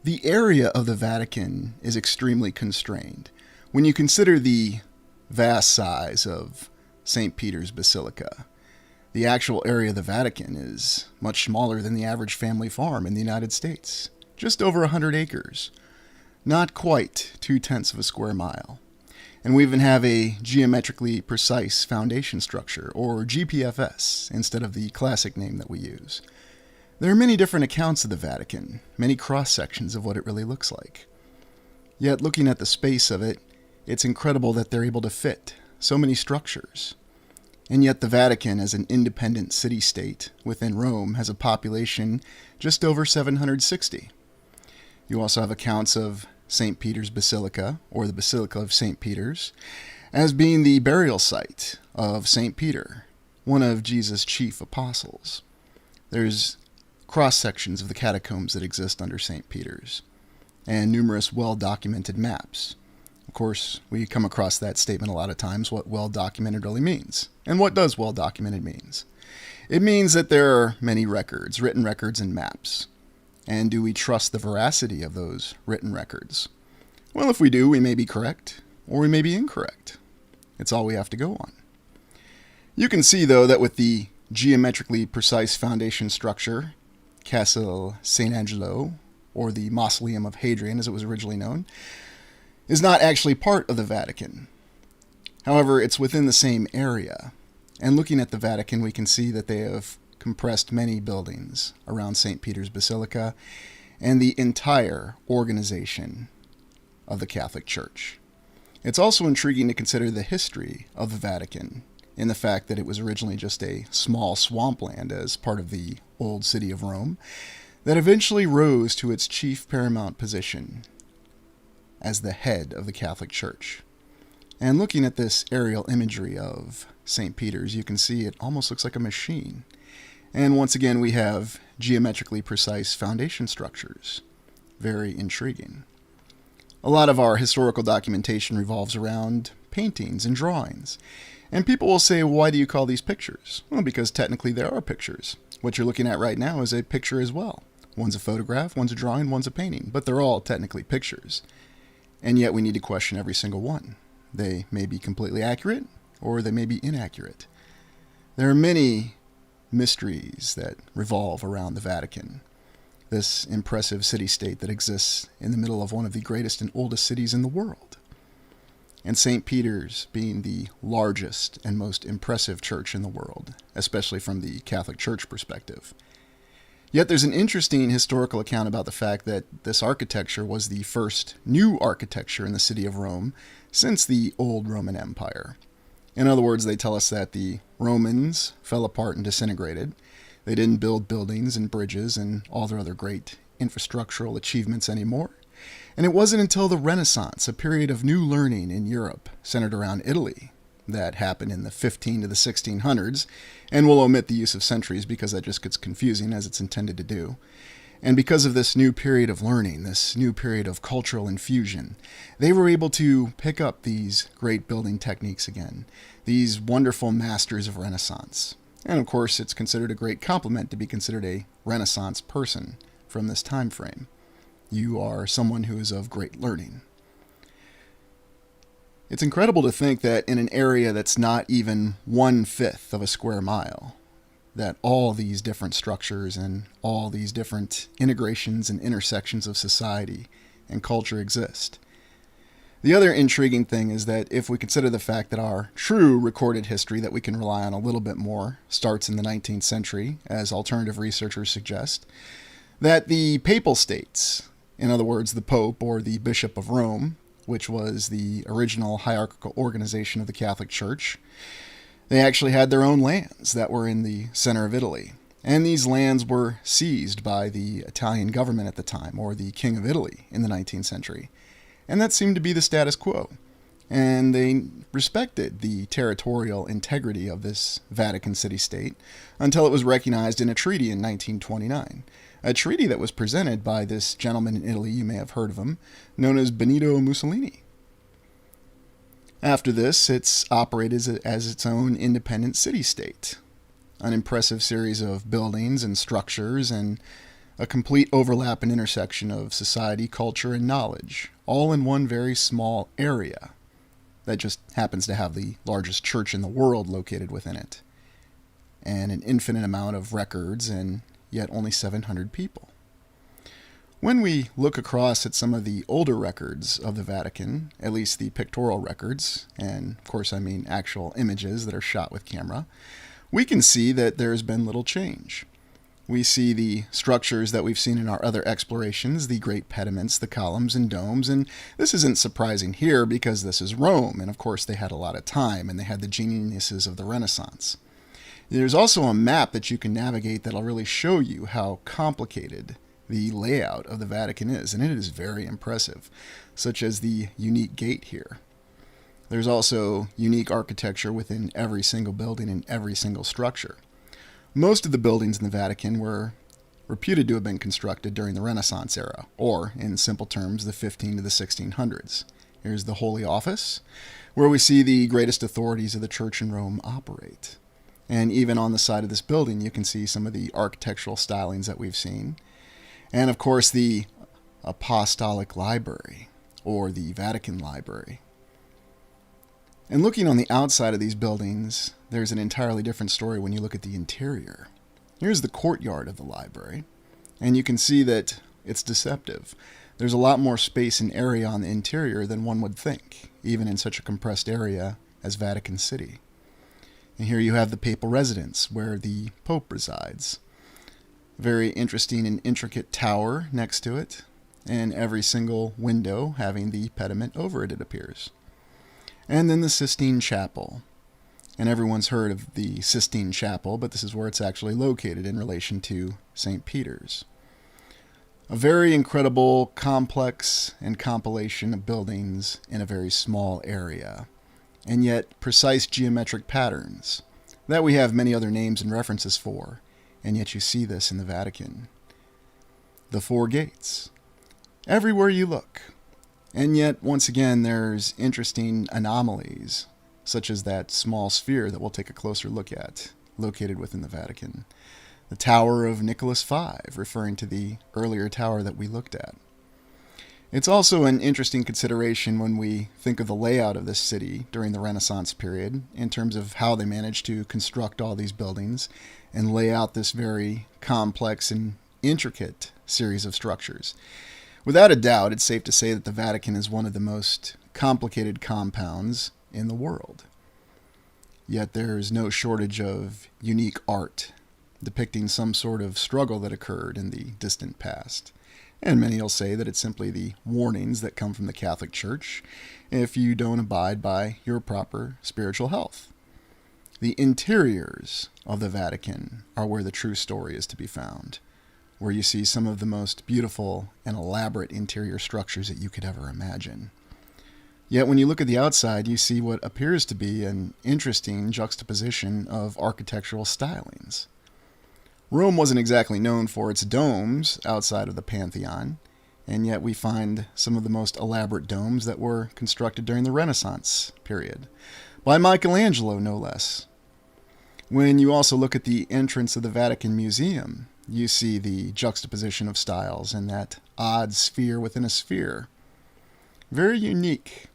The area of the Vatican is extremely constrained. When you consider the vast size of St. Peter's Basilica, the actual area of the Vatican is much smaller than the average family farm in the United States. Just over 100 acres. Not quite 2/10 of a square mile. And we even have a geometrically precise foundation structure, or GPFS, instead of the classic name that we use. There are many different accounts of the Vatican, many cross-sections of what it really looks like. Yet, looking at the space of it, it's incredible that they're able to fit so many structures. And yet the Vatican, as an independent city-state within Rome, has a population just over 760. You also have accounts of St. Peter's Basilica, or the Basilica of St. Peter's, as being the burial site of St. Peter, one of Jesus' chief apostles. There's cross-sections of the catacombs that exist under St. Peter's, and numerous well-documented maps. Of course, we come across that statement a lot of times, what well-documented really means. And what does well-documented means? It means that there are many records, written records and maps. And do we trust the veracity of those written records? Well, if we do, we may be correct, or we may be incorrect. It's all we have to go on. You can see, though, that with the geometrically precise foundation structure, Castle St. Angelo, or the Mausoleum of Hadrian as it was originally known, is not actually part of the Vatican. However, it's within the same area. And looking at the Vatican, we can see that they have compressed many buildings around St. Peter's Basilica and the entire organization of the Catholic Church. It's also intriguing to consider the history of the Vatican in the fact that it was originally just a small swampland as part of the old city of Rome that eventually rose to its chief paramount position as the head of the Catholic Church. And looking at this aerial imagery of St. Peter's, you can see it almost looks like a machine. And once again, we have geometrically precise foundation structures. Very intriguing. A lot of our historical documentation revolves around paintings and drawings. And people will say, why do you call these pictures? Well, because technically there are pictures. What you're looking at right now is a picture as well. One's a photograph, one's a drawing, one's a painting. But they're all technically pictures. And yet we need to question every single one. They may be completely accurate, or they may be inaccurate. There are many mysteries that revolve around the Vatican, this impressive city-state that exists in the middle of one of the greatest and oldest cities in the world. And St. Peter's being the largest and most impressive church in the world, especially from the Catholic Church perspective. Yet there's an interesting historical account about the fact that this architecture was the first new architecture in the city of Rome since the old Roman Empire. In other words, they tell us that the Romans fell apart and disintegrated. They didn't build buildings and bridges and all their other great infrastructural achievements anymore. And it wasn't until the Renaissance, a period of new learning in Europe centered around Italy, that happened in the 15 to the 1600s, and we'll omit the use of centuries because that just gets confusing as it's intended to do. And because of this new period of learning, this new period of cultural infusion, they were able to pick up these great building techniques again, these wonderful masters of Renaissance. And of course, it's considered a great compliment to be considered a Renaissance person from this time frame. You are someone who is of great learning. It's incredible to think that in an area that's not even 1/5 of a square mile, that all these different structures and all these different integrations and intersections of society and culture exist. The other intriguing thing is that if we consider the fact that our true recorded history that we can rely on a little bit more starts in the 19th century, as alternative researchers suggest, that the papal states, in other words, the Pope or the Bishop of Rome, which was the original hierarchical organization of the Catholic Church, they actually had their own lands that were in the center of Italy. And these lands were seized by the Italian government at the time, or the King of Italy in the 19th century. And that seemed to be the status quo. And they respected the territorial integrity of this Vatican City state until it was recognized in a treaty in 1929. A treaty that was presented by this gentleman in Italy, you may have heard of him, known as Benito Mussolini. After this, it's operated as its own independent city-state. An impressive series of buildings and structures and A complete overlap and intersection of society, culture, and knowledge, all in one very small area that just happens to have the largest church in the world located within it, and an infinite amount of records, and yet only 700 people. When we look across at some of the older records of the Vatican, at least the pictorial records, and of course I mean actual images that are shot with camera, we can see that there's been little change. We see the structures that we've seen in our other explorations, the great pediments, the columns and domes, and this isn't surprising here because this is Rome, and of course they had a lot of time, and they had the geniuses of the Renaissance. There's also a map that you can navigate that'll really show you how complicated the layout of the Vatican is, and it is very impressive, such as the unique gate here. There's also unique architecture within every single building and every single structure. Most of the buildings in the Vatican were reputed to have been constructed during the Renaissance era, or, in simple terms, the 15 to the 1600s. Here's the Holy Office, where we see the greatest authorities of the Church in Rome operate. And even on the side of this building, you can see some of the architectural stylings that we've seen. And, of course, the Apostolic Library, or the Vatican Library. And looking on the outside of these buildings, there's an entirely different story when you look at the interior. Here's the courtyard of the library, and you can see that it's deceptive. There's a lot more space and area on the interior than one would think, even in such a compressed area as Vatican City. And here you have the papal residence, where the Pope resides. Very interesting and intricate tower next to it, and every single window having the pediment over it, it appears. And then the Sistine Chapel. And everyone's heard of the Sistine Chapel, but this is where it's actually located in relation to St. Peter's. A very incredible, complex, and compilation of buildings in a very small area, and yet precise geometric patterns that we have many other names and references for, and yet you see this in the Vatican. The four gates. Everywhere you look. And yet, once again, there's interesting anomalies, such as that small sphere that we'll take a closer look at, located within the Vatican. The Tower of Nicholas V, referring to the earlier tower that we looked at. It's also an interesting consideration when we think of the layout of this city during the Renaissance period, in terms of how they managed to construct all these buildings and lay out this very complex and intricate series of structures. Without a doubt, it's safe to say that the Vatican is one of the most complicated compounds in the world. Yet there is no shortage of unique art depicting some sort of struggle that occurred in the distant past. And many will say that it's simply the warnings that come from the Catholic Church if you don't abide by your proper spiritual health. The interiors of the Vatican are where the true story is to be found, where you see some of the most beautiful and elaborate interior structures that you could ever imagine. Yet when you look at the outside, you see what appears to be an interesting juxtaposition of architectural stylings. Rome wasn't exactly known for its domes outside of the Pantheon, and yet we find some of the most elaborate domes that were constructed during the Renaissance period, by Michelangelo no less. When you also look at the entrance of the Vatican Museum, you see the juxtaposition of styles and that odd sphere within a sphere. Very unique,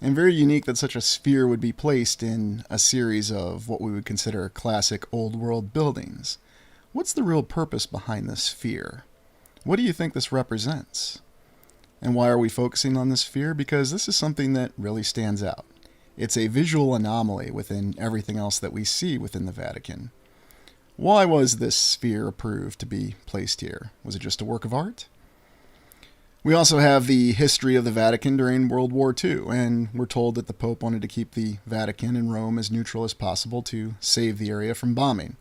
and very unique that such a sphere would be placed in a series of what we would consider classic old world buildings. What's the real purpose behind this sphere? What do you think this represents? And why are we focusing on this sphere? Because this is something that really stands out. It's a visual anomaly within everything else that we see within the Vatican. Why was this sphere approved to be placed here? Was it just a work of art? We also have the history of the Vatican during World War II, and we're told that the Pope wanted to keep the Vatican and Rome as neutral as possible to save the area from bombing.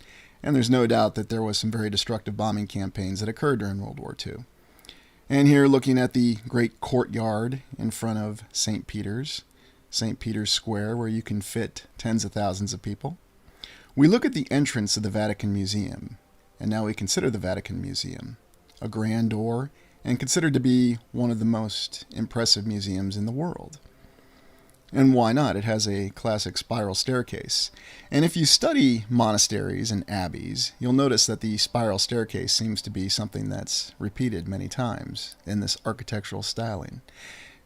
And there's no doubt that there was some very destructive bombing campaigns that occurred during World War II. And here, looking at the great courtyard in front of St. Peter's Square, where you can fit tens of thousands of people. We look at the entrance of the Vatican Museum, and now we consider the Vatican Museum a grandeur and considered to be one of the most impressive museums in the world. And why not? It has a classic spiral staircase. And if you study monasteries and abbeys, you'll notice that the spiral staircase seems to be something that's repeated many times in this architectural styling.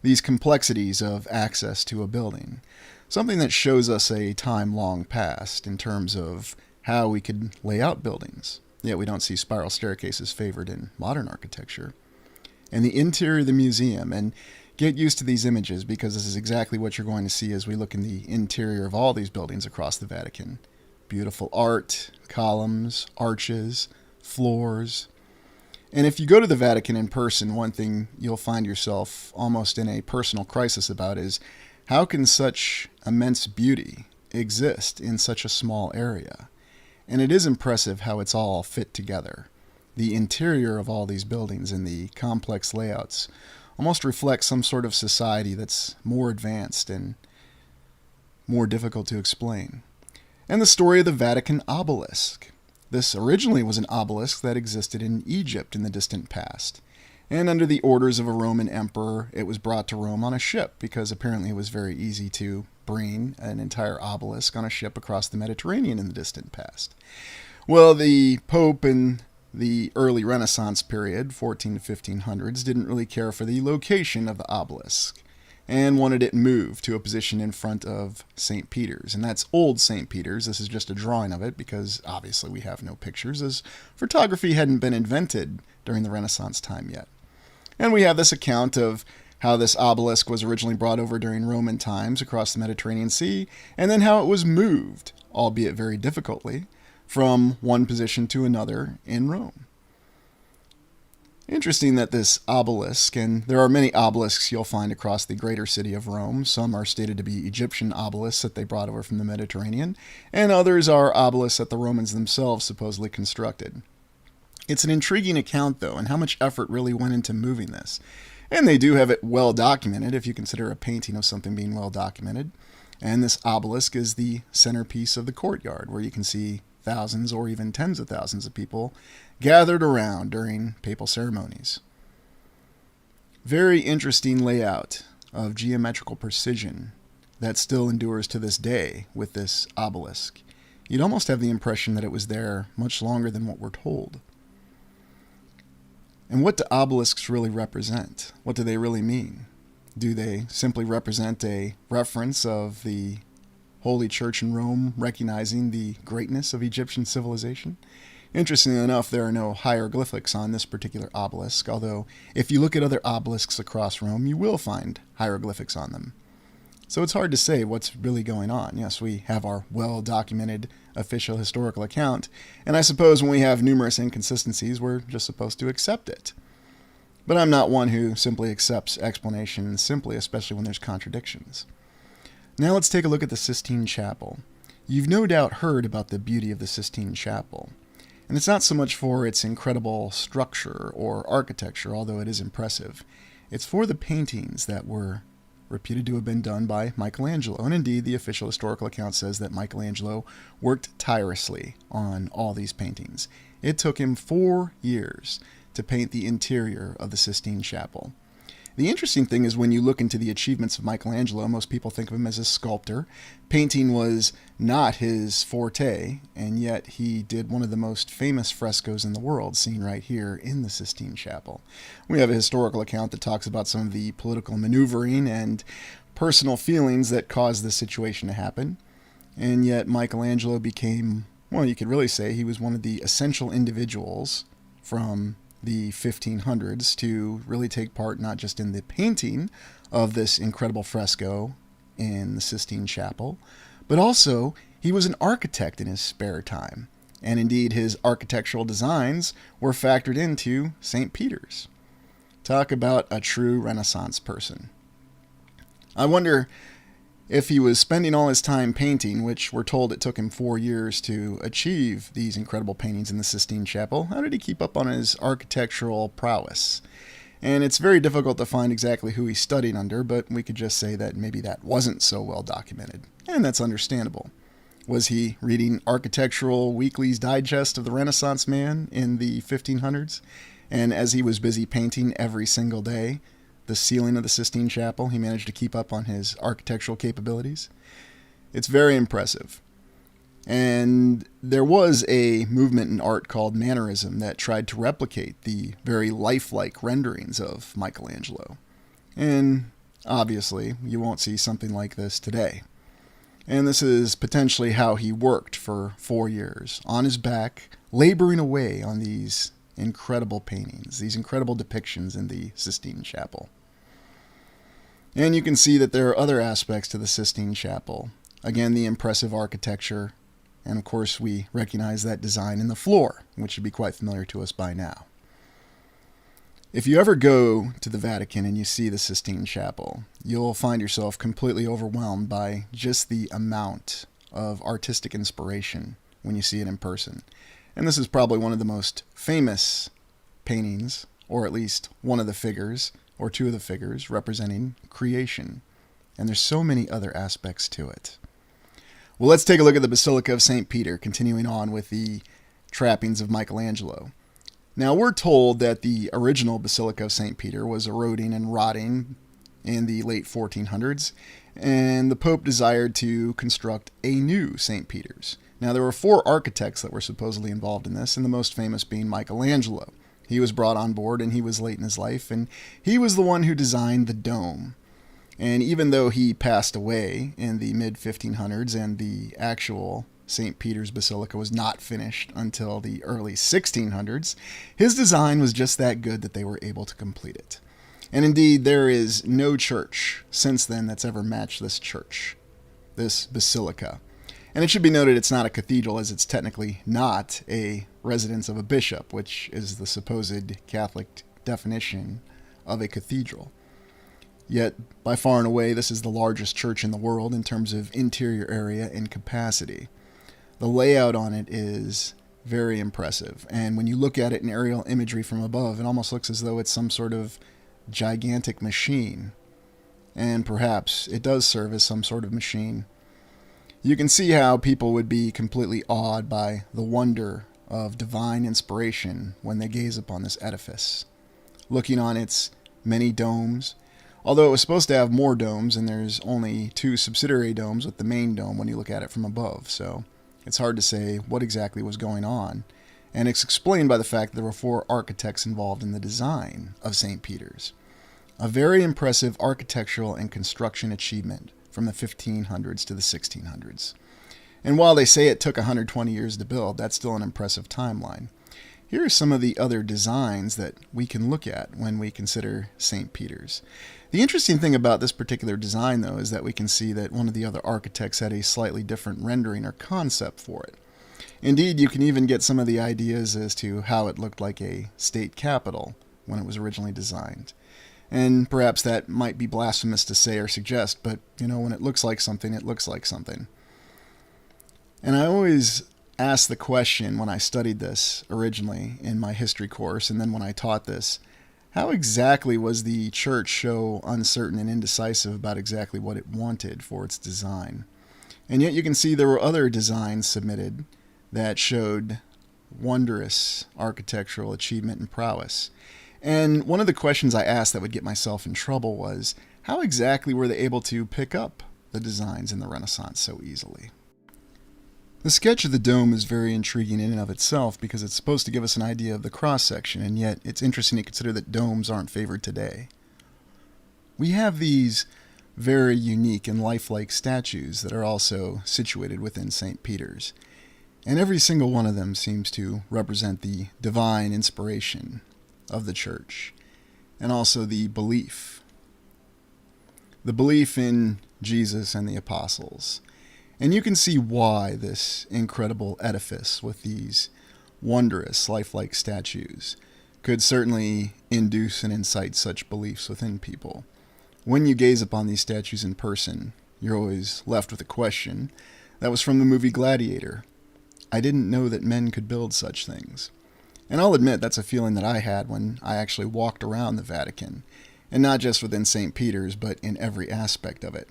These complexities of access to a building. Something that shows us a time long past in terms of how we could lay out buildings. Yet we don't see spiral staircases favored in modern architecture. And the interior of the museum, and get used to these images because this is exactly what you're going to see as we look in the interior of all these buildings across the Vatican. Beautiful art, columns, arches, floors. And if you go to the Vatican in person, one thing you'll find yourself almost in a personal crisis about is how can such immense beauty exist in such a small area? And it is impressive how it's all fit together. The interior of all these buildings and the complex layouts almost reflect some sort of society that's more advanced and more difficult to explain. And the story of the Vatican obelisk. This originally was an obelisk that existed in Egypt in the distant past. And under the orders of a Roman emperor, it was brought to Rome on a ship because apparently it was very easy to bring an entire obelisk on a ship across the Mediterranean in the distant past. Well, the Pope in the early Renaissance period, 14 to 1500s, didn't really care for the location of the obelisk and wanted it moved to a position in front of St. Peter's. And that's old St. Peter's. This is just a drawing of it because obviously we have no pictures as photography hadn't been invented during the Renaissance time yet. And we have this account of how this obelisk was originally brought over during Roman times across the Mediterranean Sea, and then how it was moved, albeit very difficultly, from one position to another in Rome. Interesting that this obelisk, and there are many obelisks you'll find across the greater city of Rome. Some are stated to be Egyptian obelisks that they brought over from the Mediterranean, and others are obelisks that the Romans themselves supposedly constructed. It's an intriguing account, though, and how much effort really went into moving this. And they do have it well documented, if you consider a painting of something being well documented. And this obelisk is the centerpiece of the courtyard, where you can see thousands or even tens of thousands of people gathered around during papal ceremonies. Very interesting layout of geometrical precision that still endures to this day with this obelisk. You'd almost have the impression that it was there much longer than what we're told. And what do obelisks really represent? What do they really mean? Do they simply represent a reference of the Holy Church in Rome recognizing the greatness of Egyptian civilization? Interestingly enough, there are no hieroglyphics on this particular obelisk, although if you look at other obelisks across Rome, you will find hieroglyphics on them. So it's hard to say what's really going on. Yes, we have our well-documented official historical account, and I suppose when we have numerous inconsistencies, we're just supposed to accept it. But I'm not one who simply accepts explanations simply, especially when there's contradictions. Now let's take a look at the Sistine Chapel. You've no doubt heard about the beauty of the Sistine Chapel. And it's not so much for its incredible structure or architecture, although it is impressive. It's for the paintings that were reputed to have been done by Michelangelo. And indeed, the official historical account says that Michelangelo worked tirelessly on all these paintings. It took him 4 years to paint the interior of the Sistine Chapel. The interesting thing is when you look into the achievements of Michelangelo, most people think of him as a sculptor. Painting was not his forte, and yet he did one of the most famous frescoes in the world, seen right here in the Sistine Chapel. We have a historical account that talks about some of the political maneuvering and personal feelings that caused this situation to happen. And yet Michelangelo became, well, you could really say he was one of the essential individuals from the 1500s to really take part not just in the painting of this incredible fresco in the Sistine Chapel, but also he was an architect in his spare time. And indeed, his architectural designs were factored into St. Peter's. Talk about a true Renaissance person. I wonder if he was spending all his time painting, which we're told it took him 4 years to achieve these incredible paintings in the Sistine Chapel, how did he keep up on his architectural prowess? And it's very difficult to find exactly who he studied under, but we could just say that maybe that wasn't so well documented. And that's understandable. Was he reading Architectural Weekly's Digest of the Renaissance Man in the 1500s? And as he was busy painting every single day, the ceiling of the Sistine Chapel he managed to keep up on his architectural capabilities. It's very impressive. And there was a movement in art called Mannerism that tried to replicate the very lifelike renderings of Michelangelo. And obviously, you won't see something like this today. And this is potentially how he worked for 4 years, on his back, laboring away on these incredible paintings, these incredible depictions in the Sistine Chapel. And you can see that there are other aspects to the Sistine Chapel. Again, the impressive architecture, and of course we recognize that design in the floor, which should be quite familiar to us by now. If you ever go to the Vatican and you see the Sistine Chapel, you'll find yourself completely overwhelmed by just the amount of artistic inspiration when you see it in person. And this is probably one of the most famous paintings, or at least one of the figures, or two of the figures, representing creation. And there's so many other aspects to it. Well, let's take a look at the Basilica of St. Peter, continuing on with the trappings of Michelangelo. Now, we're told that the original Basilica of St. Peter was eroding and rotting in the late 1400s, and the Pope desired to construct a new St. Peter's. Now, there were 4 architects that were supposedly involved in this, and the most famous being Michelangelo. He was brought on board, and he was late in his life, and he was the one who designed the dome. And even though he passed away in the mid-1500s and the actual St. Peter's Basilica was not finished until the early 1600s, his design was just that good that they were able to complete it. And indeed, there is no church since then that's ever matched this church, this basilica. And it should be noted it's not a cathedral, as it's technically not a residence of a bishop, which is the supposed Catholic definition of a cathedral. Yet, by far and away, this is the largest church in the world in terms of interior area and capacity. The layout on it is very impressive, and when you look at it in aerial imagery from above, it almost looks as though it's some sort of gigantic machine. And perhaps it does serve as some sort of machine. You can see how people would be completely awed by the wonder of divine inspiration when they gaze upon this edifice. Looking on its many domes, although it was supposed to have more domes, and there's only 2 subsidiary domes with the main dome when you look at it from above, so it's hard to say what exactly was going on. And it's explained by the fact that there were 4 architects involved in the design of St. Peter's. A very impressive architectural and construction achievement from the 1500s to the 1600s. And while they say it took 120 years to build, that's still an impressive timeline. Here are some of the other designs that we can look at when we consider St. Peter's. The interesting thing about this particular design, though, is that we can see that one of the other architects had a slightly different rendering or concept for it. Indeed, you can even get some of the ideas as to how it looked like a state capitol when it was originally designed. And perhaps that might be blasphemous to say or suggest, but, when it looks like something, it looks like something. And I always asked the question when I studied this originally in my history course, and then when I taught this, how exactly was the church so uncertain and indecisive about exactly what it wanted for its design? And yet you can see there were other designs submitted that showed wondrous architectural achievement and prowess. And one of the questions I asked that would get myself in trouble was, how exactly were they able to pick up the designs in the Renaissance so easily? The sketch of the dome is very intriguing in and of itself because it's supposed to give us an idea of the cross-section, and yet it's interesting to consider that domes aren't favored today. We have these very unique and lifelike statues that are also situated within St. Peter's, and every single one of them seems to represent the divine inspiration of the church, and also the belief in Jesus and the apostles. And you can see why this incredible edifice with these wondrous, lifelike statues could certainly induce and incite such beliefs within people. When you gaze upon these statues in person, you're always left with a question that was from the movie Gladiator. I didn't know that men could build such things. And I'll admit that's a feeling that I had when I actually walked around the Vatican, and not just within St. Peter's, but in every aspect of it.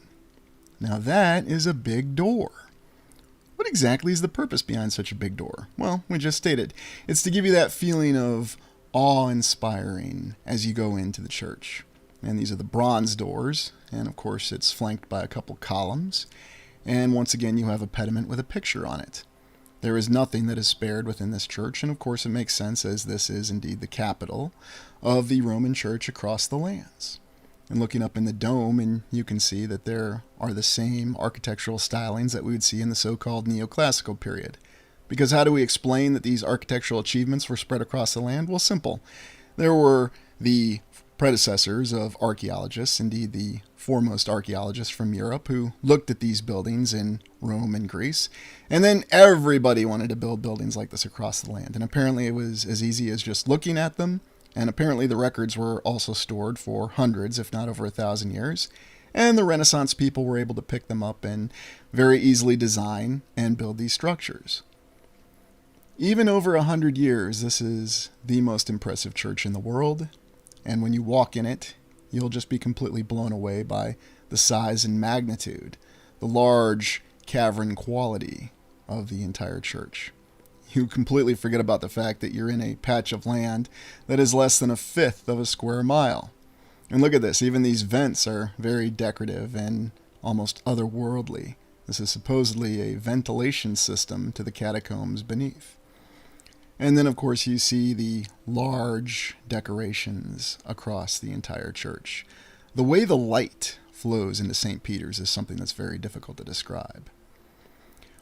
Now that is a big door. What exactly is the purpose behind such a big door? Well, we just stated. It's to give you that feeling of awe-inspiring as you go into the church. And these are the bronze doors. And of course, it's flanked by a couple columns. And once again, you have a pediment with a picture on it. There is nothing that is spared within this church. And of course, it makes sense as this is indeed the capital of the Roman Church across the lands. And looking up in the dome, and you can see that there are the same architectural stylings that we would see in the so-called neoclassical period. Because how do we explain that these architectural achievements were spread across the land? Well, simple. There were the predecessors of archaeologists, indeed the foremost archaeologists from Europe, who looked at these buildings in Rome and Greece, and then everybody wanted to build buildings like this across the land. And apparently it was as easy as just looking at them, and apparently the records were also stored for hundreds, if not over 1,000 years, and the Renaissance people were able to pick them up and very easily design and build these structures. Even over 100 years, this is the most impressive church in the world. And when you walk in it, you'll just be completely blown away by the size and magnitude, the large cavern quality of the entire church. You completely forget about the fact that you're in a patch of land that is less than 1/5 of a square mile. And look at this, even these vents are very decorative and almost otherworldly. This is supposedly a ventilation system to the catacombs beneath. And then, of course, you see the large decorations across the entire church. The way the light flows into St. Peter's is something that's very difficult to describe.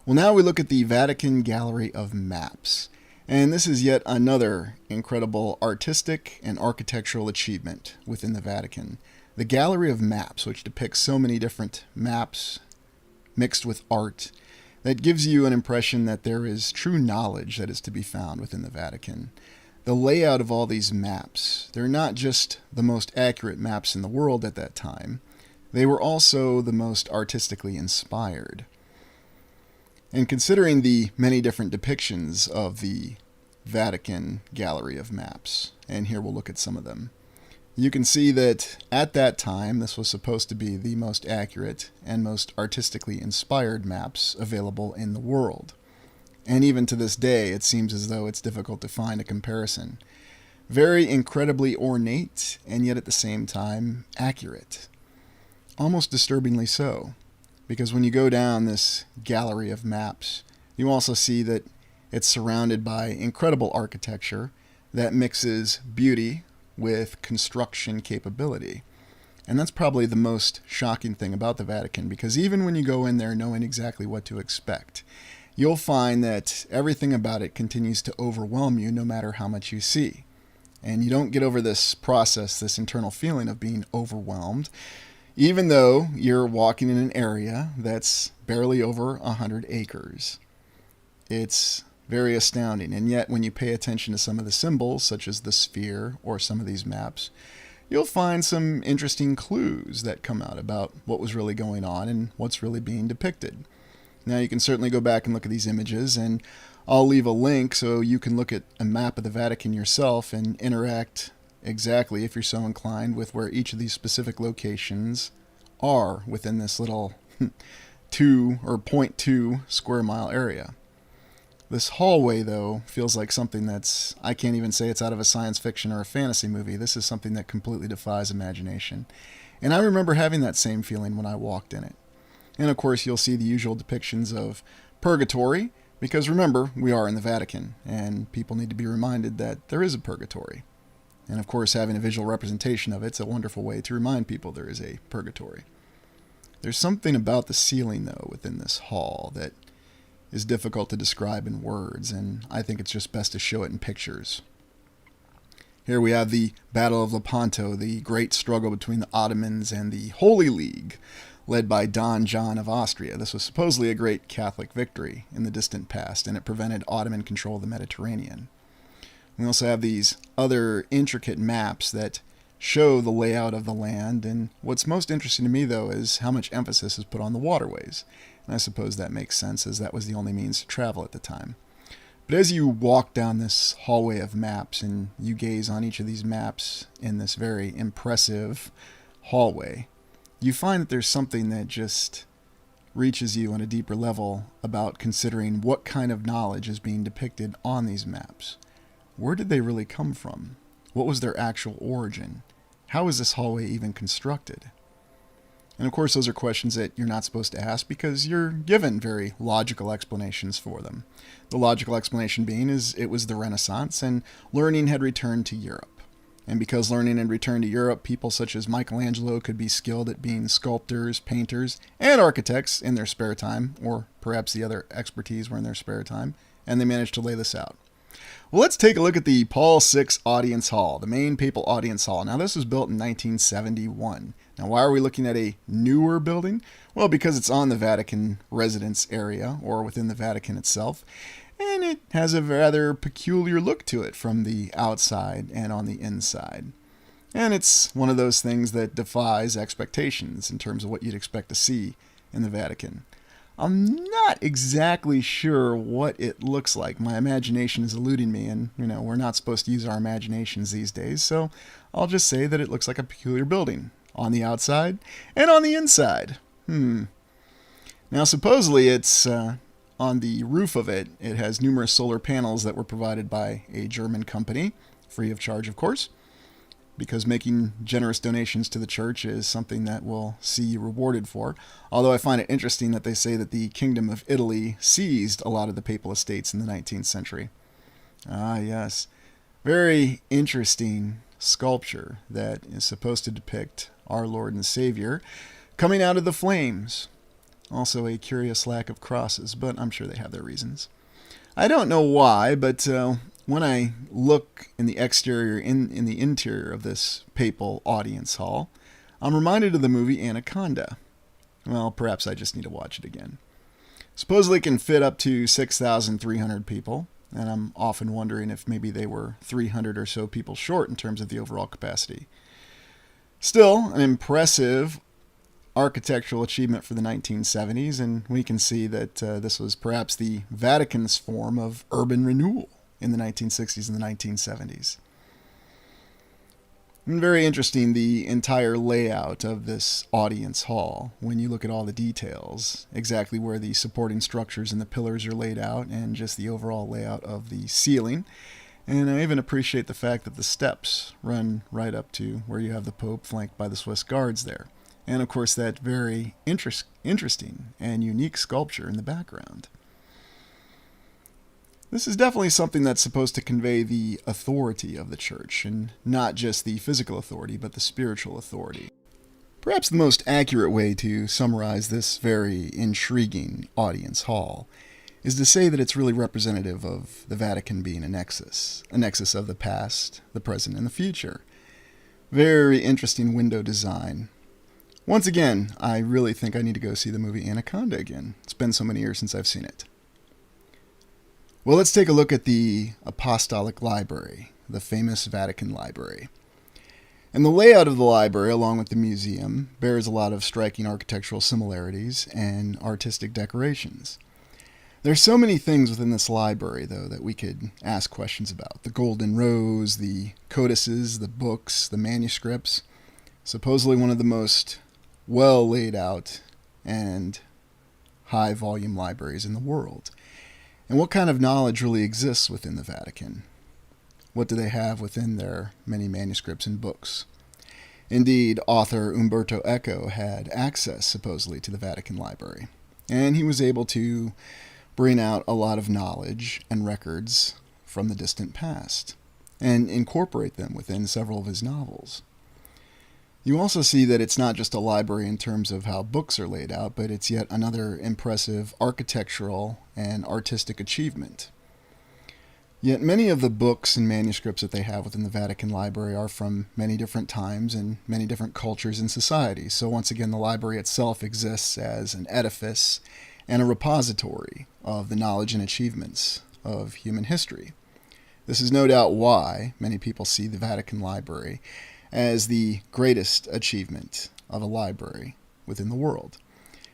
Well, now we look at the Vatican Gallery of Maps. And this is yet another incredible artistic and architectural achievement within the Vatican. The Gallery of Maps, which depicts so many different maps mixed with art, that gives you an impression that there is true knowledge that is to be found within the Vatican. The layout of all these maps, they're not just the most accurate maps in the world at that time, they were also the most artistically inspired. And considering the many different depictions of the Vatican Gallery of Maps, and here we'll look at some of them, you can see that at that time, this was supposed to be the most accurate and most artistically inspired maps available in the world. And even to this day, it seems as though it's difficult to find a comparison. Very incredibly ornate, and yet at the same time, accurate. Almost disturbingly so, because when you go down this gallery of maps, you also see that it's surrounded by incredible architecture that mixes beauty with construction capability. And that's probably the most shocking thing about the Vatican, because even when you go in there knowing exactly what to expect, you'll find that everything about it continues to overwhelm you no matter how much you see. And you don't get over this process, this internal feeling of being overwhelmed, even though you're walking in an area that's barely over 100 acres. It's very astounding. And yet, when you pay attention to some of the symbols, such as the sphere or some of these maps, you'll find some interesting clues that come out about what was really going on and what's really being depicted. Now, you can certainly go back and look at these images, and I'll leave a link so you can look at a map of the Vatican yourself and interact exactly, if you're so inclined, with where each of these specific locations are within this little 0.2 square mile area. This hallway, though, feels like something that's, I can't even say it's out of a science fiction or a fantasy movie. This is something that completely defies imagination. And I remember having that same feeling when I walked in it. And of course, you'll see the usual depictions of purgatory, because remember, we are in the Vatican, and people need to be reminded that there is a purgatory. And of course, having a visual representation of it's a wonderful way to remind people there is a purgatory. There's something about the ceiling, though, within this hall that is difficult to describe in words, and I think it's just best to show it in pictures. Here we have the Battle of Lepanto, the great struggle between the Ottomans and the Holy League, led by Don John of Austria. This was supposedly a great Catholic victory in the distant past, and it prevented Ottoman control of the Mediterranean. We also have these other intricate maps that show the layout of the land, and what's most interesting to me, though, is how much emphasis is put on the waterways. And I suppose that makes sense, as that was the only means to travel at the time. But as you walk down this hallway of maps and you gaze on each of these maps in this very impressive hallway, you find that there's something that just reaches you on a deeper level about considering what kind of knowledge is being depicted on these maps. Where did they really come from? What was their actual origin? how is this hallway even constructed? And of course, those are questions that you're not supposed to ask because you're given very logical explanations for them. The logical explanation being is it was the Renaissance and learning had returned to Europe. And because learning had returned to Europe, people such as Michelangelo could be skilled at being sculptors, painters, and architects in their spare time, or perhaps the other expertise were in their spare time, and they managed to lay this out. Well, let's take a look at the Paul VI Audience Hall, the main papal audience hall. Now, this was built in 1971. Now, why are we looking at a newer building? Well, because it's on the Vatican residence area, or within the Vatican itself, and it has a rather peculiar look to it from the outside and on the inside. And it's one of those things that defies expectations in terms of what you'd expect to see in the Vatican. I'm not exactly sure what it looks like. My imagination is eluding me, and we're not supposed to use our imaginations these days, so I'll just say that it looks like a peculiar building on the outside and on the inside. Now, supposedly it's on the roof of it. It has numerous solar panels that were provided by a German company, free of charge, of course, because making generous donations to the church is something that we'll see you rewarded for. Although I find it interesting that they say that the Kingdom of Italy seized a lot of the papal estates in the 19th century. Ah, yes. Very interesting sculpture that is supposed to depict our Lord and Savior coming out of the flames. Also a curious lack of crosses, but I'm sure they have their reasons. I don't know why, but when I look in the exterior, in the interior of this papal audience hall, I'm reminded of the movie Anaconda. Well, perhaps I just need to watch it again. Supposedly it can fit up to 6,300 people, and I'm often wondering if maybe they were 300 or so people short in terms of the overall capacity. Still, an impressive architectural achievement for the 1970s, and we can see that this was perhaps the Vatican's form of urban renewal in the 1960s and the 1970s. And very interesting, the entire layout of this audience hall, when you look at all the details, exactly where the supporting structures and the pillars are laid out, and just the overall layout of the ceiling. And I even appreciate the fact that the steps run right up to where you have the Pope flanked by the Swiss guards there. And of course that very interesting and unique sculpture in the background. This is definitely something that's supposed to convey the authority of the church, and not just the physical authority, but the spiritual authority. Perhaps the most accurate way to summarize this very intriguing audience hall is to say that it's really representative of the Vatican being a nexus of the past, the present, and the future. Very interesting window design. Once again, I really think I need to go see the movie Anaconda again. It's been so many years since I've seen it. Well, let's take a look at the Apostolic Library, the famous Vatican Library. And the layout of the library, along with the museum, bears a lot of striking architectural similarities and artistic decorations. There's so many things within this library, though, that we could ask questions about. The golden rows, the codices, the books, the manuscripts. Supposedly one of the most well laid out and high volume libraries in the world. And what kind of knowledge really exists within the Vatican? What do they have within their many manuscripts and books? Indeed, author Umberto Eco had access, supposedly, to the Vatican Library, and he was able to bring out a lot of knowledge and records from the distant past and incorporate them within several of his novels. You also see that it's not just a library in terms of how books are laid out, but it's yet another impressive architectural and artistic achievement. Yet many of the books and manuscripts that they have within the Vatican Library are from many different times and many different cultures and societies. So once again, the library itself exists as an edifice and a repository of the knowledge and achievements of human history. This is no doubt why many people see the Vatican Library as the greatest achievement of a library within the world.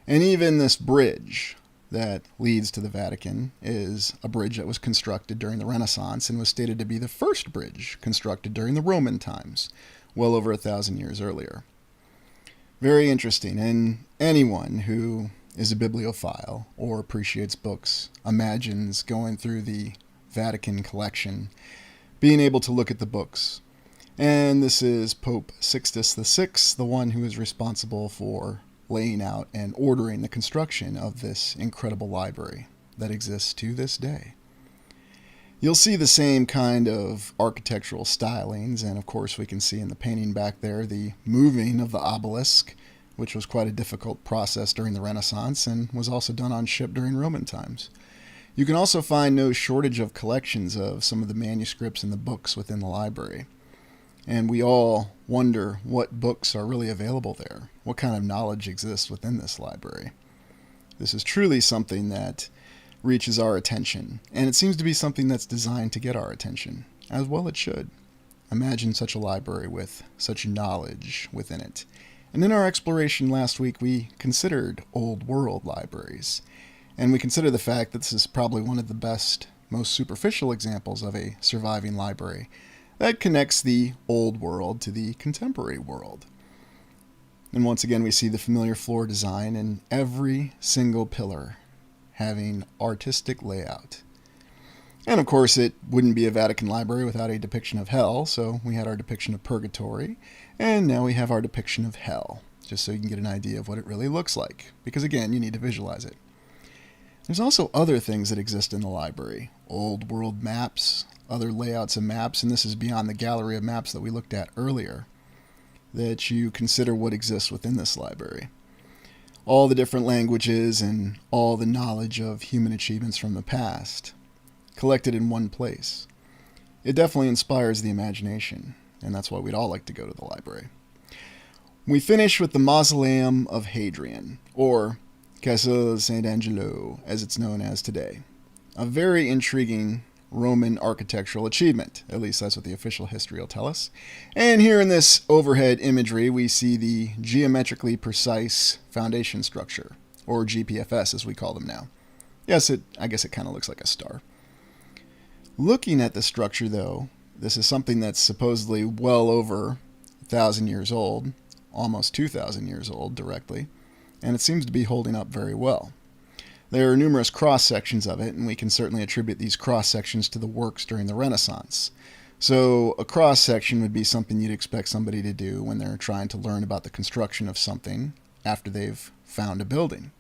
And even this bridge that leads to the Vatican is a bridge that was constructed during the Renaissance and was stated to be the first bridge constructed during the Roman times, well over 1,000 years earlier. Very interesting, and anyone who is a bibliophile or appreciates books imagines going through the Vatican collection, being able to look at the books, And this is Pope Sixtus VI, the one who is responsible for laying out and ordering the construction of this incredible library that exists to this day. You'll see the same kind of architectural stylings, and of course we can see in the painting back there the moving of the obelisk, which was quite a difficult process during the Renaissance and was also done on ship during Roman times. You can also find no shortage of collections of some of the manuscripts and the books within the library. And we all wonder what books are really available there, what kind of knowledge exists within this library. This is truly something that reaches our attention, and it seems to be something that's designed to get our attention, as well it should. Imagine such a library with such knowledge within it. And in our exploration last week, we considered old world libraries, and we consider the fact that this is probably one of the best, most superficial examples of a surviving library that connects the old world to the contemporary world. And once again, we see the familiar floor design and every single pillar having artistic layout. And of course, it wouldn't be a Vatican library without a depiction of hell, so we had our depiction of purgatory, and now we have our depiction of hell, just so you can get an idea of what it really looks like, because again, you need to visualize it. There's also other things that exist in the library. Old world maps, other layouts of maps, and this is beyond the gallery of maps that we looked at earlier, that you consider what exists within this library. All the different languages and all the knowledge of human achievements from the past, collected in one place. It definitely inspires the imagination, and that's why we'd all like to go to the library. We finish with the Mausoleum of Hadrian, or Castle Sant'Angelo, as it's known as today. A very intriguing Roman architectural achievement. At least that's what the official history will tell us. And here in this overhead imagery, we see the geometrically precise foundation structure, or GPFS as we call them now. Yes, I guess it kind of looks like a star. Looking at the structure, though, this is something that's supposedly well over 1,000 years old, almost 2,000 years old directly, and it seems to be holding up very well. There are numerous cross-sections of it, and we can certainly attribute these cross-sections to the works during the Renaissance. So a cross-section would be something you'd expect somebody to do when they're trying to learn about the construction of something after they've found a building.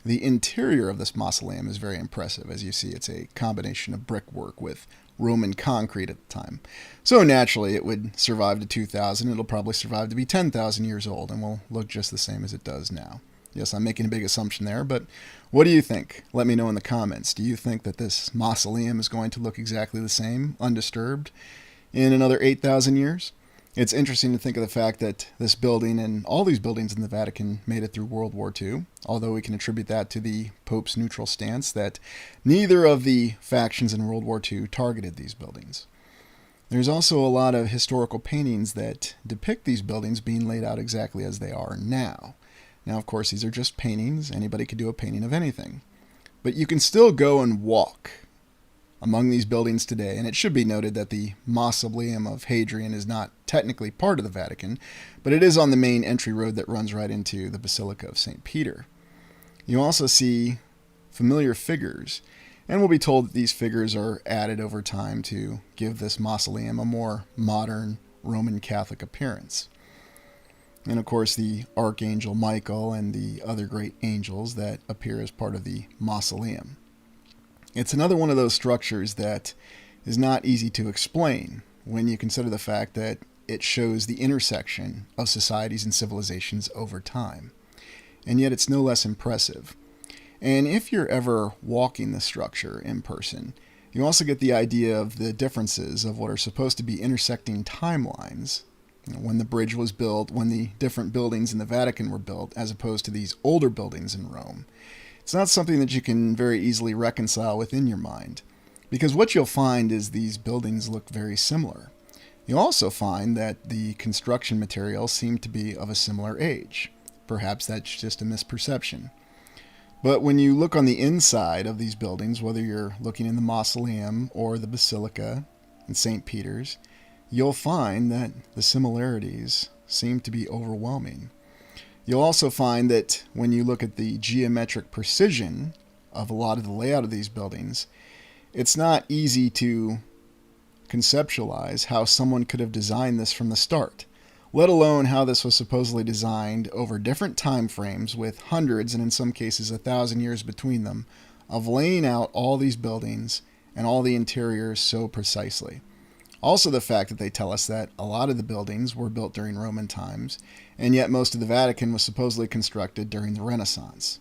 The interior of this mausoleum is very impressive. As you see, it's a combination of brickwork with Roman concrete at the time. So naturally, it would survive to 2,000. It'll probably survive to be 10,000 years old and will look just the same as it does now. Yes, I'm making a big assumption there, but what do you think? Let me know in the comments. Do you think that this mausoleum is going to look exactly the same, undisturbed, in another 8,000 years? It's interesting to think of the fact that this building and all these buildings in the Vatican made it through World War II, although we can attribute that to the Pope's neutral stance that neither of the factions in World War II targeted these buildings. There's also a lot of historical paintings that depict these buildings being laid out exactly as they are now. Now, of course, these are just paintings. Anybody could do a painting of anything. But you can still go and walk among these buildings today, and it should be noted that the Mausoleum of Hadrian is not technically part of the Vatican, but it is on the main entry road that runs right into the Basilica of St. Peter. You also see familiar figures, and we'll be told that these figures are added over time to give this mausoleum a more modern Roman Catholic appearance. And of course the Archangel Michael and the other great angels that appear as part of the mausoleum. It's another one of those structures that is not easy to explain when you consider the fact that it shows the intersection of societies and civilizations over time. And yet it's no less impressive. And if you're ever walking the structure in person, you also get the idea of the differences of what are supposed to be intersecting timelines. When the bridge was built, when the different buildings in the Vatican were built, as opposed to these older buildings in Rome. It's not something that you can very easily reconcile within your mind, because what you'll find is these buildings look very similar. You'll also find that the construction materials seem to be of a similar age. Perhaps that's just a misperception. But when you look on the inside of these buildings, whether you're looking in the Mausoleum or the Basilica in St. Peter's, you'll find that the similarities seem to be overwhelming. You'll also find that when you look at the geometric precision of a lot of the layout of these buildings, it's not easy to conceptualize how someone could have designed this from the start, let alone how this was supposedly designed over different time frames with hundreds and in some cases 1,000 years between them of laying out all these buildings and all the interiors so precisely. Also the fact that they tell us that a lot of the buildings were built during Roman times, and yet most of the Vatican was supposedly constructed during the Renaissance.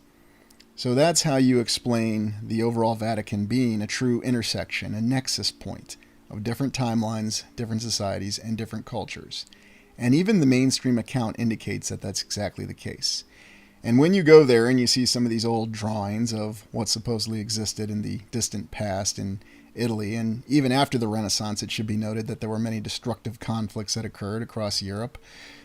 So that's how you explain the overall Vatican being a true intersection, a nexus point of different timelines, different societies, and different cultures. And even the mainstream account indicates that that's exactly the case. And when you go there and you see some of these old drawings of what supposedly existed in the distant past in Italy, and even after the Renaissance, it should be noted that there were many destructive conflicts that occurred across Europe.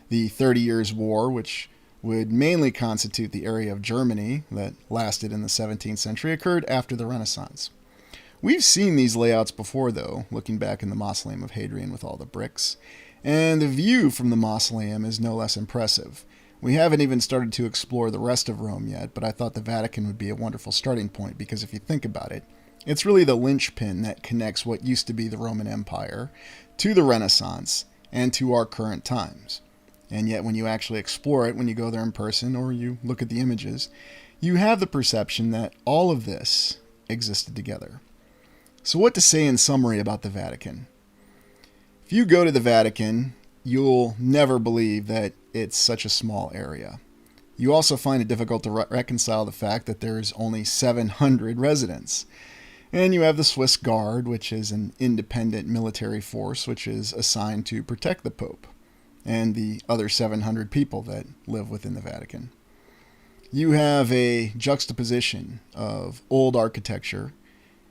The 30 Years' War, which would mainly constitute the area of Germany that lasted in the 17th century, occurred after the Renaissance. We've seen these layouts before, though, looking back in the Mausoleum of Hadrian with all the bricks, and the view from the mausoleum is no less impressive. We haven't even started to explore the rest of Rome yet, but I thought the Vatican would be a wonderful starting point because if you think about it, it's really the linchpin that connects what used to be the Roman Empire to the Renaissance and to our current times. And yet when you actually explore it, when you go there in person or you look at the images, you have the perception that all of this existed together. So what to say in summary about the Vatican? If you go to the Vatican, you'll never believe that it's such a small area. You also find it difficult to reconcile the fact that there's only 700 residents. And you have the Swiss Guard, which is an independent military force which is assigned to protect the Pope and the other 700 people that live within the Vatican. You have a juxtaposition of old architecture,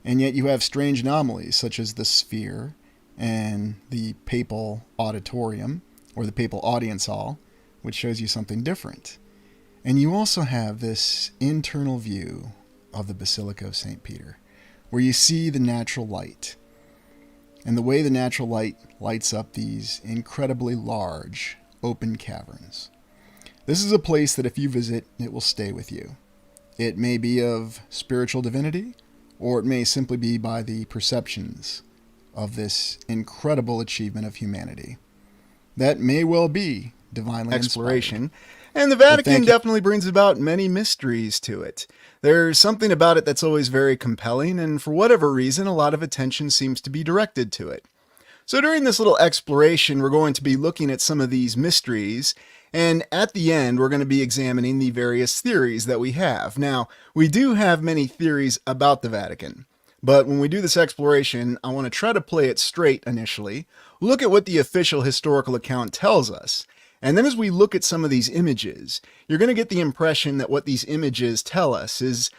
and yet you have strange anomalies such as the sphere and the papal auditorium, or the papal audience hall, which shows you something different. And you also have this internal view of the Basilica of St. Peter, where you see the natural light, and the way the natural light lights up these incredibly large, open caverns. This is a place that if you visit, it will stay with you. It may be of spiritual divinity, or it may simply be by the perceptions of this incredible achievement of humanity. That may well be divinely exploration. Inspired. And the Vatican definitely brings about many mysteries to it. There's something about it that's always very compelling, and for whatever reason, a lot of attention seems to be directed to it. So during this little exploration, we're going to be looking at some of these mysteries, and at the end, we're going to be examining the various theories that we have. Now, we do have many theories about the Vatican, but when we do this exploration, I want to try to play it straight initially, look at what the official historical account tells us, and then as we look at some of these images, you're going to get the impression that what these images tell us is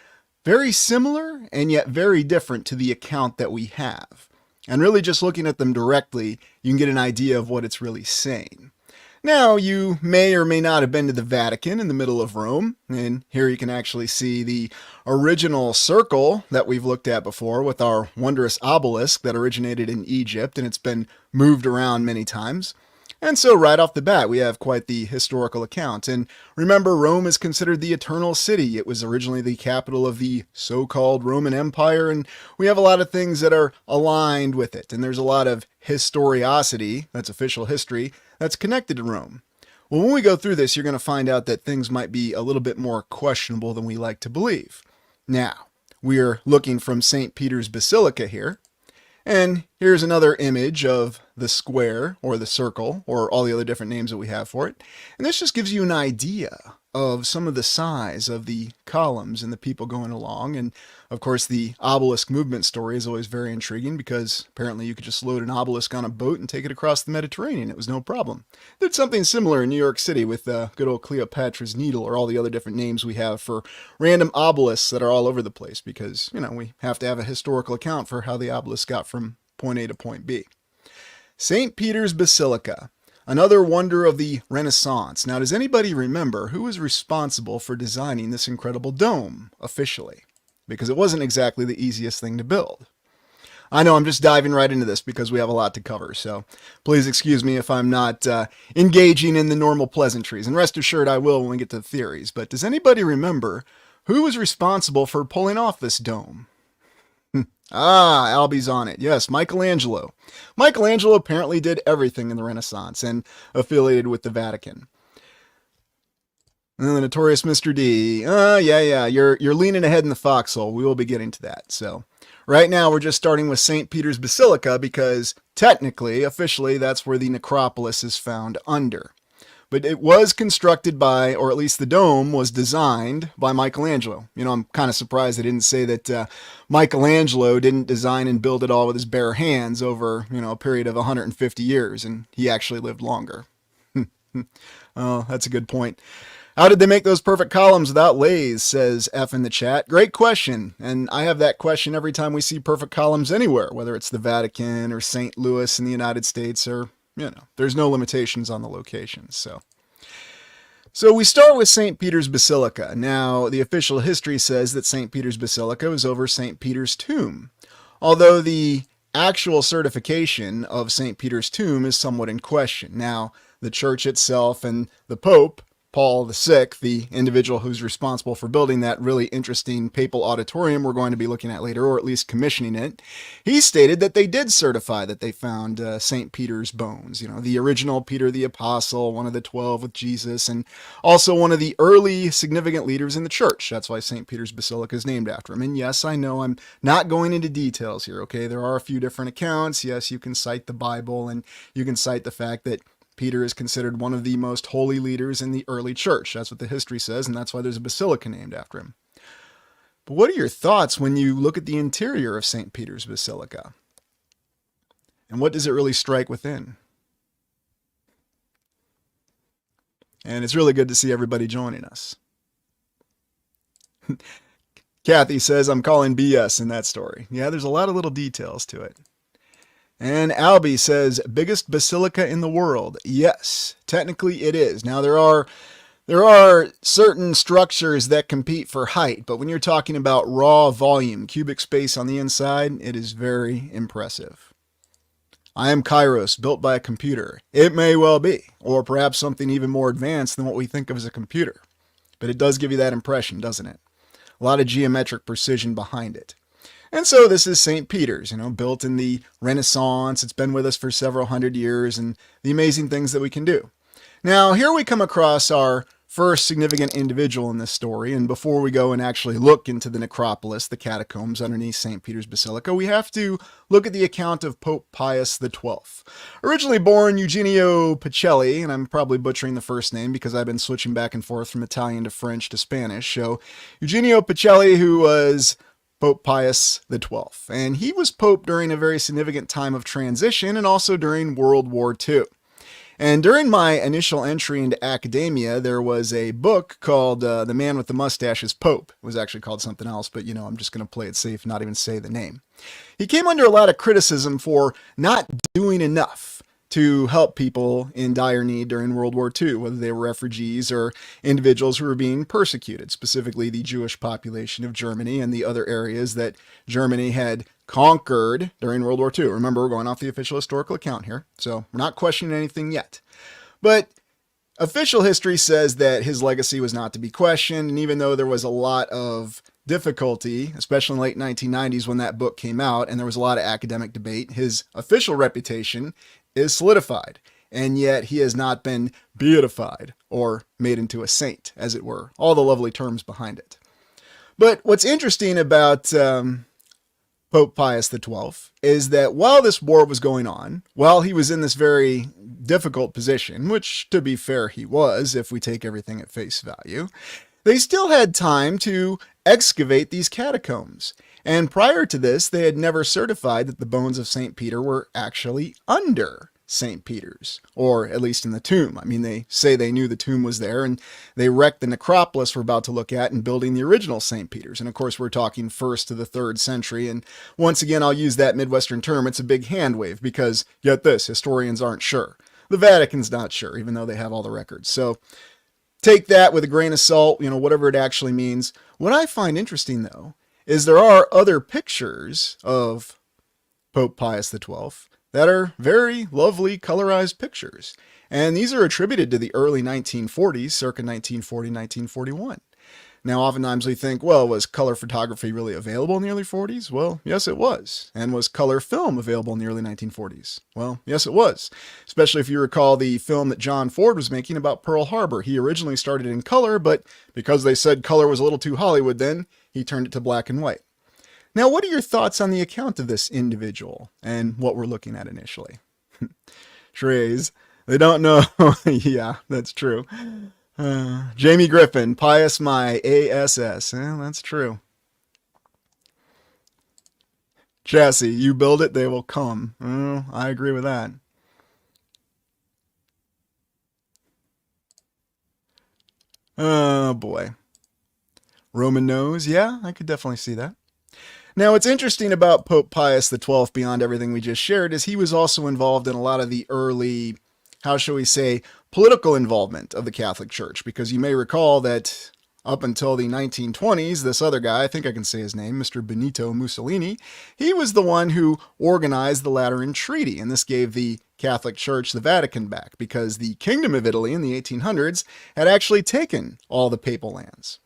very similar and yet very different to the account that we have. And really just looking at them directly, you can get an idea of what it's really saying. Now, you may or may not have been to the Vatican in the middle of Rome, and here you can actually see the original circle that we've looked at before with our wondrous obelisk that originated in Egypt, and it's been moved around many times. And so right off the bat, we have quite the historical account. And remember, Rome is considered the eternal city. It was originally the capital of the so-called Roman Empire, and we have a lot of things that are aligned with it. And there's a lot of historiosity, that's official history, that's connected to Rome. Well, when we go through this, you're going to find out that things might be a little bit more questionable than we like to believe. Now, we are looking from St. Peter's Basilica here. And here's another image of the square or the circle or all the other different names that we have for it. And this just gives you an idea of some of the size of the columns and the people going along. And of course, the obelisk movement story is always very intriguing because apparently you could just load an obelisk on a boat and take it across the Mediterranean. It was no problem. Did something similar in New York City with good old Cleopatra's Needle or all the other different names we have for random obelisks that are all over the place because, you know, we have to have a historical account for how the obelisk got from point A to point B. St. Peter's Basilica. Another wonder of the Renaissance. Now, does anybody remember who was responsible for designing this incredible dome, officially? Because it wasn't exactly the easiest thing to build. I know I'm just diving right into this because we have a lot to cover, so please excuse me if I'm not engaging in the normal pleasantries. And rest assured I will when we get to the theories. But does anybody remember who was responsible for pulling off this dome? Ah, Albie's on it. Yes, Michelangelo. Michelangelo apparently did everything in the Renaissance and affiliated with the Vatican. And the notorious Mr. D. Yeah. You're leaning ahead in the foxhole. We will be getting to that. So, right now we're just starting with St. Peter's Basilica because technically, officially, that's where the necropolis is found under. But it was constructed by, or at least the dome was designed by Michelangelo. You know, I'm kind of surprised they didn't say that Michelangelo didn't design and build it all with his bare hands over, a period of 150 years, and he actually lived longer. Oh, that's a good point. How did they make those perfect columns without lathes, says F in the chat. Great question. And I have that question every time we see perfect columns anywhere, whether it's the Vatican or St. Louis in the United States or, there's no limitations on the locations. So we start with St. Peter's Basilica. Now, the official history says that St. Peter's Basilica was over St. Peter's tomb, although the actual certification of St. Peter's tomb is somewhat in question. Now, the church itself and the Pope, Paul VI, the individual who's responsible for building that really interesting papal auditorium we're going to be looking at later, or at least commissioning it, he stated that they did certify that they found St. Peter's bones. The original Peter the Apostle, one of the 12 with Jesus, and also one of the early significant leaders in the church. That's why St. Peter's Basilica is named after him. And yes, I know I'm not going into details here, okay? There are a few different accounts. Yes, you can cite the Bible, and you can cite the fact that Peter is considered one of the most holy leaders in the early church. That's what the history says, and that's why there's a basilica named after him. But what are your thoughts when you look at the interior of St. Peter's Basilica? And what does it really strike within? And it's really good to see everybody joining us. Kathy says, I'm calling BS in that story. Yeah, there's a lot of little details to it. And Albie says, biggest basilica in the world. Yes, technically it is. Now there are certain structures that compete for height, but when you're talking about raw volume, cubic space on the inside, it is very impressive. I am Kairos, built by a computer. It may well be, or perhaps something even more advanced than what we think of as a computer. But it does give you that impression, doesn't it? A lot of geometric precision behind it. And so this is St. Peter's, built in the Renaissance. It's been with us for several hundred years, and the amazing things that we can do. Now, here we come across our first significant individual in this story, and before we go and actually look into the necropolis, the catacombs underneath St. Peter's Basilica, we have to look at the account of Pope Pius XII. Originally born Eugenio Pacelli, and I'm probably butchering the first name because I've been switching back and forth from Italian to French to Spanish. So Eugenio Pacelli, who was Pope Pius XII. And he was Pope during a very significant time of transition and also during World War II. And during my initial entry into academia, there was a book called The Man with the Mustache is Pope. It was actually called something else, but I'm just going to play it safe and not even say the name. He came under a lot of criticism for not doing enough to help people in dire need during World War II, whether they were refugees or individuals who were being persecuted, specifically the Jewish population of Germany and the other areas that Germany had conquered during World War II. Remember, we're going off the official historical account here, so we're not questioning anything yet. But official history says that his legacy was not to be questioned, and even though there was a lot of difficulty, especially in the late 1990s when that book came out, and there was a lot of academic debate, his official reputation is solidified, and yet he has not been beatified or made into a saint, as it were. All the lovely terms behind it. But what's interesting about Pope Pius XII is that while this war was going on, while he was in this very difficult position, which to be fair he was, if we take everything at face value, they still had time to excavate these catacombs. And prior to this, they had never certified that the bones of St. Peter were actually under St. Peter's, or at least in the tomb. I mean, they say they knew the tomb was there, and they wrecked the necropolis we're about to look at and building the original St. Peter's. And of course, we're talking 1st to the 3rd century. And once again, I'll use that Midwestern term. It's a big hand wave because, get this, historians aren't sure. The Vatican's not sure, even though they have all the records. So take that with a grain of salt, whatever it actually means. What I find interesting, though, is there are other pictures of Pope Pius XII that are very lovely colorized pictures. And these are attributed to the early 1940s, circa 1940, 1941. Now, oftentimes we think, well, was color photography really available in the early 40s? Well, yes, it was. And was color film available in the early 1940s? Well, yes, it was. Especially if you recall the film that John Ford was making about Pearl Harbor. He originally started in color, but because they said color was a little too Hollywood then, he turned it to black and white. Now, what are your thoughts on the account of this individual and what we're looking at initially? Shrey's, they don't know. Yeah, that's true. Jamie Griffin, pious my ASS. That's true. Chassis, you build it, they will come. I agree with that. Oh boy. Roman nose, yeah, I could definitely see that. Now, what's interesting about Pope Pius XII, beyond everything we just shared, is he was also involved in a lot of the early, how shall we say, political involvement of the Catholic Church, because you may recall that up until the 1920s, this other guy, I think I can say his name, Mr. Benito Mussolini, he was the one who organized the Lateran Treaty, and this gave the Catholic Church the Vatican back, because the Kingdom of Italy in the 1800s had actually taken all the papal lands.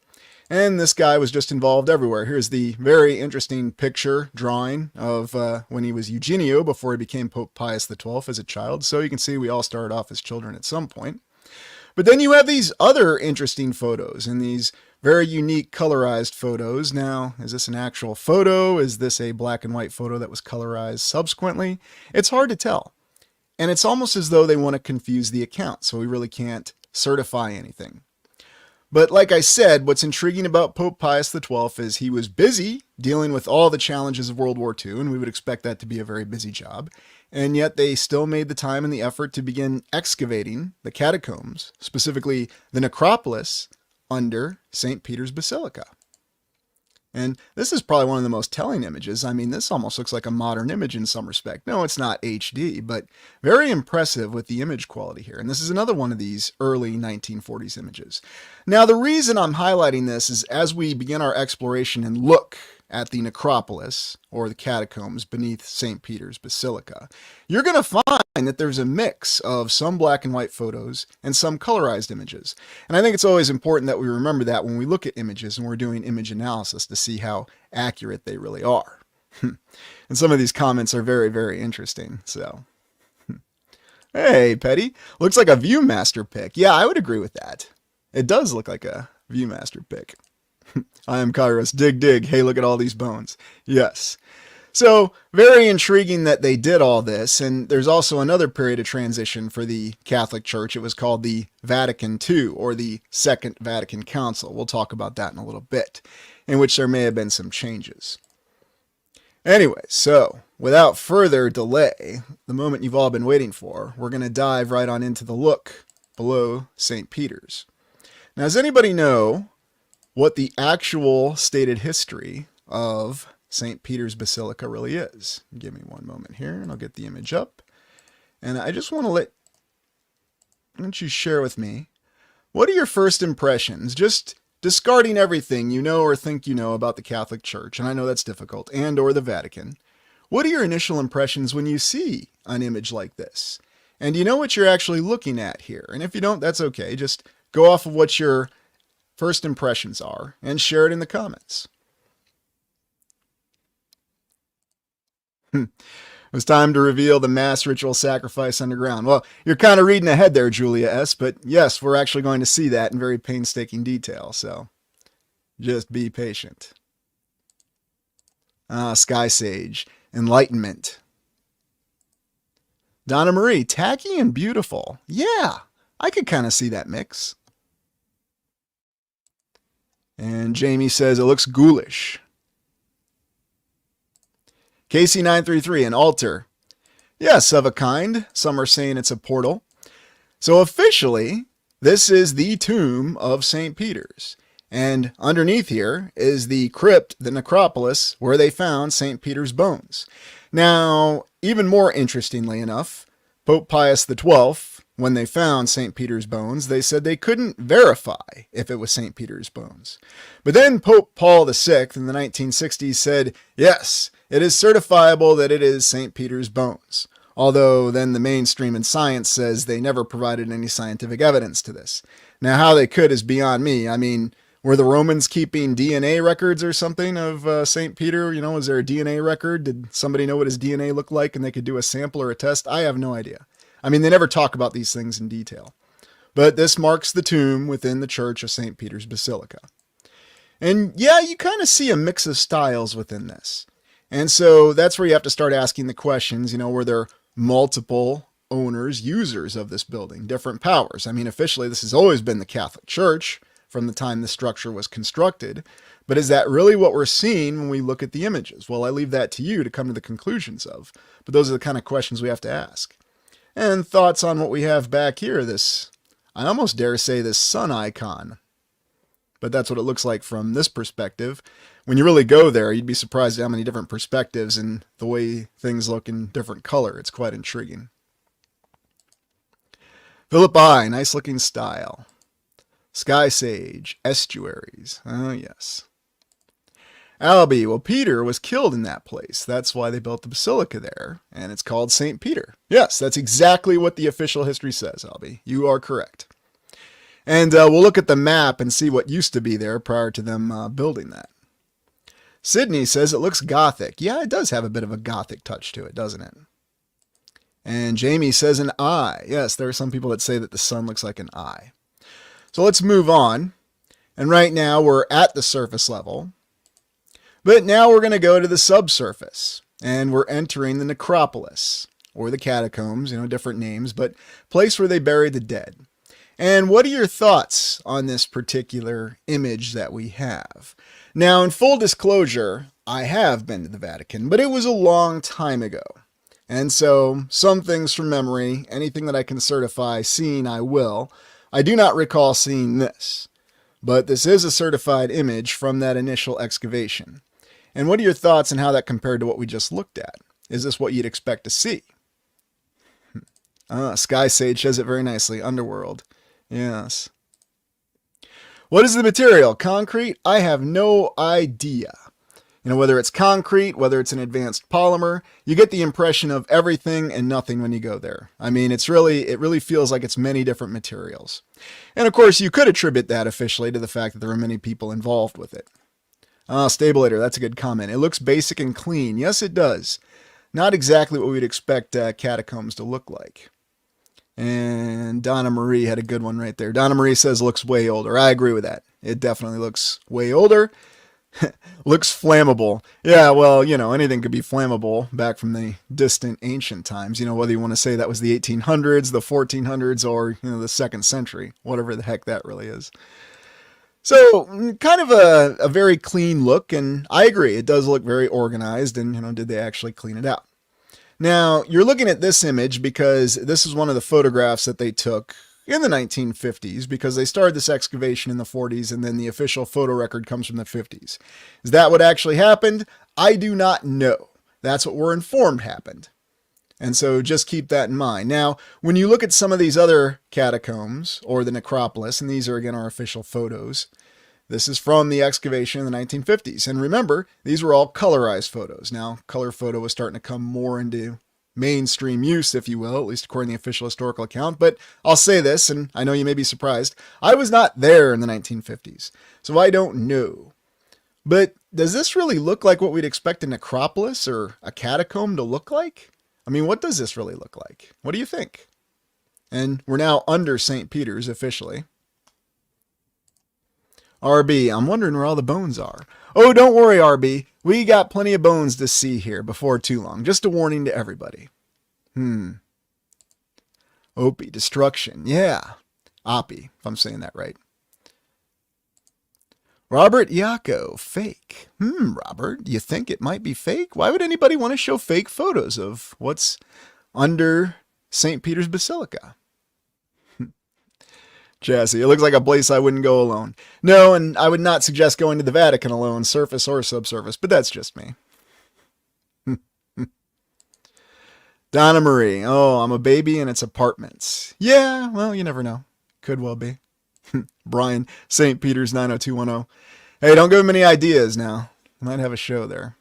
And this guy was just involved everywhere. Here's the very interesting picture drawing of when he was Eugenio before he became Pope Pius XII as a child. So you can see we all started off as children at some point. But then you have these other interesting photos and these very unique colorized photos. Now, is this an actual photo? Is this a black and white photo that was colorized subsequently? It's hard to tell. And it's almost as though they want to confuse the account, so we really can't certify anything. But like I said, what's intriguing about Pope Pius XII is he was busy dealing with all the challenges of World War II, and we would expect that to be a very busy job. And yet they still made the time and the effort to begin excavating the catacombs, specifically the Necropolis, under St. Peter's Basilica. And this is probably one of the most telling images. I mean, this almost looks like a modern image in some respect. No, it's not HD, but very impressive with the image quality here. And this is another one of these early 1940s images. Now, the reason I'm highlighting this is as we begin our exploration and look at the necropolis, or the catacombs beneath St. Peter's Basilica, you're going to find that there's a mix of some black and white photos and some colorized images. And I think it's always important that we remember that when we look at images and we're doing image analysis to see how accurate they really are. And some of these comments are very, very interesting. So, hey, Petty, looks like a Viewmaster pick. Yeah, I would agree with that. It does look like a Viewmaster pick. I am Kairos. Dig, dig. Hey, look at all these bones. Yes. So, very intriguing that they did all this. And there's also another period of transition for the Catholic Church. It was called the Vatican II, or the Second Vatican Council. We'll talk about that in a little bit, in which there may have been some changes. Anyway, so without further delay, the moment you've all been waiting for, we're going to dive right on into the look below St. Peter's. Now, does anybody know what the actual stated history of St. Peter's Basilica really is? Give me one moment here and I'll get the image up. And I just want to why don't you share with me, what are your first impressions? Just discarding everything you know or think you know about the Catholic Church, and I know that's difficult, and or the Vatican. What are your initial impressions when you see an image like this? And do you know what you're actually looking at here? And if you don't, that's okay. Just go off of what your first impressions are and share it in the comments. It was time to reveal the mass ritual sacrifice underground. Well, you're kind of reading ahead there, Julia S., but yes, we're actually going to see that in very painstaking detail, so just be patient. Sky Sage, Enlightenment. Donna Marie, tacky and beautiful. Yeah, I could kind of see that mix. And Jamie says it looks ghoulish. Casey933, an altar. Yes, of a kind. Some are saying it's a portal. So officially, this is the tomb of St. Peter's. And underneath here is the crypt, the necropolis, where they found St. Peter's bones. Now, even more interestingly enough, Pope Pius XII, when they found St. Peter's bones, they said they couldn't verify if it was St. Peter's bones. But then Pope Paul VI in the 1960s said, yes, it is certifiable that it is St. Peter's bones. Although then the mainstream in science says they never provided any scientific evidence to this. Now, how they could is beyond me. I mean, Were the Romans keeping DNA records or something of St. Peter? You know, was there a DNA record? Did somebody know what his DNA looked like and they could do a sample or a test? I have no idea. I mean, they never talk about these things in detail. But this marks the tomb within the Church of St. Peter's Basilica. And yeah, you kind of see a mix of styles within this. And so that's where you have to start asking the questions, you know, were there multiple owners, users of this building, different powers? I mean, officially, this has always been the Catholic Church from the time the structure was constructed. But is that really what we're seeing when we look at the images? Well, I leave that to you to come to the conclusions of. But those are the kind of questions we have to ask. And thoughts on what we have back here, this, I almost dare say, this sun icon. But that's what it looks like from this perspective. When you really go there, you'd be surprised at how many different perspectives and the way things look in different color. It's quite intriguing. Philippi, nice looking style. Sky Sage, estuaries. Oh, yes. Albi, well, Peter was killed in that place. That's why they built the basilica there, and it's called St. Peter. Yes, that's exactly what the official history says, Albi. You are correct. And we'll look at the map and see what used to be there prior to them building that. Sydney says it looks Gothic. Yeah, it does have a bit of a Gothic touch to it, doesn't it? And Jamie says an eye. Yes, there are some people that say that the sun looks like an eye. So let's move on. And right now we're at the surface level. But now we're going to go to the subsurface. And we're entering the Necropolis, or the Catacombs, you know, different names, but place where they bury the dead. And what are your thoughts on this particular image that we have? Now, in full disclosure, I have been to the Vatican, but it was a long time ago. And so, some things from memory, anything that I can certify seeing, I will. I do not recall seeing this, but this is a certified image from that initial excavation. And what are your thoughts on how that compared to what we just looked at? Is this what you'd expect to see? Sky Sage says it very nicely, Underworld. Yes. What is the material? Concrete? I have no idea. You know, whether it's concrete, whether it's an advanced polymer, you get the impression of everything and nothing when you go there. I mean, it really feels like it's many different materials. And of course, you could attribute that officially to the fact that there are many people involved with it. Stabulator, that's a good comment. It looks basic and clean. Yes, it does. Not exactly what we'd expect catacombs to look like. And Donna Marie had a good one right there. Donna Marie says looks way older. I agree with that. It definitely looks way older. Looks flammable. Yeah, well, you know, anything could be flammable back from the distant ancient times. You know, whether you want to say that was the 1800s, the 1400s, or, you know, the 2nd century. Whatever the heck that really is. So, kind of a very clean look, and I agree. It does look very organized, and, you know, did they actually clean it out? Now, you're looking at this image because this is one of the photographs that they took in the 1950s, because they started this excavation in the 40s, and then the official photo record comes from the 50s. Is that what actually happened? I do not know. That's what we're informed happened. And so just keep that in mind. Now, when you look at some of these other catacombs, or the necropolis, and these are again our official photos, this is from the excavation in the 1950s. And remember, these were all colorized photos. Now, color photo was starting to come more into mainstream use, if you will, at least according to the official historical account. But I'll say this, and I know you may be surprised, I was not there in the 1950s, so I don't know. But does this really look like what we'd expect a necropolis or a catacomb to look like? I mean, what does this really look like? What do you think? And we're now under St. Peter's officially. RB, I'm wondering where all the bones are. Oh, don't worry, RB. We got plenty of bones to see here before too long. Just a warning to everybody. Opie, destruction. Yeah. Oppie, if I'm saying that right. Robert Iacco, fake. Robert, you think it might be fake? Why would anybody want to show fake photos of what's under St. Peter's Basilica? Chassis, it looks like a place I wouldn't go alone. No, and I would not suggest going to the Vatican alone, surface or subsurface, but that's just me. Donna Marie, oh, I'm a baby in its apartments. Yeah, well, you never know. Could well be. Brian, St. Peter's 90210. Hey, don't give him any ideas now. Might have a show there.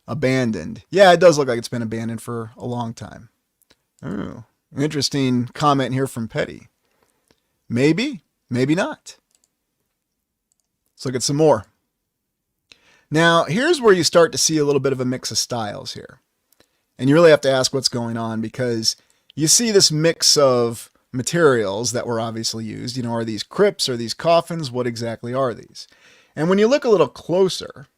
Abandoned. Yeah, it does look like it's been abandoned for a long time. Oh, interesting comment here from Petty. Maybe, maybe not. Let's look at some more. Now, here's where you start to see a little bit of a mix of styles here. And you really have to ask what's going on, because you see this mix of materials that were obviously used. You know, are these crypts? Are these coffins? What exactly are these? And when you look a little closer,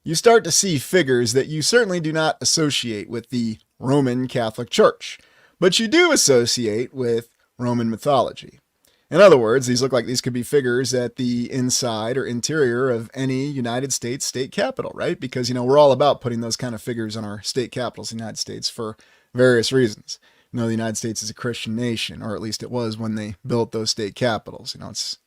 you start to see figures that you certainly do not associate with the Roman Catholic Church, but you do associate with Roman mythology. In other words, these look like these could be figures at the inside or interior of any United States state capitol, right? Because, you know, we're all about putting those kind of figures on our state capitals in the United States for various reasons. You know, the United States is a Christian nation, or at least it was when they built those state capitals. You know, it's...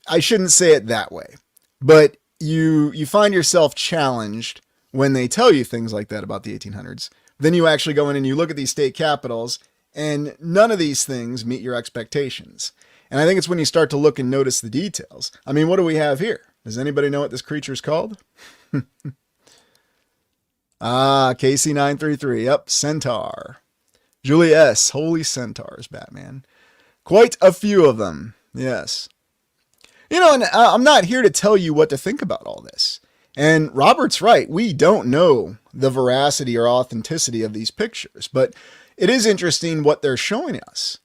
I shouldn't say it that way, but you find yourself challenged when they tell you things like that about the 1800s. Then you actually go in and you look at these state capitals, and none of these things meet your expectations. And I think it's when you start to look and notice the details. I mean, what do we have here? Does anybody know what this creature's called? KC933. Yep, Centaur. Julie S. Holy Centaurs, Batman. Quite a few of them. Yes. You know, and I'm not here to tell you what to think about all this. And Robert's right. We don't know the veracity or authenticity of these pictures, but it is interesting what they're showing us,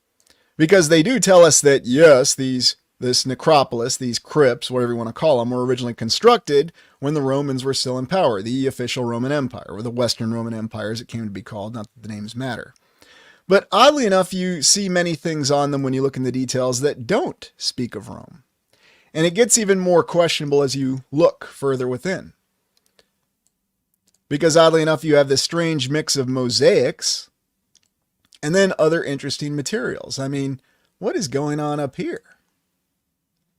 because they do tell us that, yes, this necropolis, these crypts, whatever you want to call them, were originally constructed when the Romans were still in power, the official Roman Empire, or the Western Roman Empire as it came to be called, not that the names matter. But oddly enough, you see many things on them when you look in the details that don't speak of Rome. And it gets even more questionable as you look further within. Because oddly enough, you have this strange mix of mosaics and then other interesting materials. I mean, what is going on up here?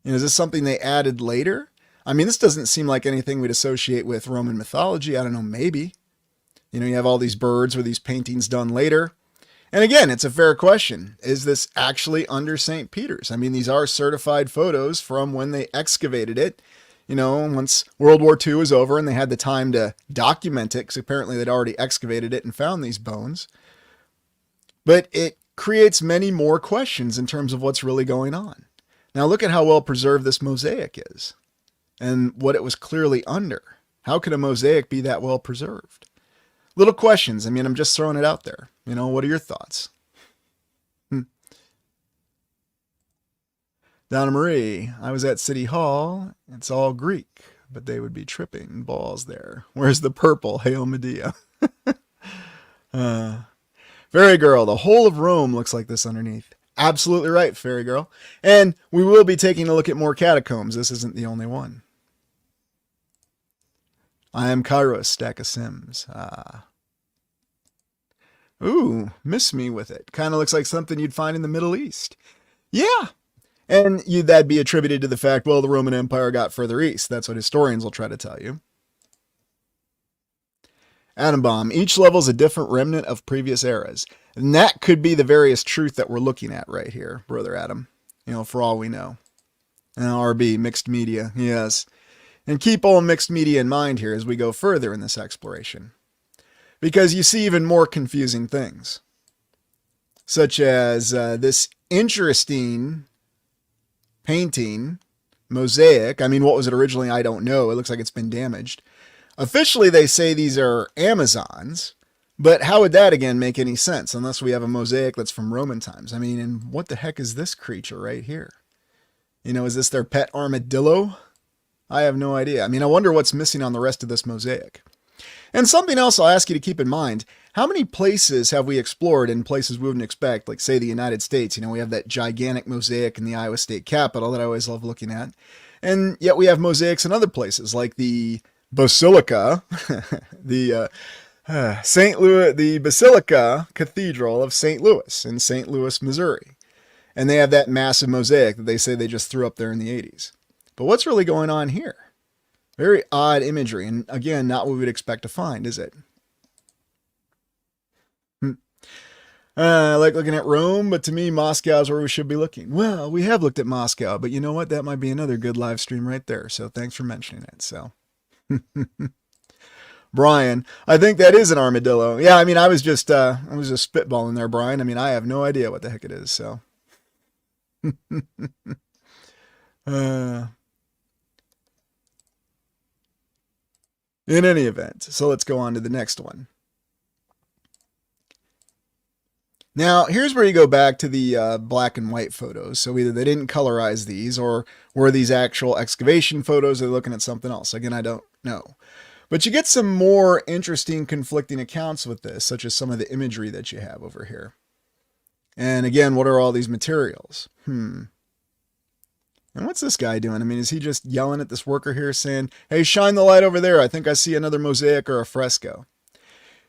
You know, is this something they added later? I mean, this doesn't seem like anything we'd associate with Roman mythology. I don't know, maybe. You know, you have all these birds or these paintings done later. And again, it's a fair question. Is this actually under St. Peter's? I mean, these are certified photos from when they excavated it. You know, once World War II was over and they had the time to document it, because apparently they'd already excavated it and found these bones. But it creates many more questions in terms of what's really going on. Now look at how well preserved this mosaic is and what it was clearly under. How could a mosaic be that well preserved? Little questions. I mean, I'm just throwing it out there. You know, what are your thoughts? Donna Marie, I was at City Hall. It's all Greek, but they would be tripping balls there. Where's the purple? Hail Medea. Fairy Girl, the whole of Rome looks like this underneath. Absolutely right, Fairy Girl. And we will be taking a look at more catacombs. This isn't the only one. I am Kairos, stack of Sims. Ooh, miss me with it. Kind of looks like something you'd find in the Middle East. Yeah. And that'd be attributed to the fact, well, the Roman Empire got further east. That's what historians will try to tell you. Atom Bomb. Each level is a different remnant of previous eras. And that could be the various truth that we're looking at right here, Brother Adam. You know, for all we know. And RB, mixed media. Yes. And keep all mixed media in mind here as we go further in this exploration. Because you see even more confusing things. Such as this interesting painting, mosaic. I mean, what was it originally? I don't know. It looks like it's been damaged. Officially, they say these are Amazons, but how would that again make any sense unless we have a mosaic that's from Roman times? I mean, and what the heck is this creature right here? You know, is this their pet armadillo? I have no idea. I mean, I wonder what's missing on the rest of this mosaic. And something else I'll ask you to keep in mind, how many places have we explored in places we wouldn't expect, like say the United States? You know, we have that gigantic mosaic in the Iowa State Capitol that I always love looking at. And yet we have mosaics in other places like the Basilica, the Basilica Cathedral of St. Louis in St. Louis, Missouri. And they have that massive mosaic that they say they just threw up there in the 80s. But what's really going on here? Very odd imagery, and again, not what we would expect to find, is it? I like looking at Rome, but to me, Moscow is where we should be looking. Well, we have looked at Moscow, but you know what? That might be another good live stream right there, so thanks for mentioning it. So, Brian, I think that is an armadillo. Yeah, I mean, I was just spitballing there, Brian. I mean, I have no idea what the heck it is, so. In any event, so let's go on to the next one. Now, here's where you go back to the black and white photos. So either they didn't colorize these, or were these actual excavation photos, or they're looking at something else. Again, I don't know. But you get some more interesting conflicting accounts with this, such as some of the imagery that you have over here. And again, what are all these materials? And what's this guy doing? I mean, is he just yelling at this worker here saying, hey, shine the light over there. I think I see another mosaic or a fresco.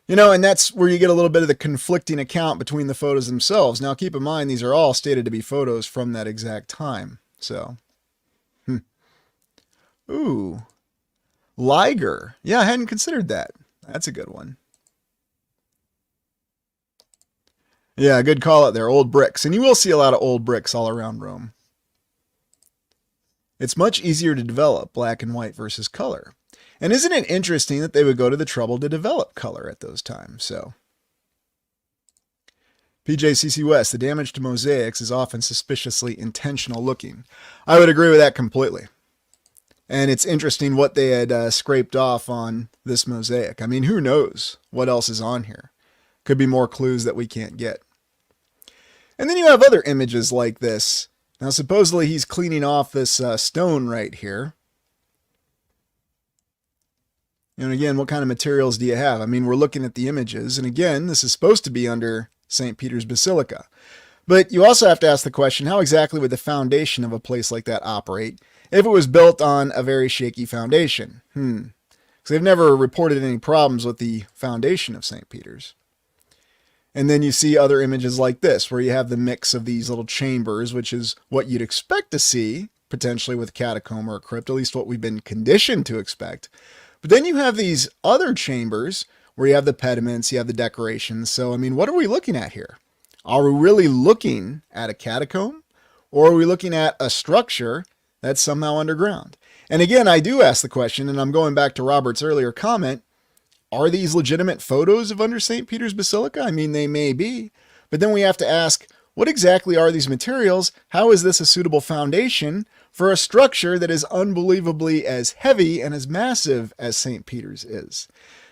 You know, and that's where you get a little bit of the conflicting account between the photos themselves. Now, keep in mind, these are all stated to be photos from that exact time. So, Ooh. Liger. Yeah, I hadn't considered that. That's a good one. Yeah, good call out there. Old bricks. And you will see a lot of old bricks all around Rome. It's much easier to develop black and white versus color. And isn't it interesting that they would go to the trouble to develop color at those times? So, PJCC West, the damage to mosaics is often suspiciously intentional looking. I would agree with that completely. And it's interesting what they had scraped off on this mosaic. I mean, who knows what else is on here? Could be more clues that we can't get. And then you have other images like this. Now, supposedly he's cleaning off this stone right here. And again, what kind of materials do you have? I mean, we're looking at the images. And again, this is supposed to be under St. Peter's Basilica. But you also have to ask the question, how exactly would the foundation of a place like that operate if it was built on a very shaky foundation? Because they've never reported any problems with the foundation of St. Peter's. And then you see other images like this, where you have the mix of these little chambers, which is what you'd expect to see, potentially with a catacomb or a crypt, at least what we've been conditioned to expect. But then you have these other chambers where you have the pediments, you have the decorations. So, I mean, what are we looking at here? Are we really looking at a catacomb? Or are we looking at a structure that's somehow underground? And again, I do ask the question, and I'm going back to Robert's earlier comment, are these legitimate photos of under St. Peter's Basilica? I mean, they may be. But then we have to ask, what exactly are these materials? How is this a suitable foundation for a structure that is unbelievably as heavy and as massive as St. Peter's is?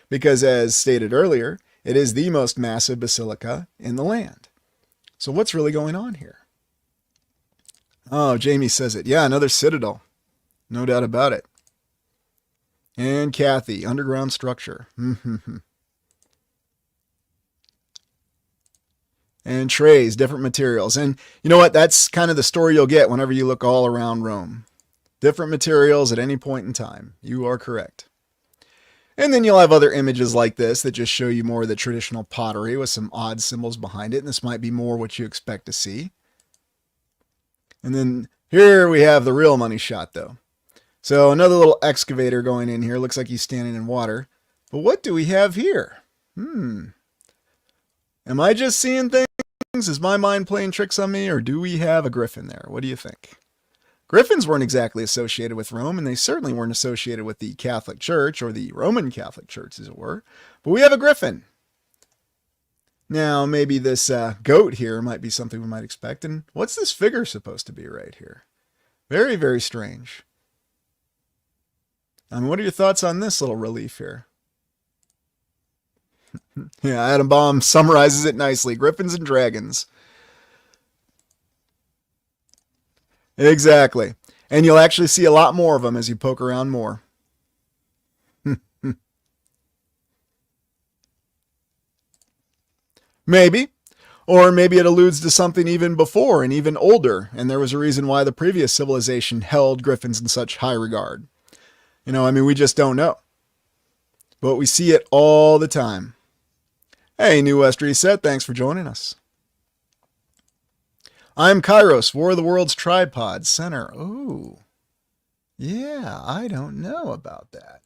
Because as stated earlier, it is the most massive basilica in the land. So what's really going on here? Oh, Jamie says it. Yeah, another citadel. No doubt about it. And Kathy, underground structure. And trays, different materials. And you know what? That's kind of the story you'll get whenever you look all around Rome. Different materials at any point in time. You are correct. And then you'll have other images like this that just show you more of the traditional pottery with some odd symbols behind it. And this might be more what you expect to see. And then here we have the real money shot, though. So another little excavator going in here. Looks like he's standing in water. But what do we have here? Am I just seeing things? Is my mind playing tricks on me? Or do we have a griffin there? What do you think? Griffins weren't exactly associated with Rome, and they certainly weren't associated with the Catholic Church, or the Roman Catholic Church, as it were. But we have a griffin. Now, maybe this goat here might be something we might expect. And what's this figure supposed to be right here? Very, very strange. I mean, what are your thoughts on this little relief here? Yeah, Adam Baum summarizes it nicely. Griffins and dragons. Exactly. And you'll actually see a lot more of them as you poke around more. Maybe. Or maybe it alludes to something even before and even older, and there was a reason why the previous civilization held griffins in such high regard. You know, I mean, we just don't know. But we see it all the time. Hey, New West Reset, thanks for joining us. I'm Kairos, War of the Worlds Tripod Center. Oh, yeah, I don't know about that.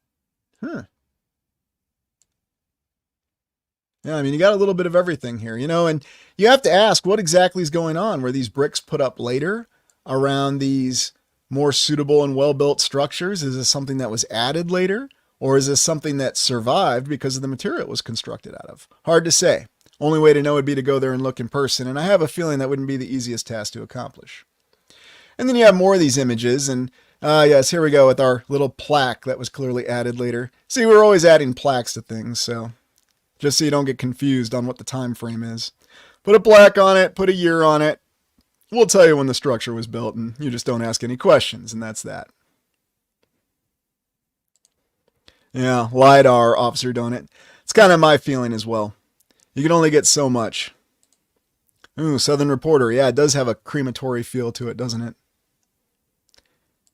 Yeah, I mean, you got a little bit of everything here, you know, and you have to ask what exactly is going on. Were these bricks put up later around these more suitable and well-built structures? Is this something that was added later? Or is this something that survived because of the material it was constructed out of? Hard to say. Only way to know would be to go there and look in person, and I have a feeling that wouldn't be the easiest task to accomplish. And then you have more of these images, and yes, here we go with our little plaque that was clearly added later. See, we're always adding plaques to things, so just so you don't get confused on what the time frame is. Put a plaque on it, put a year on it. We'll tell you when the structure was built, and you just don't ask any questions, and that's that. Yeah, LiDAR, Officer Donut. It's kind of my feeling as well. You can only get so much. Ooh, Southern Reporter. Yeah, it does have a crematory feel to it, doesn't it?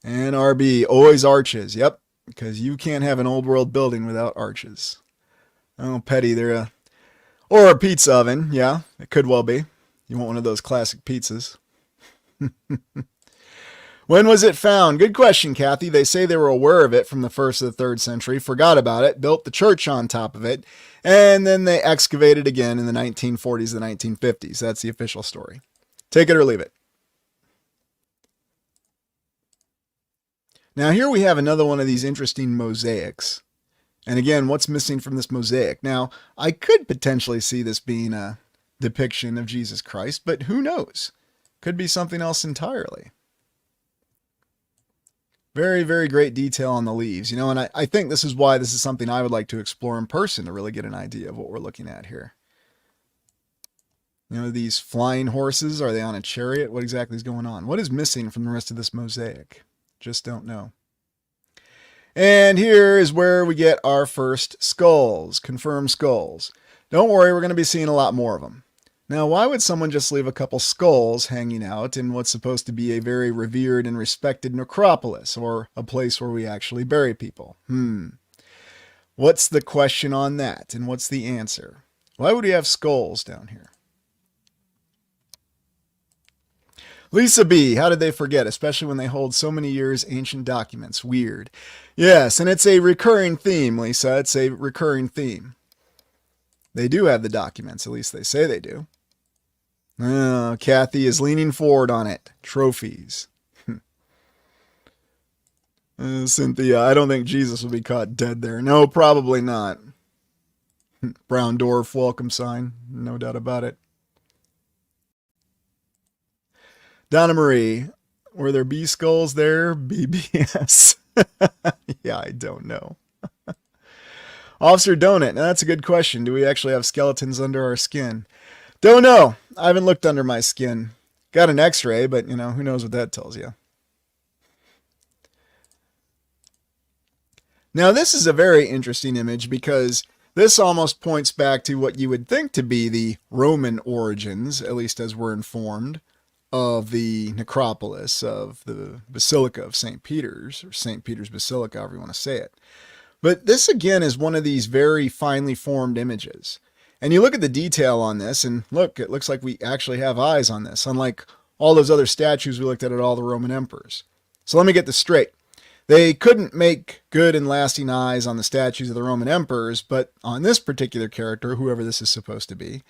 And RB, always arches. Yep, because you can't have an old world building without arches. Oh, petty. They're or a pizza oven. Yeah, it could well be. You want one of those classic pizzas. When was it found? Good question, Kathy. They say they were aware of it from the 1st to the 3rd century, forgot about it, built the church on top of it, and then they excavated again in the 1940s, the 1950s. That's the official story. Take it or leave it. Now here we have another one of these interesting mosaics. And again, what's missing from this mosaic? Now, I could potentially see this being a depiction of Jesus Christ, but who knows? Could be something else entirely. Very, very great detail on the leaves, you know, and I think this is why this is something I would like to explore in person to really get an idea of what we're looking at here. You know, these flying horses, are they on a chariot? What exactly is going on? What is missing from the rest of this mosaic? Just don't know. And here is where we get our first skulls, confirmed skulls. Don't worry, we're going to be seeing a lot more of them. Now, why would someone just leave a couple skulls hanging out in what's supposed to be a very revered and respected necropolis, or a place where we actually bury people? What's the question on that, and what's the answer? Why would we have skulls down here? Lisa B., how did they forget, especially when they hold so many years ancient documents? Weird. Yes, and it's a recurring theme, Lisa. It's a recurring theme. They do have the documents, at least they say they do. Oh, Kathy is leaning forward on it. Trophies. Cynthia, I don't think Jesus will be caught dead there. No, probably not. Brown dwarf welcome sign. No doubt about it. Donna Marie, were there bee skulls there? BBS. Yeah, I don't know. Officer Donut, now that's a good question. Do we actually have skeletons under our skin? Don't know. I haven't looked under my skin. Got an x-ray, but you know, who knows what that tells you. Now this is a very interesting image because this almost points back to what you would think to be the Roman origins, at least as we're informed, of the necropolis of the Basilica of St. Peter's, or St. Peter's Basilica, however you want to say it. But this again is one of these very finely formed images. And you look at the detail on this, and look, it looks like we actually have eyes on this, unlike all those other statues we looked at all the Roman emperors. So let me get this straight. They couldn't make good and lasting eyes on the statues of the Roman emperors, but on this particular character, whoever this is supposed to be,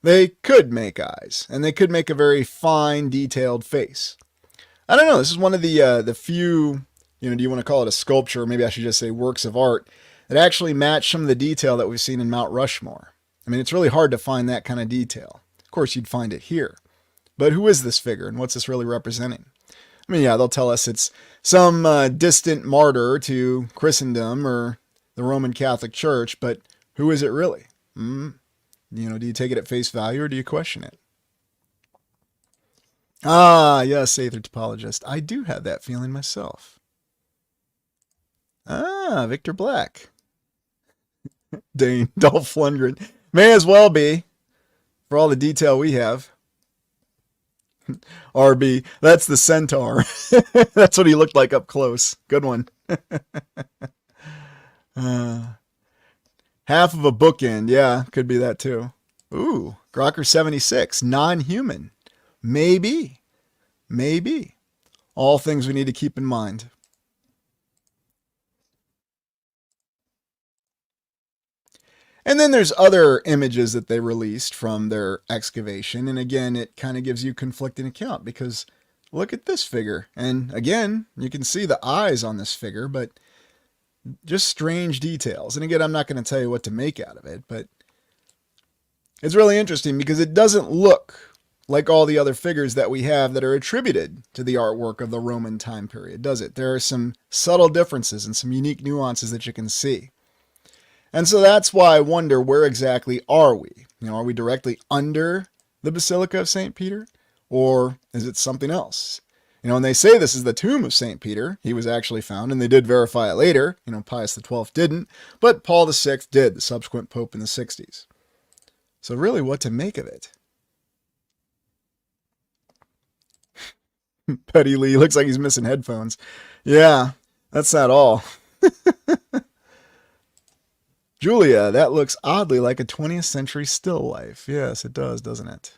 they could make eyes, and they could make a very fine, detailed face. I don't know, this is one of the few, you know, do you want to call it a sculpture, or maybe I should just say works of art, that actually match some of the detail that we've seen in Mount Rushmore. I mean, it's really hard to find that kind of detail. Of course, you'd find it here. But who is this figure, and what's this really representing? I mean, yeah, they'll tell us it's some distant martyr to Christendom or the Roman Catholic Church, but who is it really? You know, do you take it at face value or do you question it? Ah, yes, Aether Topologist. I do have that feeling myself. Ah, Victor Black. Dane, Dolph Lundgren. May as well be, for all the detail we have. RB, that's the centaur. That's what he looked like up close. Good one. Half of a bookend. Yeah, could be that too. Ooh, Grocker 76, non-human. Maybe. Maybe. All things we need to keep in mind. And then there's other images that they released from their excavation. And again, it kind of gives you conflicting account because look at this figure. And again, you can see the eyes on this figure, but just strange details. And again, I'm not going to tell you what to make out of it, but it's really interesting because it doesn't look like all the other figures that we have that are attributed to the artwork of the Roman time period, does it? There are some subtle differences and some unique nuances that you can see. And so that's why I wonder, where exactly are we? Are we directly under the Basilica of St. Peter? Or is it something else? And they say this is the tomb of St. Peter. He was actually found, and they did verify it later. Pius XII didn't, but Paul VI did, the subsequent pope in the 60s. So really, what to make of it? Petty Lee looks like he's missing headphones. Yeah, that's not all. Julia, that looks oddly like a 20th century still life. Yes, it does, doesn't it?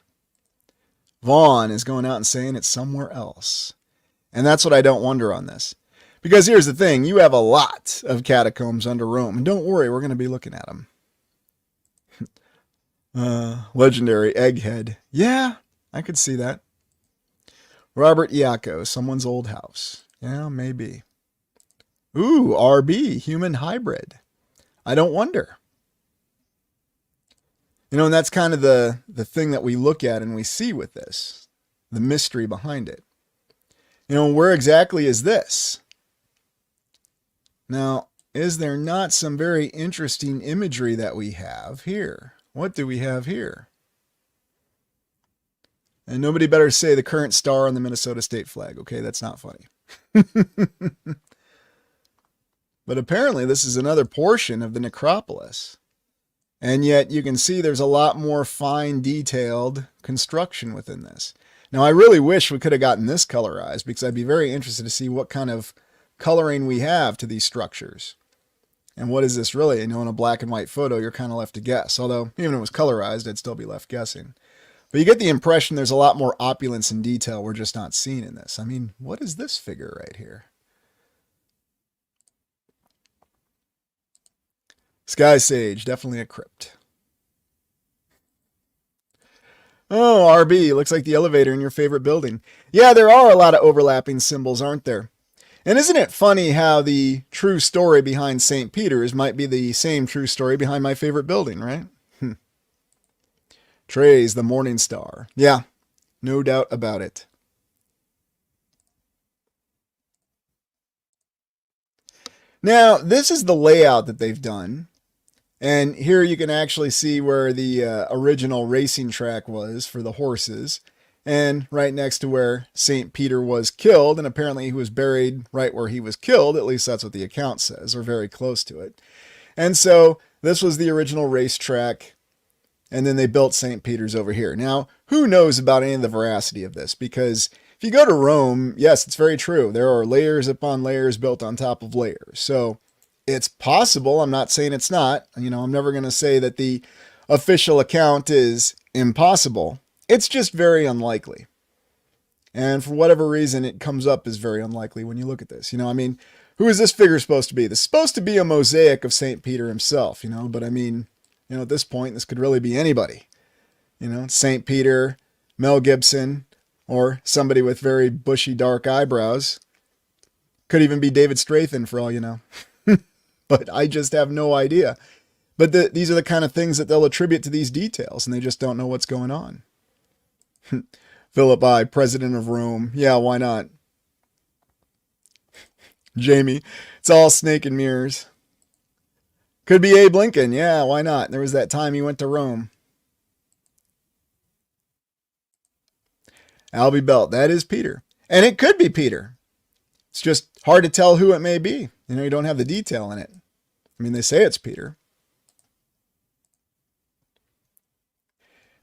Vaughn is going out and saying it's somewhere else. And that's what I don't wonder on this. Because here's the thing, you have a lot of catacombs under Rome. And don't worry, we're going to be looking at them. Legendary Egghead. Yeah, I could see that. Robert Iacco, someone's old house. Yeah, maybe. Ooh, RB, human hybrid. I don't wonder. And that's kind of the thing that we look at and we see with this. The mystery behind it. Where exactly is this? Now, is there not some very interesting imagery that we have here? What do we have here? And nobody better say the current star on the Minnesota state flag. Okay, that's not funny. But apparently this is another portion of the necropolis. And yet you can see there's a lot more fine detailed construction within this. Now I really wish we could have gotten this colorized, because I'd be very interested to see what kind of coloring we have to these structures. And what is this really? In a black and white photo, you're kind of left to guess. Although even if it was colorized, I'd still be left guessing. But you get the impression there's a lot more opulence and detail we're just not seeing in this. I mean, what is this figure right here? Sky Sage, definitely a crypt. Oh, RB, looks like the elevator in your favorite building. Yeah, there are a lot of overlapping symbols, aren't there? And isn't it funny how the true story behind St. Peter's might be the same true story behind my favorite building, right? Trey's the Morning Star. Yeah, no doubt about it. Now, this is the layout that they've done. And here you can actually see where the original racing track was for the horses. And right next to where St. Peter was killed. And apparently he was buried right where he was killed. At least that's what the account says, or very close to it. And so this was the original racetrack. And then they built St. Peter's over here. Now, who knows about any of the veracity of this? Because if you go to Rome, yes, it's very true. There are layers upon layers built on top of layers. So it's possible. I'm not saying it's not. I'm never going to say that the official account is impossible. It's just very unlikely. And for whatever reason, it comes up as very unlikely when you look at this. Who is this figure supposed to be? This is supposed to be a mosaic of St. Peter himself, but at this point, this could really be anybody. St. Peter, Mel Gibson, or somebody with very bushy, dark eyebrows. Could even be David Strathairn for all you know. But I just have no idea. But these are the kind of things that they'll attribute to these details, and they just don't know what's going on. Philip I, President of Rome. Yeah, why not? Jamie, it's all snake and mirrors. Could be Abe Lincoln. Yeah, why not? There was that time he went to Rome. Albie Belt, that is Peter. And it could be Peter. It's just hard to tell who it may be. You don't have the detail in it. They say it's Peter.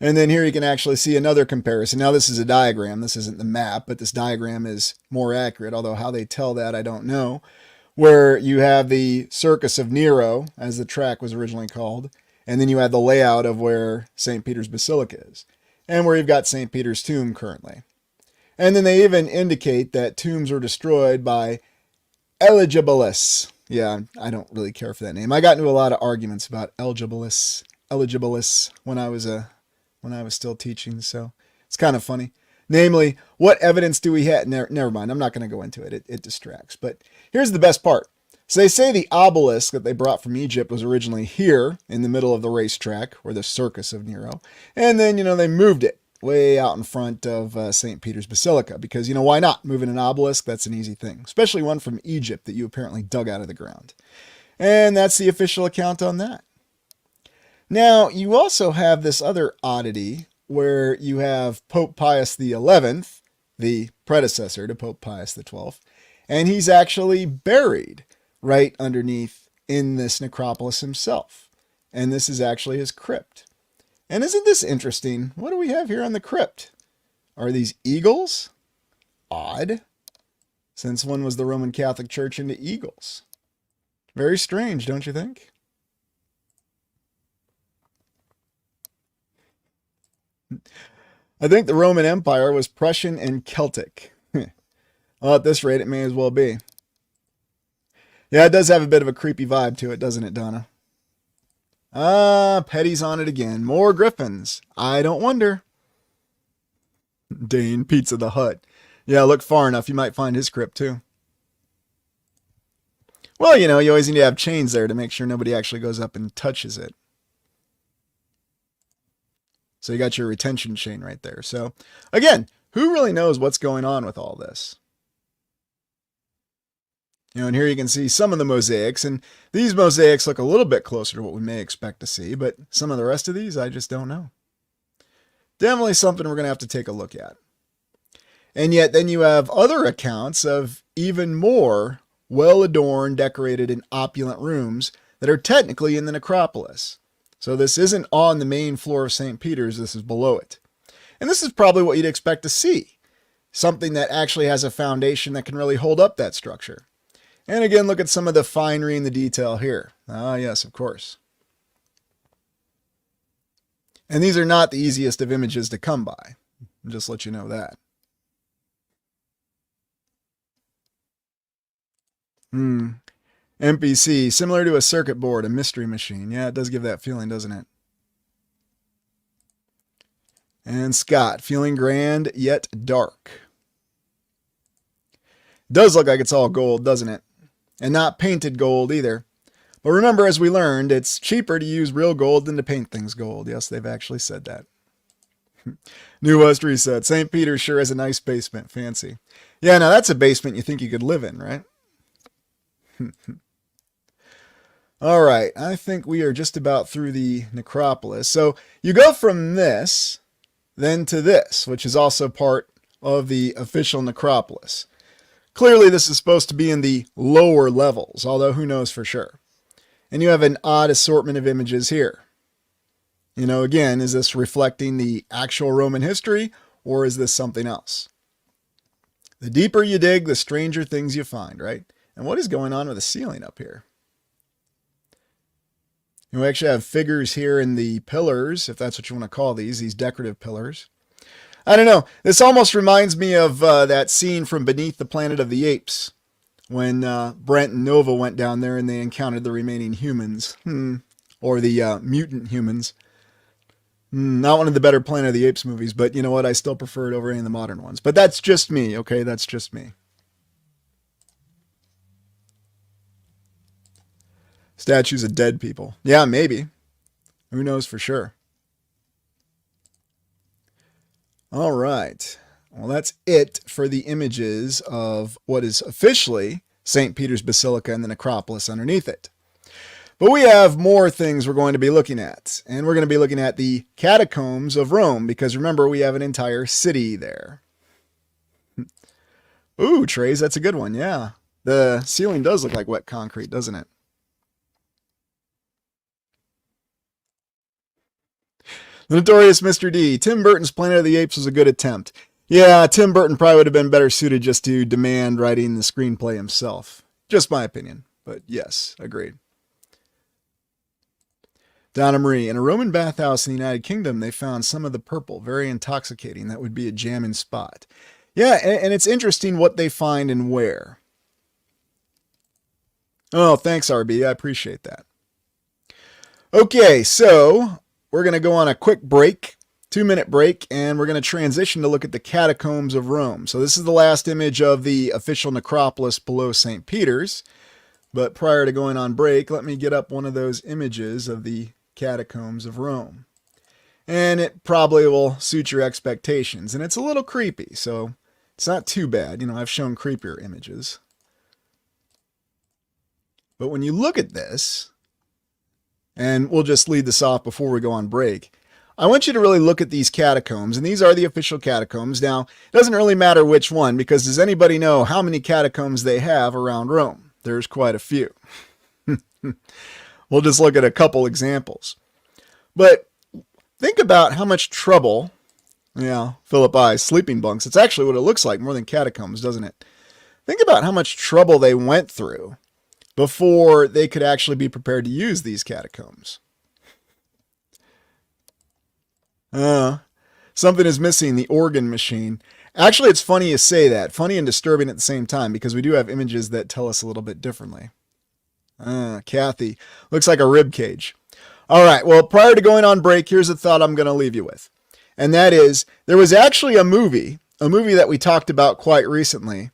And then here you can actually see another comparison. Now this is a diagram. This isn't the map, but this diagram is more accurate. Although how they tell that, I don't know. Where you have the Circus of Nero, as the track was originally called. And then you have the layout of where St. Peter's Basilica is. And where you've got St. Peter's tomb currently. And then they even indicate that tombs were destroyed by Elagabalus. Yeah, I don't really care for that name. I got into a lot of arguments about Elagabalus when I was still teaching, so it's kind of funny. Namely, what evidence do we have? Never mind, I'm not going to go into it. It distracts. But here's the best part. So they say the obelisk that they brought from Egypt was originally here in the middle of the racetrack, or the Circus of Nero. And then, they moved it way out in front of St. Peter's Basilica, because, you know, why not? Moving an obelisk, that's an easy thing, especially one from Egypt that you apparently dug out of the ground. And that's the official account on that. Now, you also have this other oddity where you have Pope Pius XI, the predecessor to Pope Pius XII, and he's actually buried right underneath in this necropolis himself. And this is actually his crypt. And isn't this interesting? What do we have here on the crypt? Are these eagles? Odd. Since when was the Roman Catholic Church into eagles? Very strange, don't you think? I think the Roman Empire was Prussian and Celtic. Well, at this rate, it may as well be. Yeah, it does have a bit of a creepy vibe to it, doesn't it, Donna? Ah, Petty's on it again. More griffins. I don't wonder. Dane, Pizza the Hut. Yeah, look far enough, you might find his crypt, too. Well, you know, you always need to have chains there to make sure nobody actually goes up and touches it. So you got your retention chain right there. So, again, who really knows what's going on with all this? You know, and here you can see some of the mosaics, and these mosaics look a little bit closer to what we may expect to see, but some of the rest of these, I just don't know. Definitely something we're going to have to take a look at. And yet then you have other accounts of even more well-adorned, decorated, and opulent rooms that are technically in the necropolis. So this isn't on the main floor of St. Peter's, this is below it. And this is probably what you'd expect to see. Something that actually has a foundation that can really hold up that structure. And again, look at some of the finery and the detail here. Ah, yes, of course. And these are not the easiest of images to come by. I'll just let you know that. NPC, similar to a circuit board, a mystery machine. Yeah, it does give that feeling, doesn't it? And Scott, feeling grand yet dark. Does look like it's all gold, doesn't it? And not painted gold either. But remember, as we learned, it's cheaper to use real gold than to paint things gold. Yes, they've actually said that. New West Reset. St. Peter sure has a nice basement. Fancy. Yeah, now that's a basement you think you could live in, right? All right, I think we are just about through the necropolis. So you go from this, then to this, which is also part of the official necropolis. Clearly, this is supposed to be in the lower levels, although who knows for sure. And you have an odd assortment of images here. You know, again, is this reflecting the actual Roman history, or is this something else? The deeper you dig, the stranger things you find, right? And what is going on with the ceiling up here? You actually have figures here in the pillars, if that's what you want to call these decorative pillars. I don't know. This almost reminds me of that scene from Beneath the Planet of the Apes when Brent and Nova went down there and they encountered the remaining humans. Or the mutant humans. Not one of the better Planet of the Apes movies, but you know what? I still prefer it over any of the modern ones. But that's just me, okay? That's just me. Statues of dead people. Yeah, maybe. Who knows for sure. All right. Well, that's it for the images of what is officially St. Peter's Basilica and the necropolis underneath it. But we have more things we're going to be looking at. And we're going to be looking at the Catacombs of Rome, because remember, we have an entire city there. Ooh, Trace, that's a good one, yeah. The ceiling does look like wet concrete, doesn't it? The notorious Mr. D. Tim Burton's Planet of the Apes was a good attempt. Yeah, Tim Burton probably would have been better suited just to demand writing the screenplay himself. Just my opinion. But yes, agreed. Donna Marie. In a Roman bathhouse in the United Kingdom, they found some of the purple. Very intoxicating. That would be a jamming spot. Yeah, and it's interesting what they find and where. Oh, thanks, RB. I appreciate that. Okay, so we're going to go on a quick break, 2-minute break, and we're going to transition to look at the Catacombs of Rome. So this is the last image of the official necropolis below St. Peter's. But prior to going on break, let me get up one of those images of the Catacombs of Rome. and it probably will suit your expectations. And it's a little creepy, so it's not too bad. You know, I've shown creepier images. But when you look at this, and we'll just lead this off before we go on break, I want you to really look at these catacombs, and these are the official catacombs. Now, it doesn't really matter which one, because does anybody know how many catacombs they have around Rome? There's quite a few. We'll just look at a couple examples. But think about how much trouble, Philippi sleeping bunks. It's actually what it looks like more than catacombs, doesn't it? Think about how much trouble they went through before they could actually be prepared to use these catacombs. Something is missing, the organ machine. Actually, it's funny you say that. Funny and disturbing at the same time, because we do have images that tell us a little bit differently. Kathy. Looks like a rib cage. All right, well, prior to going on break, here's a thought I'm going to leave you with. And that is, there was actually a movie that we talked about quite recently,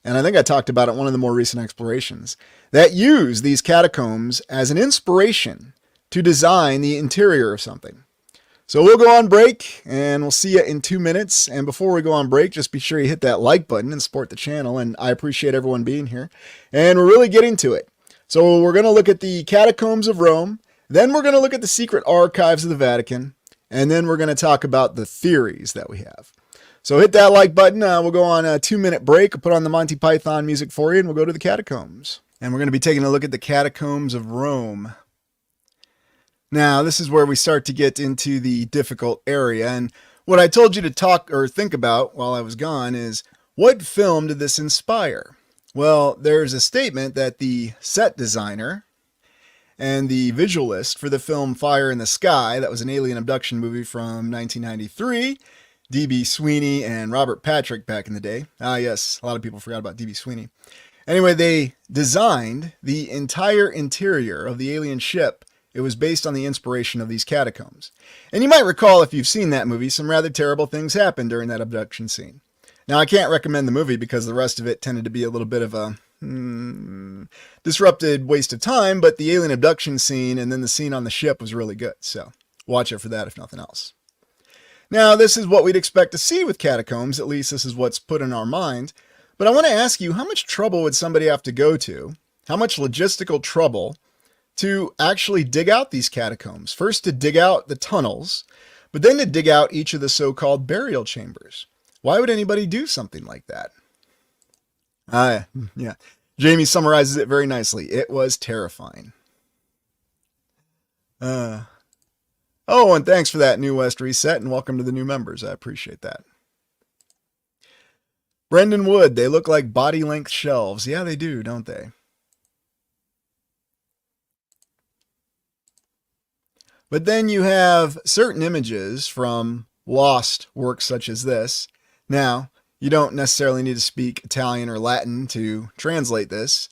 and I think I talked about it in one of the more recent explorations, that used these catacombs as an inspiration to design the interior of something. So we'll go on break, and we'll see you in 2 minutes. And before we go on break, just be sure you hit that like button and support the channel, and I appreciate everyone being here. And we're really getting to it. So we're going to look at the Catacombs of Rome, then we're going to look at the secret archives of the Vatican, and then we're going to talk about the theories that we have. So hit that like button. We'll go on a 2-minute break. I'll put on the Monty Python music for you, and we'll go to the catacombs. And we're going to be taking a look at the Catacombs of Rome. Now, this is where we start to get into the difficult area. And what I told you to talk or think about while I was gone is, what film did this inspire? Well, there's a statement that the set designer and the visualist for the film Fire in the Sky, that was an alien abduction movie from 1993, D.B. Sweeney and Robert Patrick back in the day. Ah, yes, a lot of people forgot about D.B. Sweeney. Anyway, they designed the entire interior of the alien ship. It was based on the inspiration of these catacombs. And you might recall, if you've seen that movie, some rather terrible things happened during that abduction scene. Now, I can't recommend the movie because the rest of it tended to be a little bit of a disrupted waste of time, but the alien abduction scene and then the scene on the ship was really good. So watch it for that, if nothing else. Now, this is what we'd expect to see with catacombs. At least this is what's put in our mind. But I want to ask you, how much trouble would somebody have to go to? How much logistical trouble to actually dig out these catacombs? First, to dig out the tunnels, but then to dig out each of the so-called burial chambers. Why would anybody do something like that? Yeah. Jamie summarizes it very nicely. It was terrifying. Oh, and thanks for that, New West Reset, and welcome to the new members. I appreciate that. Brendan Wood, they look like body-length shelves. Yeah, they do, don't they? But then you have certain images from lost works such as this. Now, you don't necessarily need to speak Italian or Latin to translate this.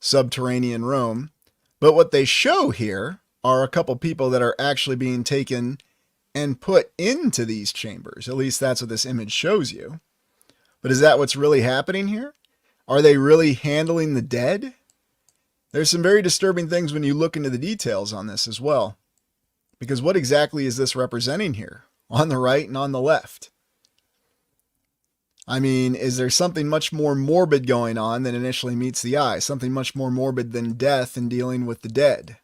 Subterranean Rome. But what they show here are a couple people that are actually being taken and put into these chambers. At least that's what this image shows you. But is that what's really happening here? Are they really handling the dead? There's some very disturbing things when you look into the details on this as well. Because what exactly is this representing here? On the right and on the left? I mean, is there something much more morbid going on than initially meets the eye? Something much more morbid than death and dealing with the dead?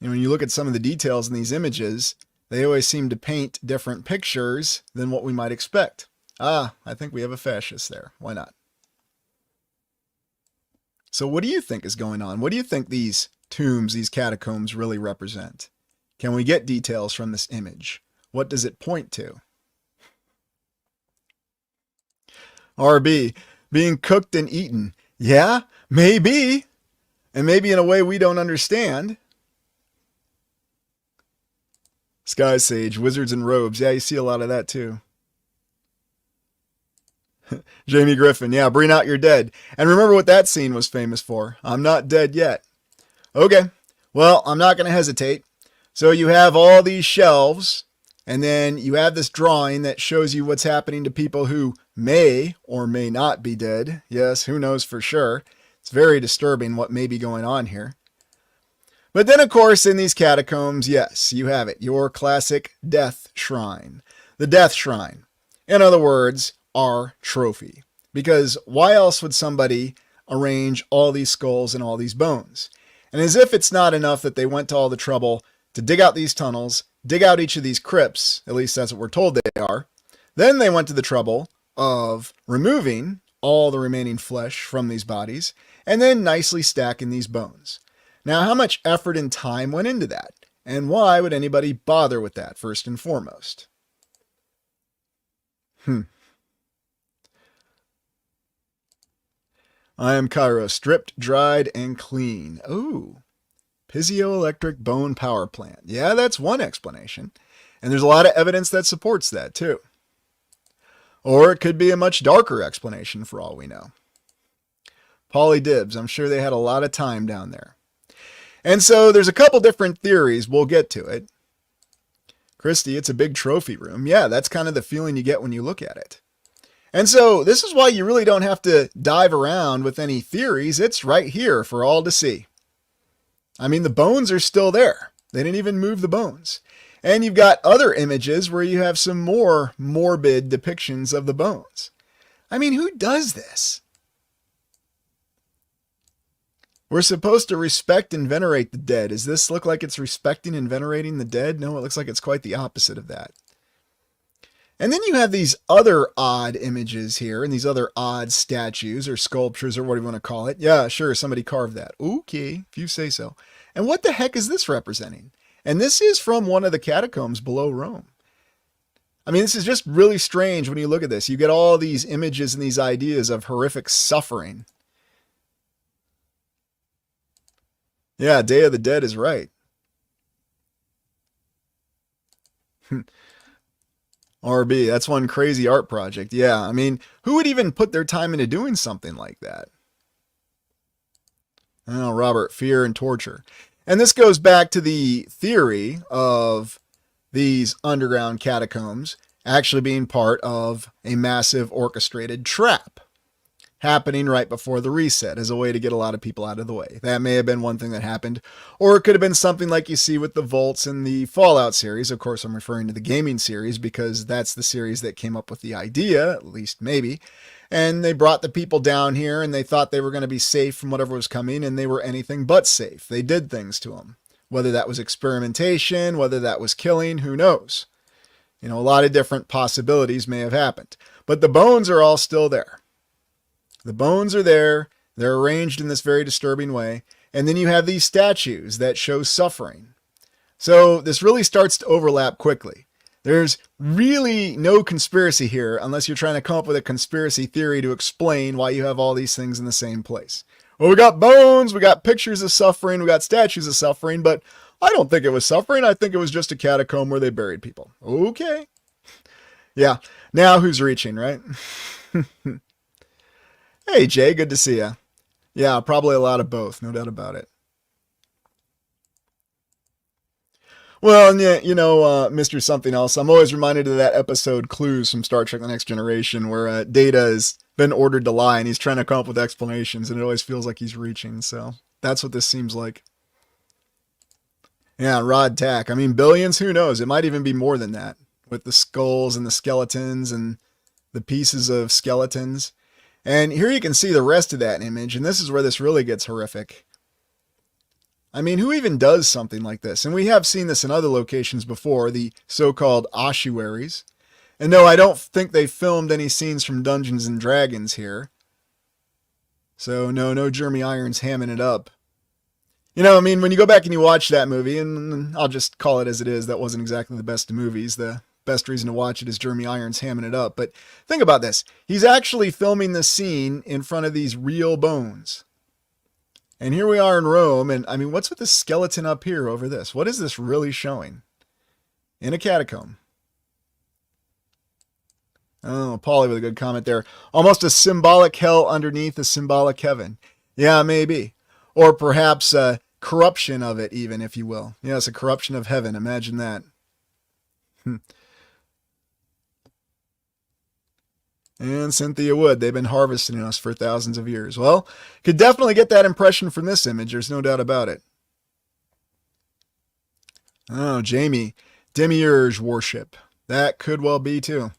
And when you look at some of the details in these images, they always seem to paint different pictures than what we might expect. I think we have a fascist there. Why not? So what do you think is going on? What do you think these tombs, these catacombs really represent? Can we get details from this image? What does it point to? RB, being cooked and eaten. Yeah, maybe. And maybe in a way we don't understand. Sky Sage, wizards in robes. Yeah, you see a lot of that too. Jamie Griffin, yeah, bring out your dead. And remember what that scene was famous for. I'm not dead yet. Okay, well, I'm not going to hesitate. So you have all these shelves, and then you have this drawing that shows you what's happening to people who may or may not be dead. Yes, who knows for sure. It's very disturbing what may be going on here. But then, of course, in these catacombs, yes, you have it, your classic death shrine. The death shrine. In other words, our trophy. Because why else would somebody arrange all these skulls and all these bones? And as if it's not enough that they went to all the trouble to dig out these tunnels, dig out each of these crypts, at least that's what we're told they are, then they went to the trouble of removing all the remaining flesh from these bodies and then nicely stacking these bones. Now, how much effort and time went into that? And why would anybody bother with that, first and foremost? I am Cairo, stripped, dried, and clean. Ooh, piezoelectric bone power plant. Yeah, that's one explanation. And there's a lot of evidence that supports that, too. Or it could be a much darker explanation for all we know. Polly Dibs, I'm sure they had a lot of time down there. And so there's a couple different theories. We'll get to it. Christy, it's a big trophy room. Yeah, that's kind of the feeling you get when you look at it. And so this is why you really don't have to dive around with any theories. It's right here for all to see. I mean, the bones are still there. They didn't even move the bones. And you've got other images where you have some more morbid depictions of the bones. I mean, who does this? We're supposed to respect and venerate the dead. Does this look like it's respecting and venerating the dead? No, it looks like it's quite the opposite of that. And then you have these other odd images here and these other odd statues or sculptures or whatever you want to call it. Yeah, sure, somebody carved that. Okay, if you say so. And what the heck is this representing? And this is from one of the catacombs below Rome. I mean, this is just really strange when you look at this. You get all these images and these ideas of horrific suffering. Yeah, Day of the Dead is right. RB, that's one crazy art project. Yeah, I mean, who would even put their time into doing something like that? Oh, Robert, fear and torture. And this goes back to the theory of these underground catacombs actually being part of a massive orchestrated trap happening right before the reset as a way to get a lot of people out of the way. That may have been one thing that happened, or it could have been something like you see with the vaults in the Fallout series. Of course, I'm referring to the gaming series because that's the series that came up with the idea, at least maybe. And they brought the people down here and they thought they were going to be safe from whatever was coming, and they were anything but safe. They did things to them. Whether that was experimentation, whether that was killing, who knows? You know, a lot of different possibilities may have happened. But the bones are all still there. The bones are there. They're arranged in this very disturbing way. And then you have these statues that show suffering. So this really starts to overlap quickly. There's really no conspiracy here unless you're trying to come up with a conspiracy theory to explain why you have all these things in the same place. Well, we got bones, we got pictures of suffering, we got statues of suffering, but I don't think it was suffering. I think it was just a catacomb where they buried people. Okay. Yeah. Now who's reaching, right? Hey, Jay, good to see you. Yeah, probably a lot of both, no doubt about it. Well, and yeah, you know, Mr. Something Else, I'm always reminded of that episode Clues from Star Trek The Next Generation where Data has been ordered to lie and he's trying to come up with explanations and it always feels like he's reaching. So that's what this seems like. Yeah, Rod Tack. I mean, billions, who knows? It might even be more than that with the skulls and the skeletons and the pieces of skeletons. And here you can see the rest of that image, and this is where this really gets horrific. I mean, who even does something like this? And we have seen this in other locations before, the so-called ossuaries. And no, I don't think they filmed any scenes from Dungeons and Dragons here. So no Jeremy Irons hamming it up. You know, I mean, when you go back and you watch that movie, and I'll just call it as it is, that wasn't exactly the best of movies. The best reason to watch it is Jeremy Irons hamming it up. But think about this. He's actually filming the scene in front of these real bones. And here we are in Rome. And I mean, what's with this skeleton up here over this? What is this really showing? In a catacomb. Oh, Paulie with a good comment there. Almost a symbolic hell underneath a symbolic heaven. Yeah, maybe. Or perhaps a corruption of it even, if you will. Yes, a corruption of heaven. Imagine that. And Cynthia Wood, they've been harvesting us for thousands of years. Well, could definitely get that impression from this image. There's no doubt about it. Oh, Jamie. Demiurge worship. That could well be too.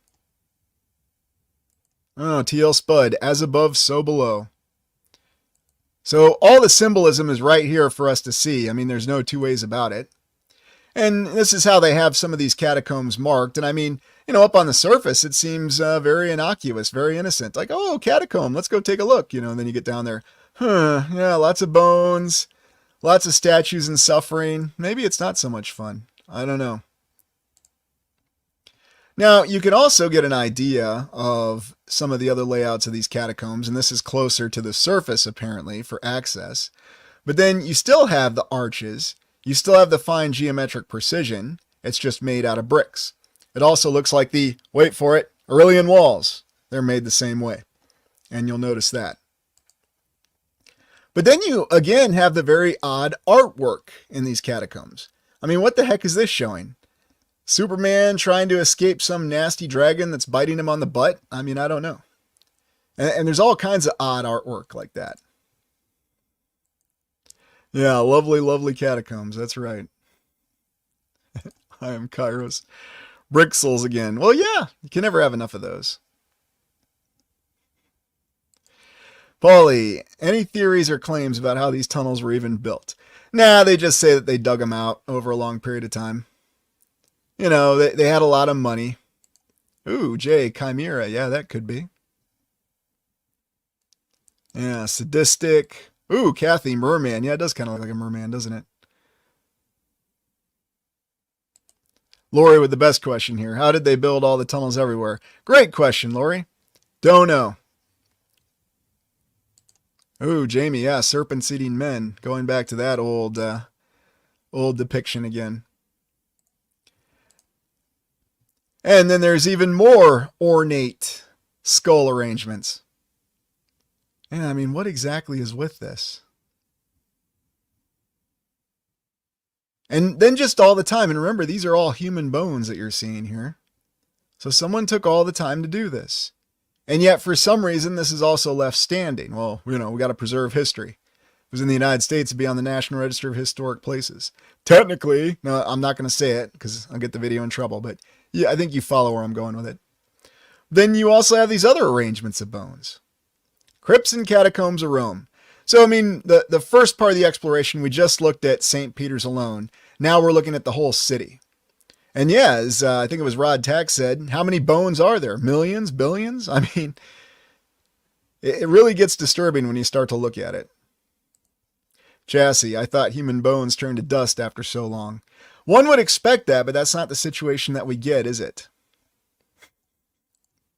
Oh, TL Spud. As above, so below. So all the symbolism is right here for us to see. I mean, there's no two ways about it. And this is how they have some of these catacombs marked. And I mean, up on the surface, it seems very innocuous, very innocent. Like, oh, catacomb, let's go take a look. And then you get down there. Yeah, lots of bones, lots of statues and suffering. Maybe it's not so much fun. I don't know. Now, you can also get an idea of some of the other layouts of these catacombs, and this is closer to the surface, apparently, for access. But then you still have the arches. You still have the fine geometric precision. It's just made out of bricks. It also looks like the, wait for it, Aurelian walls. They're made the same way. And you'll notice that. But then you, again, have the very odd artwork in these catacombs. I mean, what the heck is this showing? Superman trying to escape some nasty dragon that's biting him on the butt? I mean, I don't know. And there's all kinds of odd artwork like that. Yeah, lovely, lovely catacombs. That's right. I am Kairos. Brixels again. Well, yeah, you can never have enough of those. Paulie, any theories or claims about how these tunnels were even built? Nah, they just say that they dug them out over a long period of time. They had a lot of money. Ooh, Jay, Chimera. Yeah, that could be. Yeah, sadistic. Ooh, Kathy, merman. Yeah, it does kind of look like a merman, doesn't it? Lori with the best question here. How did they build all the tunnels everywhere? Great question, Lori. Don't know. Ooh, Jamie, yeah, serpents eating men. Going back to that old depiction again. And then there's even more ornate skull arrangements. Yeah, I mean, what exactly is with this? And then just all the time, and remember, these are all human bones that you're seeing here. So someone took all the time to do this. And yet, for some reason, this is also left standing. Well, we got to preserve history. If it was in the United States, it'd be on the National Register of Historic Places. Technically, no, I'm not going to say it because I'll get the video in trouble, but yeah, I think you follow where I'm going with it. Then you also have these other arrangements of bones. Crypts and catacombs of Rome. So, I mean, the first part of the exploration, we just looked at St. Peter's alone. Now we're looking at the whole city. And yeah, as I think it was Rod Tack said, how many bones are there? Millions? Billions? I mean, it really gets disturbing when you start to look at it. Chassis, I thought human bones turned to dust after so long. One would expect that, but that's not the situation that we get, is it?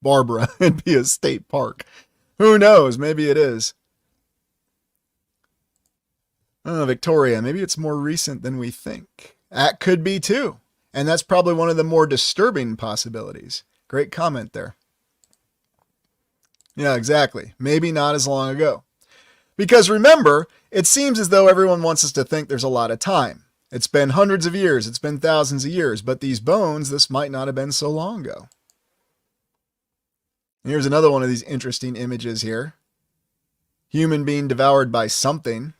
Barbara, it'd be a state park. Who knows? Maybe it is. Oh, Victoria, maybe it's more recent than we think. That could be too. And that's probably one of the more disturbing possibilities. Great comment there. Yeah, exactly. Maybe not as long ago. Because remember, it seems as though everyone wants us to think there's a lot of time. It's been hundreds of years, it's been thousands of years, but these bones, this might not have been so long ago. And here's another one of these interesting images here. Human being devoured by something.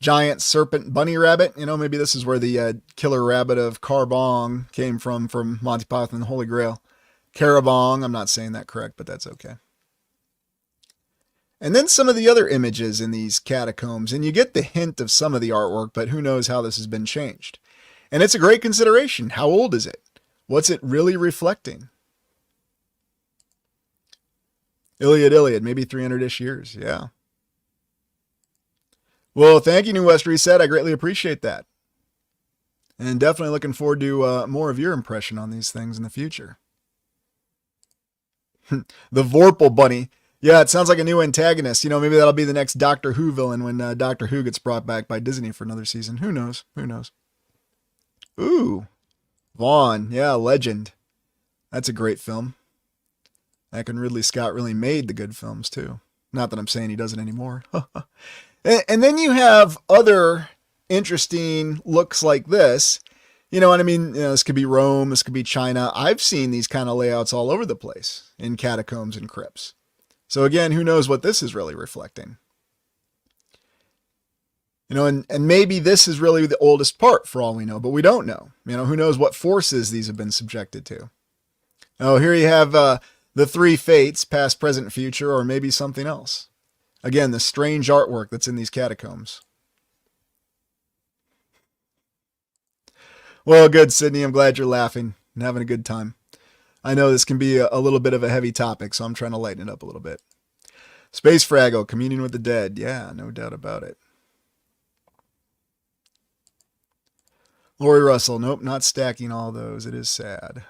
Giant serpent bunny rabbit. Maybe this is where the killer rabbit of Carbong came from Monty Python and the Holy Grail. Carabong, I'm not saying that correct, but that's okay. And then some of the other images in these catacombs, and you get the hint of some of the artwork, but who knows how this has been changed. And it's a great consideration. How old is it? What's it really reflecting? Iliad, maybe 300-ish years, yeah. Well, thank you, New West Reset. I greatly appreciate that. And definitely looking forward to more of your impression on these things in the future. The Vorpal Bunny. Yeah, it sounds like a new antagonist. Maybe that'll be the next Doctor Who villain when Doctor Who gets brought back by Disney for another season. Who knows? Who knows? Ooh. Vaughn. Yeah, legend. That's a great film. I reckon Ridley Scott really made the good films, too. Not that I'm saying he doesn't anymore. And then you have other interesting looks like this. You know what I mean? This could be Rome. This could be China. I've seen these kind of layouts all over the place in catacombs and crypts. So again, who knows what this is really reflecting? And maybe this is really the oldest part for all we know, but we don't know. Who knows what forces these have been subjected to. Oh, here you have the three fates, past, present, future, or maybe something else. Again, the strange artwork that's in these catacombs. Well, good, Sydney. I'm glad you're laughing and having a good time. I know this can be a little bit of a heavy topic, so I'm trying to lighten it up a little bit. Space Fraggle, Communion with the Dead. Yeah, no doubt about it. Lori Russell, nope, not stacking all those. It is sad.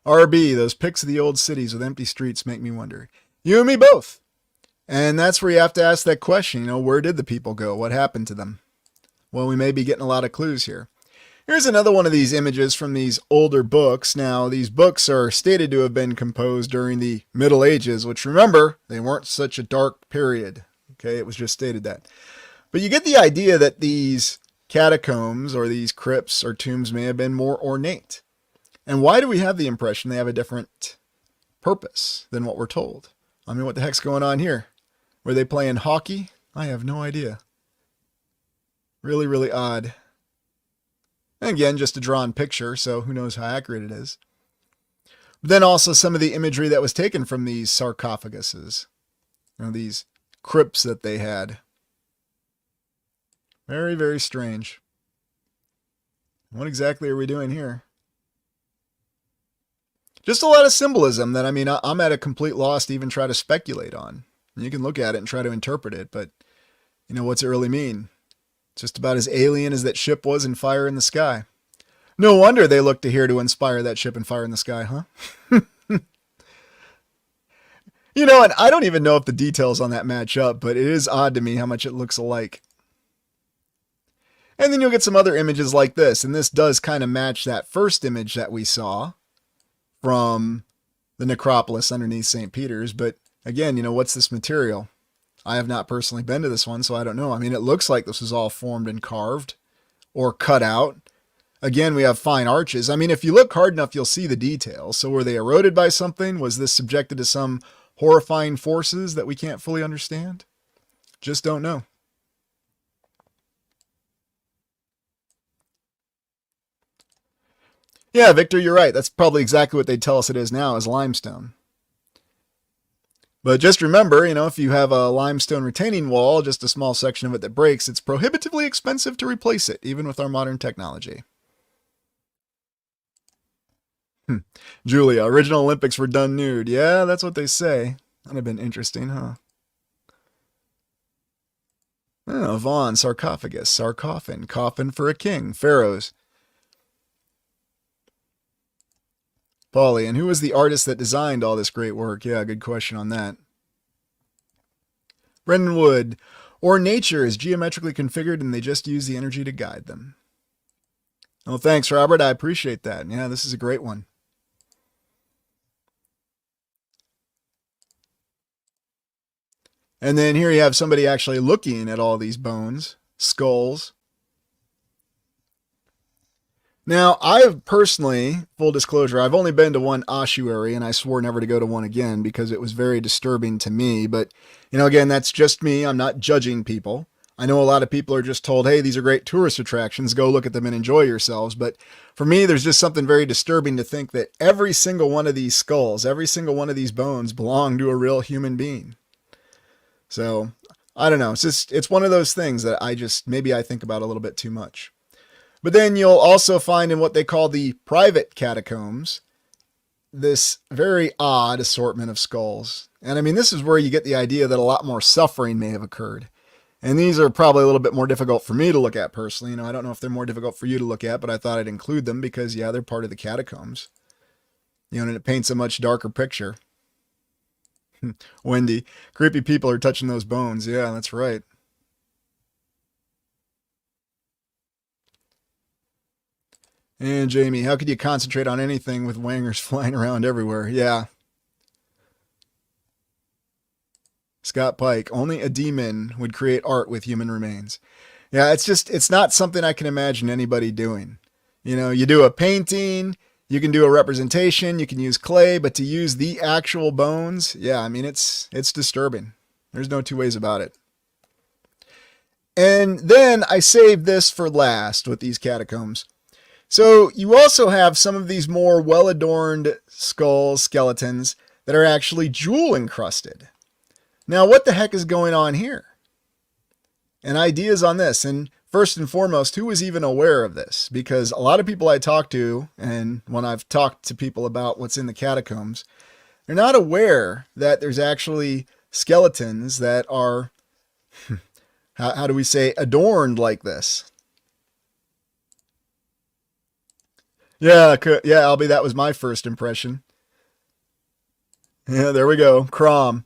RB, those pics of the old cities with empty streets make me wonder. You and me both. And that's where you have to ask that question, where did the people go? What happened to them? Well, we may be getting a lot of clues here. Here's another one of these images from these older books. Now, these books are stated to have been composed during the Middle Ages, which, remember, they weren't such a dark period. Okay, it was just stated that. But you get the idea that these catacombs or these crypts or tombs may have been more ornate. And why do we have the impression they have a different purpose than what we're told? I mean, what the heck's going on here? Were they playing hockey? I have no idea. Really, really odd. And again, just a drawn picture, so who knows how accurate it is. But then also some of the imagery that was taken from these sarcophaguses. These crypts that they had. Very, very strange. What exactly are we doing here? Just a lot of symbolism that, I'm at a complete loss to even try to speculate on. You can look at it and try to interpret it, but, what's it really mean? It's just about as alien as that ship was in Fire in the Sky. No wonder they looked to here to inspire that ship in Fire in the Sky, huh? And I don't even know if the details on that match up, but it is odd to me how much it looks alike. And then you'll get some other images like this, and this does kind of match that first image that we saw from the necropolis underneath St. Peter's. But again, what's this material? I have not personally been to this one, so I don't know. It looks like this was all formed and carved or cut out. Again, we have fine arches. If you look hard enough, you'll see the details. So were they eroded by something? Was this subjected to some horrifying forces that we can't fully understand? Just don't know. Yeah, Victor, you're right. That's probably exactly what they'd tell us it is now, is limestone. But just remember, if you have a limestone retaining wall, just a small section of it that breaks, it's prohibitively expensive to replace it, even with our modern technology. Julia, original Olympics were done nude. Yeah, that's what they say. That'd have been interesting, huh? Oh, Vaughn, sarcophagus, sarcophon, coffin for a king, pharaohs. Paulie, and who was the artist that designed all this great work? Yeah, good question on that. Brendan Wood, or nature is geometrically configured and they just use the energy to guide them. Oh, thanks, Robert. I appreciate that. Yeah, this is a great one. And then here you have somebody actually looking at all these bones, skulls. Now, I've personally, full disclosure, I've only been to one ossuary, and I swore never to go to one again because it was very disturbing to me. But, again, that's just me. I'm not judging people. I know a lot of people are just told, hey, these are great tourist attractions. Go look at them and enjoy yourselves. But for me, there's just something very disturbing to think that every single one of these skulls, every single one of these bones belong to a real human being. So, I don't know. It's one of those things that maybe I think about a little bit too much. But then you'll also find in what they call the private catacombs, this very odd assortment of skulls. And this is where you get the idea that a lot more suffering may have occurred. And these are probably a little bit more difficult for me to look at personally. I don't know if they're more difficult for you to look at, but I thought I'd include them because, yeah, they're part of the catacombs. And it paints a much darker picture. Wendy, creepy people are touching those bones. Yeah, that's right. And Jamie, how could you concentrate on anything with wangers flying around everywhere? Yeah. Scott Pike, only a demon would create art with human remains. Yeah, it's not something I can imagine anybody doing. You do a painting, you can do a representation, you can use clay, but to use the actual bones, yeah, it's disturbing. There's no two ways about it. And then I saved this for last with these catacombs. So you also have some of these more well-adorned skeletons that are actually jewel encrusted. Now, what the heck is going on here? And ideas on this. And first and foremost, who was even aware of this? Because a lot of people I talk to, and when I've talked to people about what's in the catacombs, they're not aware that there's actually skeletons that are, how do we say, adorned like this. Yeah, Albie, that was my first impression. Yeah, there we go, Crom.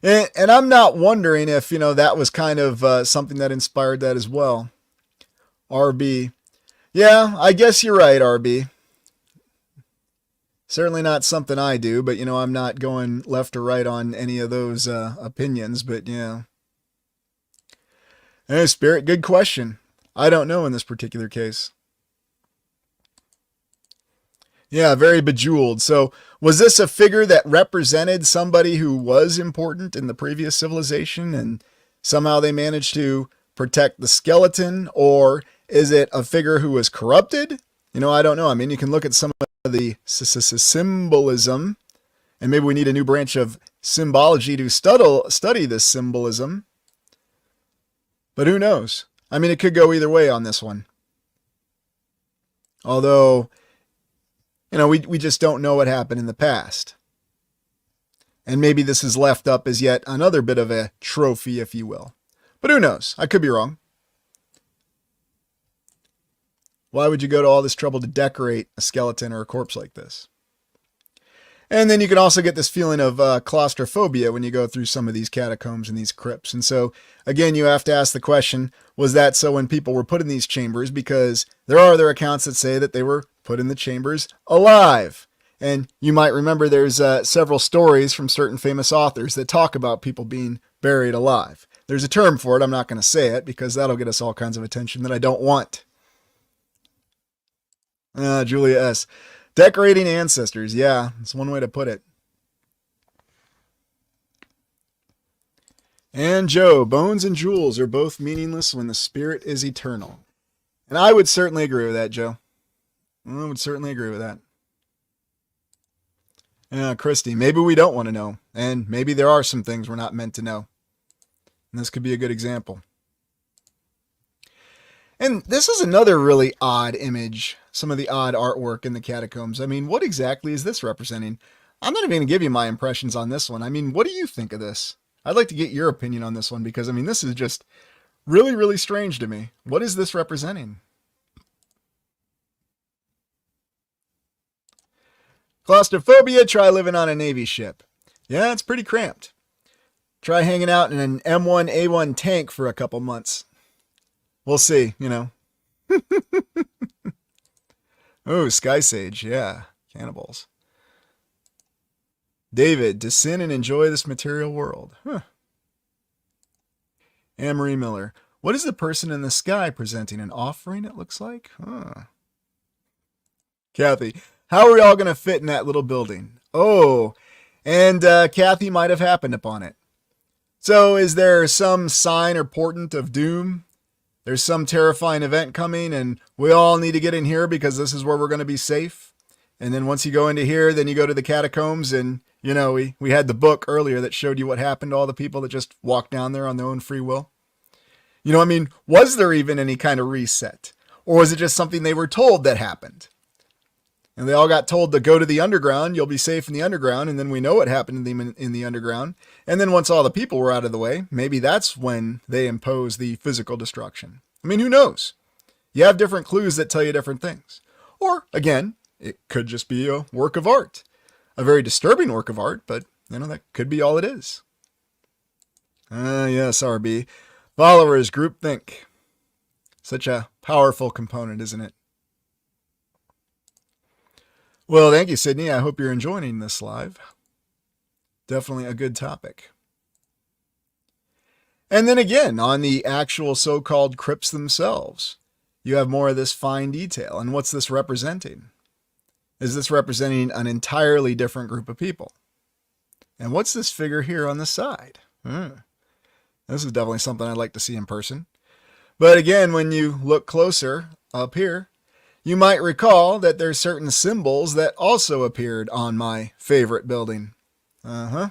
And I'm not wondering if, that was kind of something that inspired that as well. RB. Yeah, I guess you're right, RB. Certainly not something I do, but, I'm not going left or right on any of those opinions, but yeah. Hey, Spirit, good question. I don't know in this particular case. Yeah, very bejeweled. So was this a figure that represented somebody who was important in the previous civilization and somehow they managed to protect the skeleton? Or is it a figure who was corrupted? I don't know. I mean, you can look at some of the symbolism, and maybe we need a new branch of symbology to study this symbolism. But who knows? I mean, it could go either way on this one. Although, we just don't know what happened in the past. And maybe this is left up as yet another bit of a trophy, if you will. But who knows? I could be wrong. Why would you go to all this trouble to decorate a skeleton or a corpse like this? And then you can also get this feeling of claustrophobia when you go through some of these catacombs and these crypts. And so, again, you have to ask the question, was that so when people were put in these chambers? Because there are other accounts that say that they were put in the chambers alive. And you might remember there's several stories from certain famous authors that talk about people being buried alive. There's a term for it. I'm not going to say it because that'll get us all kinds of attention that I don't want. Julia S. Decorating ancestors. Yeah, that's one way to put it. And Joe, bones and jewels are both meaningless when the spirit is eternal. And I would certainly agree with that, Joe. I would certainly agree with that. Yeah, Christy, maybe we don't want to know. And maybe there are some things we're not meant to know. And this could be a good example. And this is another really odd image, some of the odd artwork in the catacombs. I mean, what exactly is this representing? I'm not even going to give you my impressions on this one. I mean, what do you think of this? I'd like to get your opinion on this one because, I mean, this is just really, really strange to me. What is this representing? Claustrophobia, try living on a Navy ship. Yeah, it's pretty cramped. Try hanging out in an M1A1 tank for a couple months. We'll see, Oh, Sky Sage, yeah. Cannibals. David, to sin and enjoy this material world. Huh. Anne-Marie Miller, what is the person in the sky presenting? An offering, it looks like? Huh. Kathy, how are we all going to fit in that little building? Oh, and Kathy might have happened upon it. So is there some sign or portent of doom? There's some terrifying event coming and we all need to get in here because this is where we're going to be safe. And then once you go into here, then you go to the catacombs and, we had the book earlier that showed you what happened to all the people that just walked down there on their own free will. Was there even any kind of reset? Or was it just something they were told that happened? And they all got told to go to the underground. You'll be safe in the underground. And then we know what happened to them in the underground. And then once all the people were out of the way, maybe that's when they imposed the physical destruction. I mean, who knows? You have different clues that tell you different things. Or, again, it could just be a work of art. A very disturbing work of art, but, that could be all it is. Yes, RB. Followers, groupthink. Such a powerful component, isn't it? Well, thank you, Sydney. I hope you're enjoying this live. Definitely a good topic. And then again, on the actual so-called crypts themselves, you have more of this fine detail. And what's this representing? Is this representing an entirely different group of people? And what's this figure here on the side? This is definitely something I'd like to see in person. But again, when you look closer up here, you might recall that there's certain symbols that also appeared on my favorite building. Uh-huh.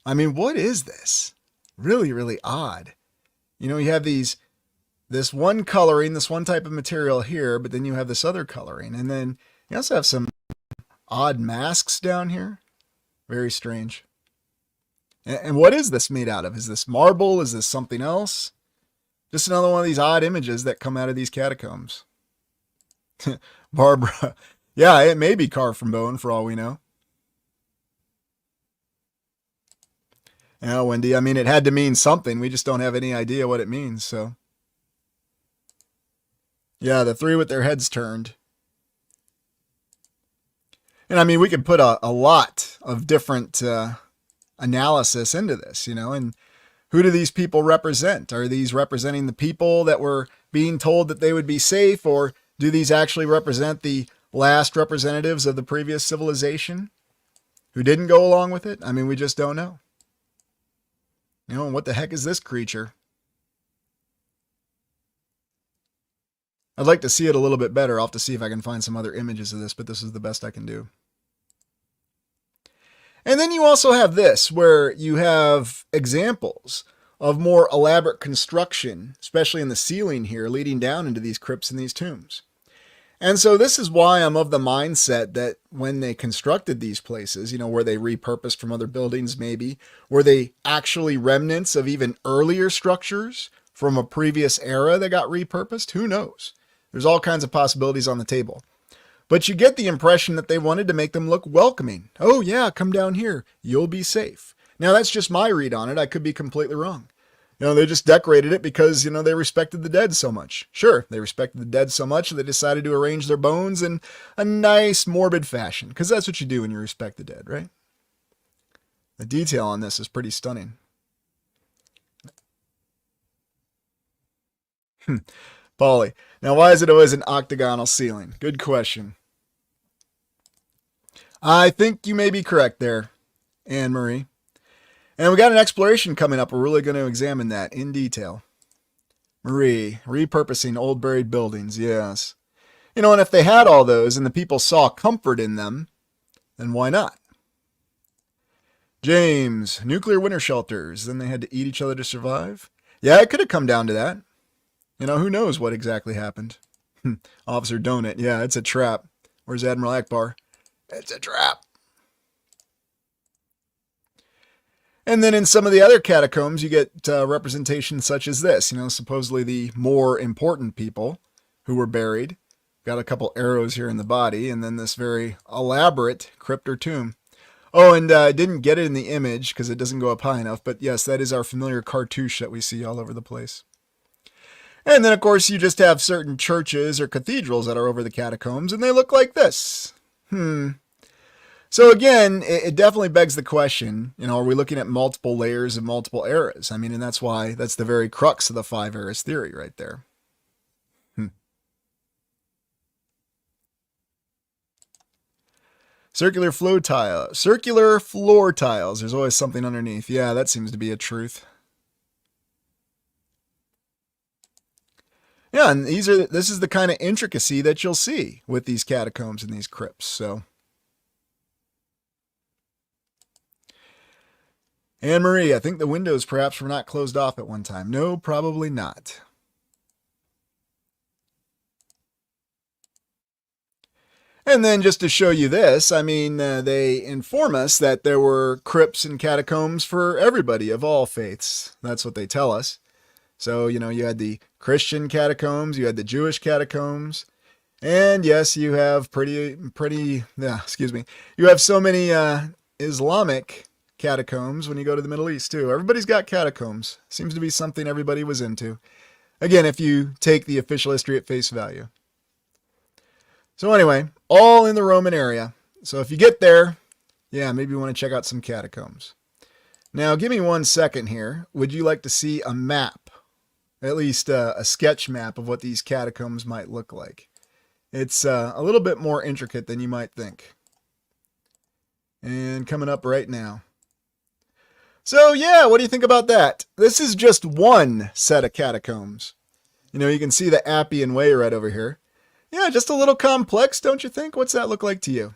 I mean, what is this? Really, really odd. You know, you have this one coloring, this one type of material here, but then you have this other coloring. And then you also have some odd masks down here. Very strange. And what is this made out of? Is this marble? Is this something else? Just another one of these odd images that come out of these catacombs. Barbara. Yeah, it may be carved from bone for all we know. Yeah, Wendy, I mean, it had to mean something. We just don't have any idea what it means, so. Yeah, the three with their heads turned. And I mean, we could put a lot of different analysis into this, you know, and who do these people represent? Are these representing the people that were being told that they would be safe, or do these actually represent the last representatives of the previous civilization who didn't go along with it? I mean, we just don't know. You know, what the heck is this creature? I'd like to see it a little bit better. I'll have to see if I can find some other images of this, but this is the best I can do. And then you also have this, where you have examples of more elaborate construction, especially in the ceiling here, leading down into these crypts and these tombs. And so this is why I'm of the mindset that when they constructed these places, you know, were they repurposed from other buildings maybe? Were they actually remnants of even earlier structures from a previous era that got repurposed? Who knows? There's all kinds of possibilities on the table. But you get the impression that they wanted to make them look welcoming. Oh yeah, come down here. You'll be safe. Now that's just my read on it. I could be completely wrong. You know, they just decorated it because, you know, they respected the dead so much. Sure, they respected the dead so much that they decided to arrange their bones in a nice, morbid fashion. Because that's what you do when you respect the dead, right? The detail on this is pretty stunning. Polly, now why is it always an octagonal ceiling? Good question. I think you may be correct there, Anne-Marie. And we got an exploration coming up. We're really going to examine that in detail. Marie, repurposing old buried buildings, yes. You know, and if they had all those and the people saw comfort in them, then why not? James, nuclear winter shelters. Then they had to eat each other to survive? Yeah, it could have come down to that. You know, who knows what exactly happened? Officer Donut, yeah, it's a trap. Where's Admiral Akbar? It's a trap. And then in some of the other catacombs, you get representation such as this. You know, supposedly the more important people who were buried. Got a couple arrows here in the body, and then this very elaborate crypt or tomb. Oh, and I didn't get it in the image because it doesn't go up high enough. But yes, that is our familiar cartouche that we see all over the place. And then, of course, you just have certain churches or cathedrals that are over the catacombs, and they look like this. So again, it definitely begs the question, you know, are we looking at multiple layers of multiple eras? I mean, and that's the very crux of the 5 eras theory right there. Circular floor tiles. There's always something underneath. Yeah, that seems to be a truth. Yeah, and this is the kind of intricacy that you'll see with these catacombs and these crypts. So, Anne-Marie, I think the windows perhaps were not closed off at one time. No, probably not. And then just to show you this, I mean, they inform us that there were crypts and catacombs for everybody of all faiths. That's what they tell us. So, you know, you had the Christian catacombs, you had the Jewish catacombs, and yes, you have you have so many Islamic catacombs when you go to the Middle East too. Everybody's got catacombs. Seems to be something everybody was into. Again, if you take the official history at face value. So anyway, all in the Roman area. So if you get there, yeah, maybe you want to check out some catacombs. Now, give me 1 second here. Would you like to see a map? At least a sketch map of what these catacombs might look like. It's a little bit more intricate than you might think. And coming up right now. So yeah, what do you think about that? This is just one set of catacombs. You can see the Appian Way right over here. Yeah, just a little complex, don't you think? What's that look like to you?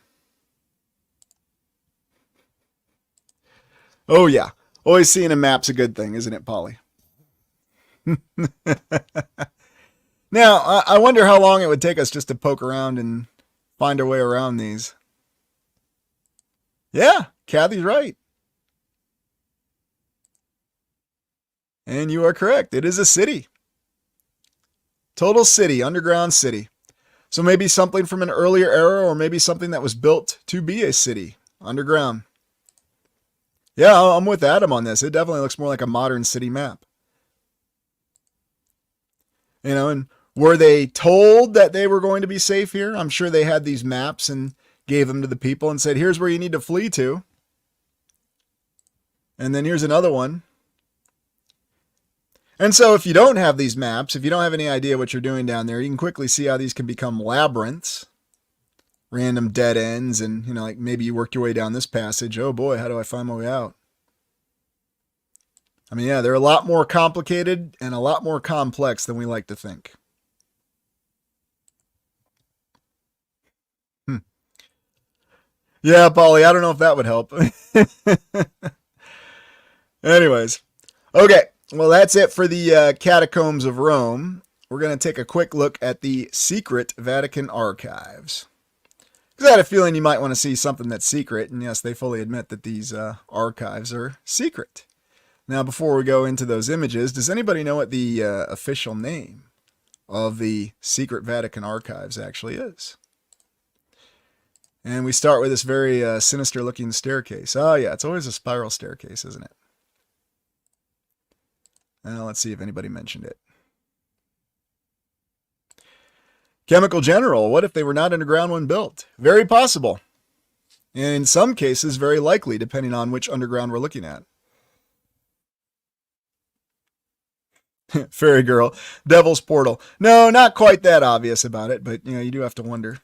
Oh yeah, always seeing a map's a good thing, isn't it, Polly? Now, I wonder how long it would take us just to poke around and find our way around these. Yeah, Kathy's right. And you are correct. It is a city. Total city, underground city. So maybe something from an earlier era, or maybe something that was built to be a city, underground. Yeah, I'm with Adam on this. It definitely looks more like a modern city map. And were they told that they were going to be safe here? I'm sure they had these maps and gave them to the people and said, here's where you need to flee to. And then here's another one. And so if you don't have these maps, if you don't have any idea what you're doing down there, you can quickly see how these can become labyrinths, random dead ends, and like maybe you work your way down this passage. Oh boy, how do I find my way out? I mean, yeah, they're a lot more complicated and a lot more complex than we like to think. Yeah, Polly, I don't know if that would help. Anyways, okay. Well, that's it for the Catacombs of Rome. We're going to take a quick look at the secret Vatican archives. Because I had a feeling you might want to see something that's secret. And yes, they fully admit that these archives are secret. Now, before we go into those images, does anybody know what the official name of the secret Vatican archives actually is? And we start with this very sinister looking staircase. Oh yeah, it's always a spiral staircase, isn't it? Now let's see if anybody mentioned it. Chemical General, what if they were not underground when built? Very possible. And in some cases, very likely, depending on which underground we're looking at. Fairy Girl, Devil's Portal. No, not quite that obvious about it, but you do have to wonder.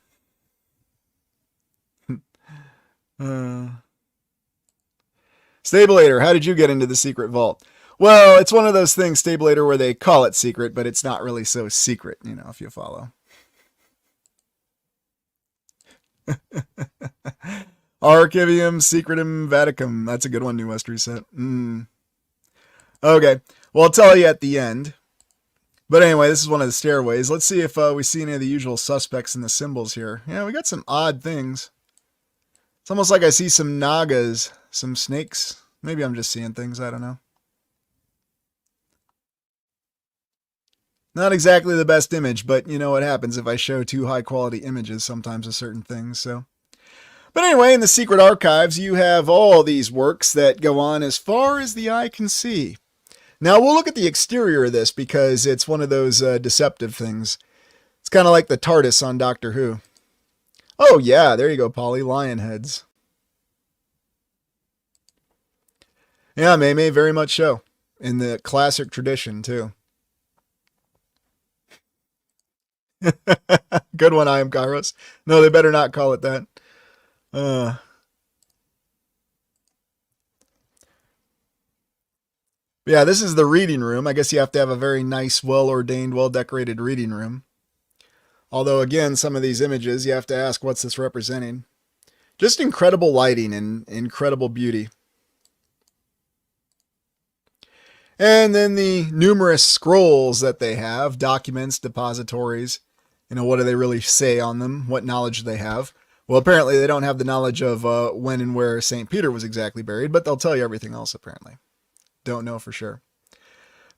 Stabulator, how did you get into the secret vault? Well, it's one of those things, Stabulator, where they call it secret, but it's not really so secret, if you follow. Archivium Secretum Vaticum. That's a good one, New West Reset. Okay, well, I'll tell you at the end. But anyway, this is one of the stairways. Let's see if we see any of the usual suspects in the symbols here. Yeah, we got some odd things. It's almost like I see some nagas, some snakes. Maybe I'm just seeing things, I don't know. Not exactly the best image, but you know what happens if I show too high quality images sometimes of certain things, so. But anyway, in the secret archives, you have all these works that go on as far as the eye can see. Now, we'll look at the exterior of this because it's one of those deceptive things. It's kind of like the TARDIS on Doctor Who. Oh yeah, there you go, Polly, lion heads. Yeah, May very much so. In the classic tradition, too. Good one, I am Kairos. No, they better not call it that. Yeah, this is the reading room. I guess you have to have a very nice, well-ordained, well-decorated reading room. Although, again, some of these images, you have to ask, what's this representing? Just incredible lighting and incredible beauty. And then the numerous scrolls that they have, documents, depositories. What do they really say on them? What knowledge do they have? Well, apparently they don't have the knowledge of when and where St. Peter was exactly buried, but they'll tell you everything else, apparently. Don't know for sure.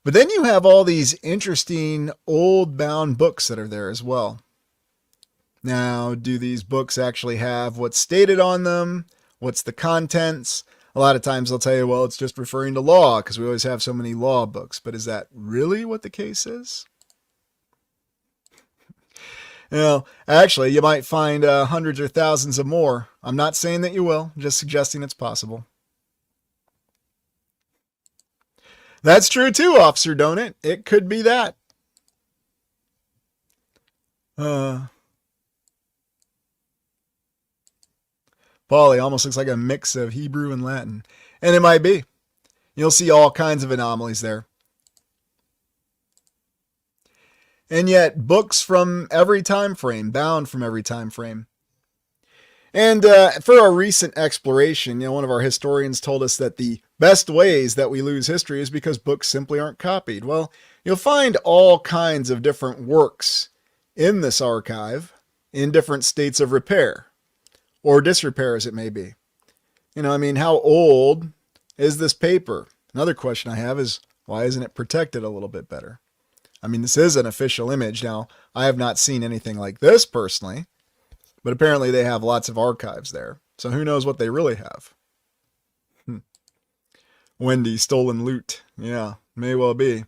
But then you have all these interesting old bound books that are there as well. Now, do these books actually have what's stated on them? What's the contents? A lot of times they'll tell you, well, it's just referring to law because we always have so many law books. But is that really what the case is? Actually, you might find hundreds or thousands of more. I'm not saying that you will, just suggesting it's possible. That's true too, Officer Donut. It could be that. Polly almost looks like a mix of Hebrew and Latin. And it might be. You'll see all kinds of anomalies there. And yet, books from every time frame, bound from every time frame. And for our recent exploration, one of our historians told us that the best ways that we lose history is because books simply aren't copied. Well, you'll find all kinds of different works in this archive in different states of repair or disrepair, as it may be. How old is this paper? Another question I have is, why isn't it protected a little bit better? This is an official image. Now, I have not seen anything like this personally, but apparently they have lots of archives there. So who knows what they really have? Wendy, stolen loot. Yeah, may well be.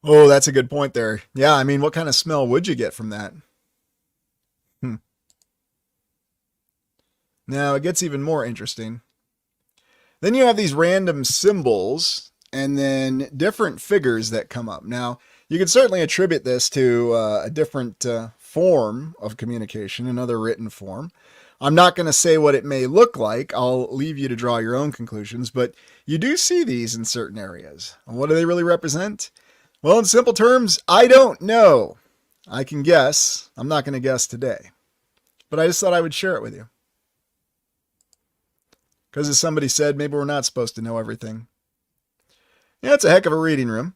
Oh, that's a good point there. Yeah, what kind of smell would you get from that? Now, it gets even more interesting. Then you have these random symbols and then different figures that come up. Now, you can certainly attribute this to a different form of communication, another written form. I'm not going to say what it may look like. I'll leave you to draw your own conclusions, but you do see these in certain areas. And what do they really represent? Well, in simple terms, I don't know. I can guess. I'm not going to guess today. But I just thought I would share it with you. Because as somebody said, maybe we're not supposed to know everything. Yeah, it's a heck of a reading room.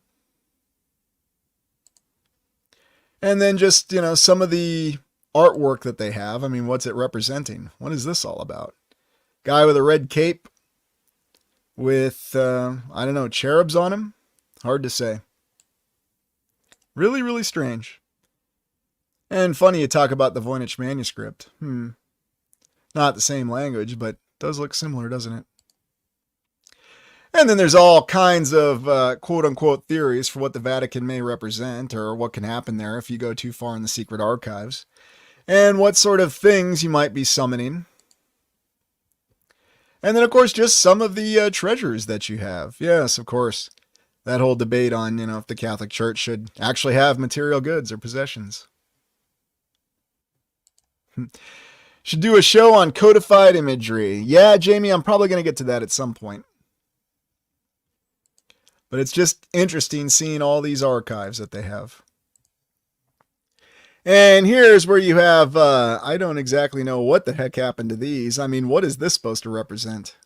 And then just, some of the artwork that they have. What's it representing? What is this all about? Guy with a red cape with, cherubs on him? Hard to say. Really, really strange. And funny you talk about the Voynich manuscript. Not the same language, but does look similar, doesn't it? And then there's all kinds of quote-unquote theories for what the Vatican may represent or what can happen there if you go too far in the secret archives. And what sort of things you might be summoning. And then, of course, just some of the treasures that you have. Yes, of course. That whole debate on, if the Catholic Church should actually have material goods or possessions. Should do a show on codified imagery. Yeah, Jamie, I'm probably going to get to that at some point. But it's just interesting seeing all these archives that they have. And here's where you have, I don't exactly know what the heck happened to these. What is this supposed to represent?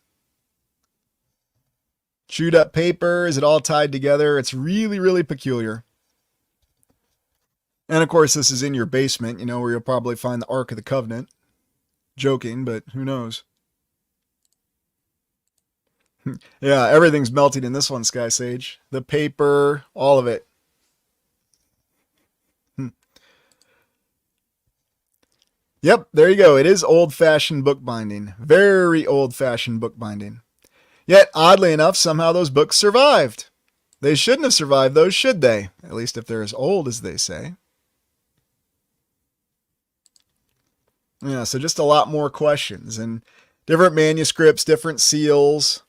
Chewed up paper? Is it all tied together? It's really, really peculiar. And of course, this is in your basement, where you'll probably find the Ark of the Covenant. Joking, but who knows? Yeah, everything's melting in this one, Sky Sage. The paper, all of it. Yep, there you go. It is old-fashioned bookbinding. Very old-fashioned bookbinding. Yet, oddly enough, somehow those books survived. They shouldn't have survived those, should they? At least if they're as old as they say. Yeah, so just a lot more questions. And different manuscripts, different seals.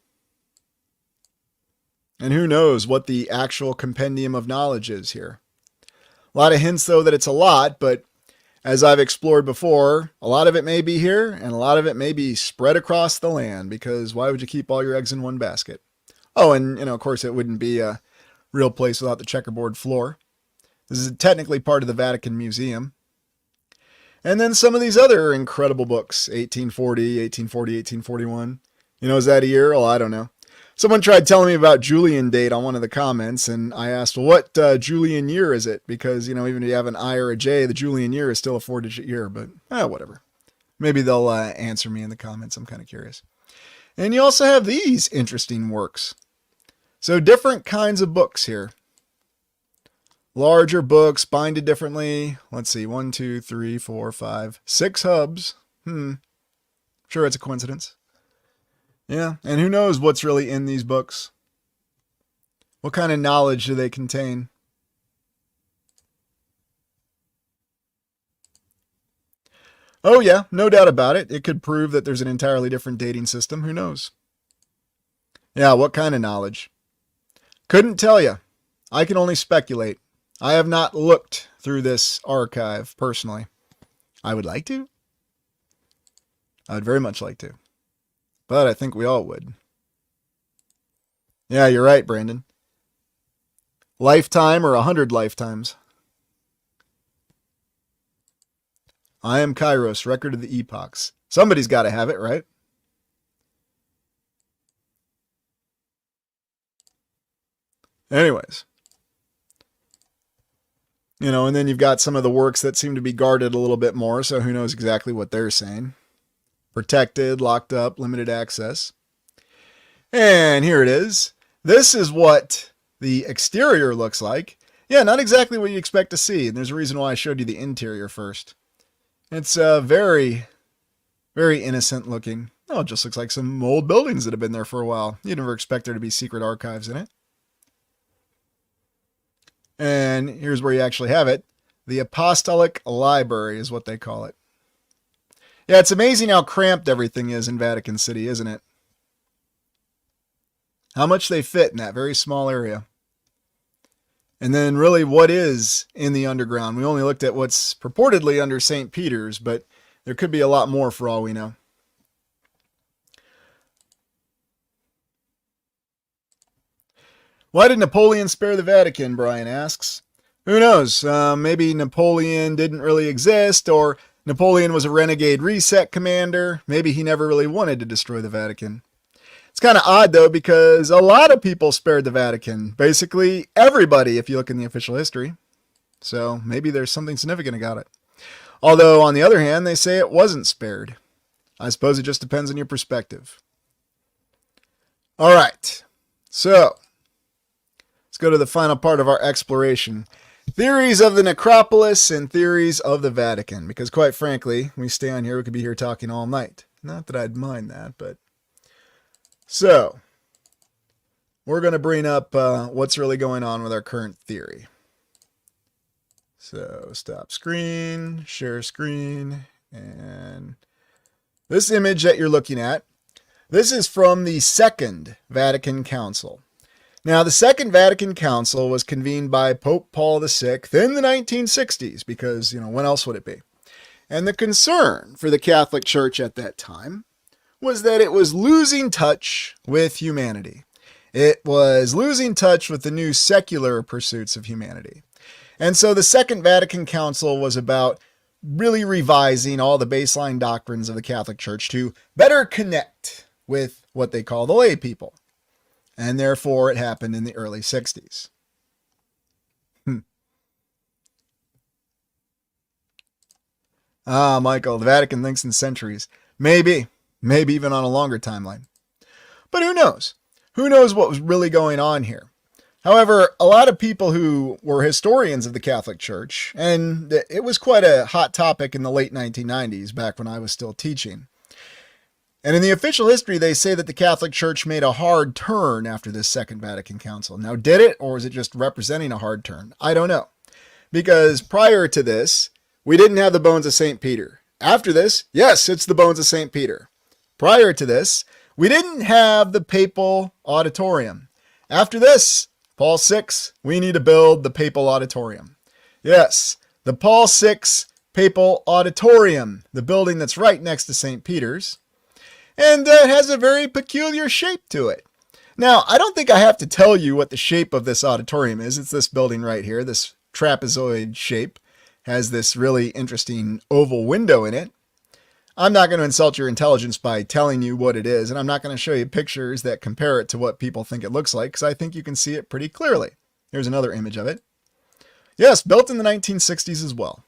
And who knows what the actual compendium of knowledge is here. A lot of hints, though, that it's a lot, but as I've explored before, a lot of it may be here, and a lot of it may be spread across the land, because why would you keep all your eggs in one basket? Oh, and, of course, it wouldn't be a real place without the checkerboard floor. This is technically part of the Vatican Museum. And then some of these other incredible books, 1840, 1840, 1841. Is that a year? Well, I don't know. Someone tried telling me about Julian date on one of the comments, and I asked, well, what Julian year is it? Because, even if you have an I or a J, the Julian year is still a 4-digit year, but whatever. Maybe they'll answer me in the comments. I'm kind of curious. And you also have these interesting works. So different kinds of books here. Larger books, binded differently. Let's see, 1, 2, 3, 4, 5, 6 hubs. Sure, it's a coincidence. Yeah, and who knows what's really in these books? What kind of knowledge do they contain? Oh yeah, no doubt about it. It could prove that there's an entirely different dating system. Who knows? Yeah, what kind of knowledge? Couldn't tell you. I can only speculate. I have not looked through this archive personally. I would like to. I would very much like to. but I think we all would. Yeah, you're right, Brandon. Lifetime or 100 lifetimes. I am Kairos, record of the epochs. Somebody's got to have it, right? Anyways. You know, and then you've got some of the works that seem to be guarded a little bit more, so who knows exactly what they're saying. Protected, locked up, limited access. And here it is. This is what the exterior looks like. Yeah, not exactly what you expect to see, and there's a reason why I showed you the interior first. It's very, very innocent looking. Oh, it just looks like some old buildings that have been there for a while. You'd never expect there to be secret archives in it. And here's where you actually have it. The Apostolic Library is what they call it. Yeah, it's amazing how cramped everything is in Vatican City, isn't it? How much they fit in that very small area. And then really what is in the underground. We only looked at what's purportedly under St. Peter's, but there could be a lot more for all we know. Why did Napoleon spare the Vatican, Brian asks. Who knows? Maybe Napoleon didn't really exist, or Napoleon was a renegade reset commander. Maybe he never really wanted to destroy the Vatican. It's kind of odd, though, because a lot of people spared the Vatican. Basically, everybody, if you look in the official history. So maybe there's something significant about it. Although, on the other hand, they say it wasn't spared. I suppose it just depends on your perspective. All right. So let's go to the final part of our exploration. Theories of the Necropolis and theories of the Vatican. Because quite frankly, we stay on here, we could be here talking all night. Not that I'd mind that, but... So, we're going to bring up what's really going on with our current theory. So, stop screen, share screen, and this image that you're looking at, this is from the Second Vatican Council. Now, the Second Vatican Council was convened by Pope Paul VI in the 1960s, because, when else would it be? And the concern for the Catholic Church at that time was that it was losing touch with humanity. It was losing touch with the new secular pursuits of humanity. And so the Second Vatican Council was about really revising all the baseline doctrines of the Catholic Church to better connect with what they call the lay people. And therefore it happened in the early 60s. Michael, the Vatican thinks in centuries. Maybe even on a longer timeline. But who knows? Who knows what was really going on here? However, a lot of people who were historians of the Catholic Church, and it was quite a hot topic in the late 1990s, back when I was still teaching. And in the official history, they say that the Catholic Church made a hard turn after this Second Vatican Council. Now, did it, or is it just representing a hard turn? I don't know. Because prior to this, we didn't have the bones of St. Peter. After this, yes, it's the bones of St. Peter. Prior to this, we didn't have the papal auditorium. After this, Paul VI, we need to build the papal auditorium. Yes, the Paul VI papal auditorium, the building that's right next to St. Peter's. And it has a very peculiar shape to it. Now, I don't think I have to tell you what the shape of this auditorium is. It's this building right here, this trapezoid shape. Has this really interesting oval window in it. I'm not going to insult your intelligence by telling you what it is, and I'm not going to show you pictures that compare it to what people think it looks like, because I think you can see it pretty clearly. Here's another image of it. Yes, built in the 1960s as well.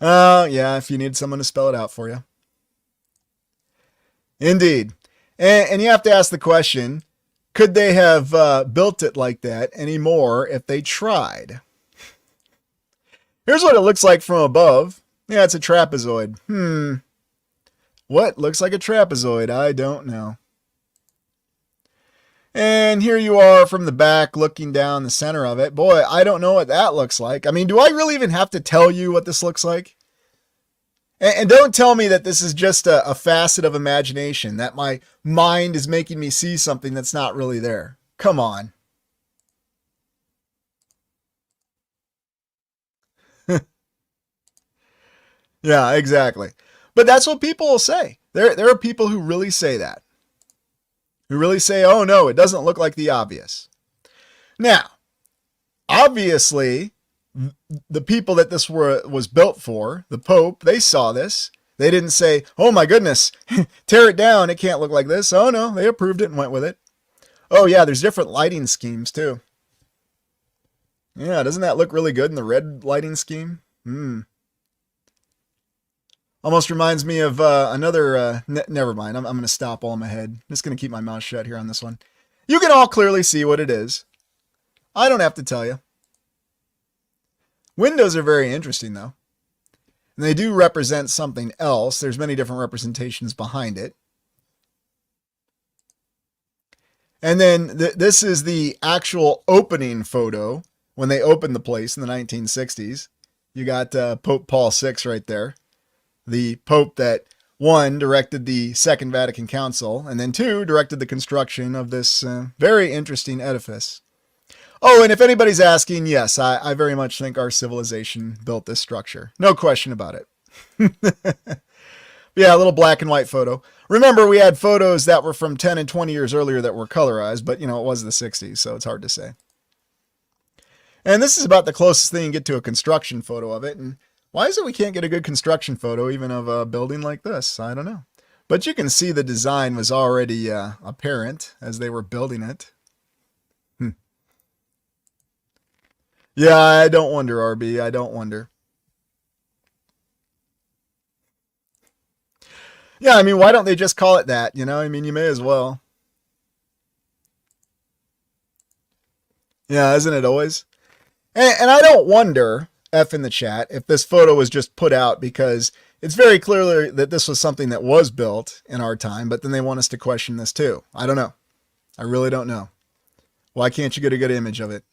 Yeah, if you need someone to spell it out for you. Indeed. And you have to ask the question, could they have built it like that anymore if they tried? Here's what it looks like from above. Yeah, it's a trapezoid. What looks like a trapezoid? I don't know. And here you are from the back looking down the center of it. Boy, I don't know what that looks like. I mean, do I really even have to tell you what this looks like? And don't tell me that this is just a facet of imagination, that my mind is making me see something that's not really there. Come on. Yeah, exactly. But that's what people will say. There are people who really say that. Who really say, oh no, it doesn't look like the obvious. Now, obviously, the people that this was built for, the Pope, they saw this. They didn't say, oh my goodness, tear it down. It can't look like this. Oh no, they approved it and went with it. Oh yeah, there's different lighting schemes too. Yeah, doesn't that look really good in the red lighting scheme? Almost reminds me of another, never mind, I'm going to stop all in my head. I'm just going to keep my mouth shut here on this one. You can all clearly see what it is. I don't have to tell you. Windows are very interesting though. And they do represent something else. There's many different representations behind it. And then this is the actual opening photo when they opened the place in the 1960s. You got Pope Paul VI right there. The Pope that, one, directed the Second Vatican Council, and then two, directed the construction of this very interesting edifice. Oh, and if anybody's asking, yes, I very much think our civilization built this structure. No question about it. Yeah, a little black and white photo. Remember, we had photos that were from 10 and 20 years earlier that were colorized, but, it was the 60s, so it's hard to say. And this is about the closest thing you can get to a construction photo of it. And why is it we can't get a good construction photo even of a building like this? I don't know. But you can see the design was already apparent as they were building it. Yeah, I don't wonder, RB. I don't wonder. Yeah, I mean, why don't they just call it that? You may as well. Yeah, isn't it always? And I don't wonder, F in the chat, if this photo was just put out because it's very clear that this was something that was built in our time, but then they want us to question this too. I don't know. I really don't know. Why can't you get a good image of it?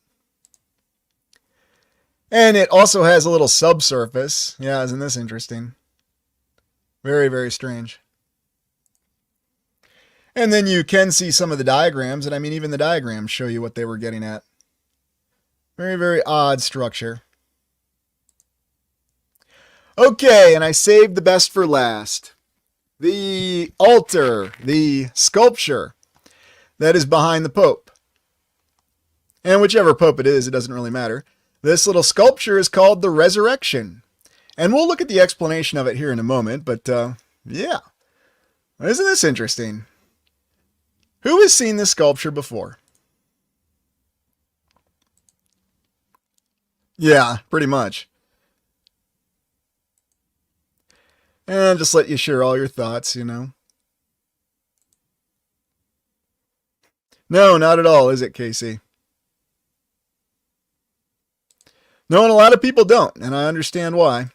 And it also has a little subsurface. Yeah, isn't this interesting? Very, very strange. And then you can see some of the diagrams, and I mean, even the diagrams show you what they were getting at. Very, very odd structure. Okay, and I saved the best for last. The altar, the sculpture that is behind the Pope. And whichever Pope it is, it doesn't really matter. This little sculpture is called the Resurrection. And we'll look at the explanation of it here in a moment, but yeah. Isn't this interesting? Who has seen this sculpture before? Yeah, pretty much. And just let you share all your thoughts, No, not at all, is it, Casey? No, and a lot of people don't, and I understand why.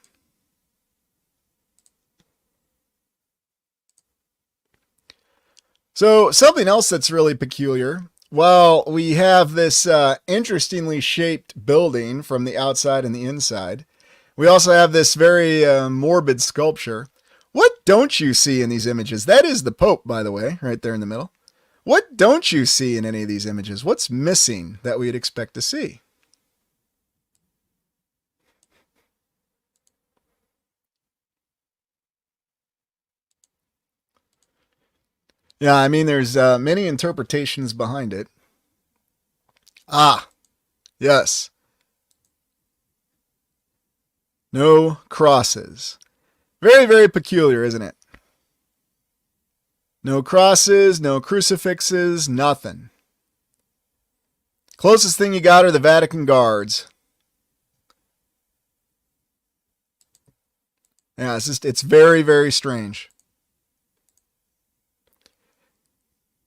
So something else that's really peculiar, while we have this interestingly shaped building from the outside and the inside, we also have this very morbid sculpture. What don't you see in these images? That is the Pope, by the way, right there in the middle. What don't you see in any of these images? What's missing that we'd expect to see? Yeah, I mean, there's many interpretations behind it. Ah, yes. No crosses. Very, very peculiar, isn't it? No crosses, no crucifixes, nothing. Closest thing you got are the Vatican guards. Yeah, it's very, very strange.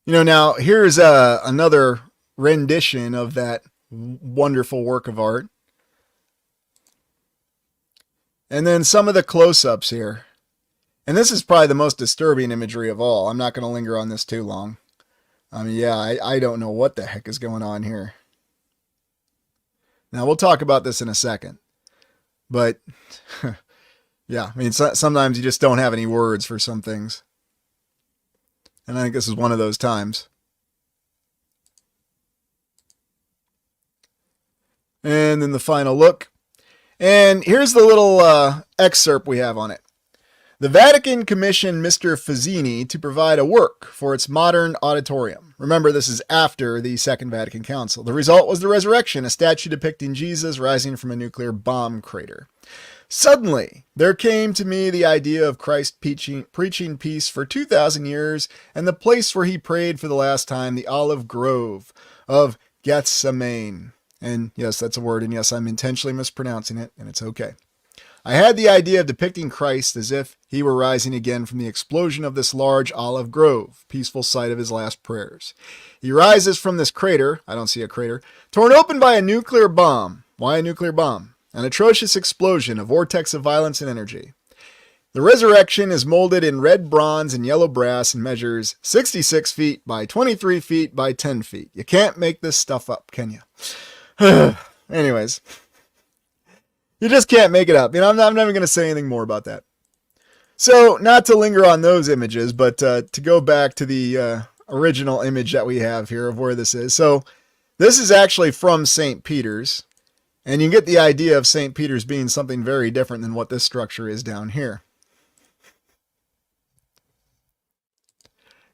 Now here's another rendition of that wonderful work of art. And then some of the close-ups here. And this is probably the most disturbing imagery of all. I'm not going to linger on this too long. I mean, yeah, I don't know what the heck is going on here. Now, we'll talk about this in a second. But, yeah, I mean, sometimes you just don't have any words for some things. And I think this is one of those times. And then the final look. And here's the little excerpt we have on it. The Vatican commissioned Mr. Fazzini to provide a work for its modern auditorium. Remember, this is after the Second Vatican Council. The result was the Resurrection, a statue depicting Jesus rising from a nuclear bomb crater. Suddenly, there came to me the idea of Christ preaching peace for 2,000 years, and the place where he prayed for the last time, the olive grove of Gethsemane. And yes, that's a word, and yes, I'm intentionally mispronouncing it, and it's okay. I had the idea of depicting Christ as if he were rising again from the explosion of this large olive grove, peaceful site of his last prayers. He rises from this crater, I don't see a crater, torn open by a nuclear bomb. Why a nuclear bomb? An atrocious explosion, a vortex of violence and energy. The resurrection is molded in red bronze and yellow brass and measures 66 feet by 23 feet by 10 feet. You can't make this stuff up, can you? Anyways. You just can't make it up. You know, I'm never going to say anything more about that. So, not to linger on those images, but to go back to the original image that we have here of where this is. So, this is actually from St. Peter's, and you get the idea of St. Peter's being something very different than what this structure is down here.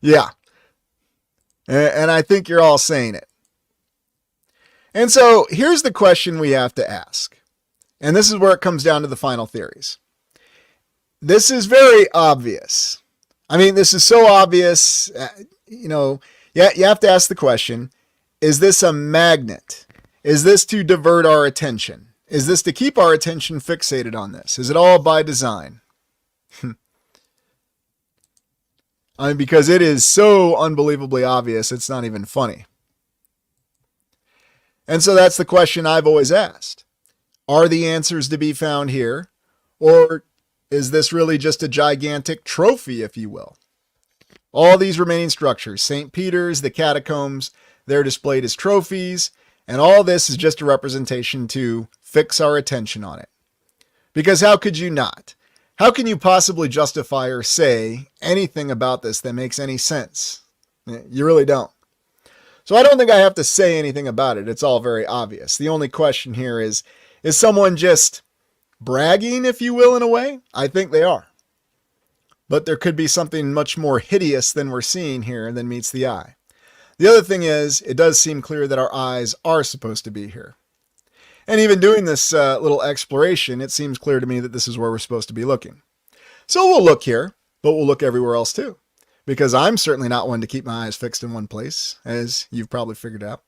Yeah. And I think you're all saying it. And so, here's the question we have to ask. And this is where it comes down to the final theories. This is very obvious. I mean, this is so obvious, you have to ask the question, is this a magnet? Is this to divert our attention? Is this to keep our attention fixated on this? Is it all by design? I mean, because it is so unbelievably obvious, it's not even funny. And so that's the question I've always asked. Are the answers to be found here? Or is this really just a gigantic trophy, if you will? All these remaining structures, St. Peter's, the catacombs, they're displayed as trophies, and all this is just a representation to fix our attention on it. Because how could you not? How can you possibly justify or say anything about this that makes any sense? You really don't. So I don't think I have to say anything about it. It's all very obvious. The only question here is someone just bragging, if you will, in a way? I think they are. But there could be something much more hideous than we're seeing here than meets the eye. The other thing is, it does seem clear that our eyes are supposed to be here. And even doing this little exploration, it seems clear to me that this is where we're supposed to be looking. So we'll look here, but we'll look everywhere else too. Because I'm certainly not one to keep my eyes fixed in one place, as you've probably figured out.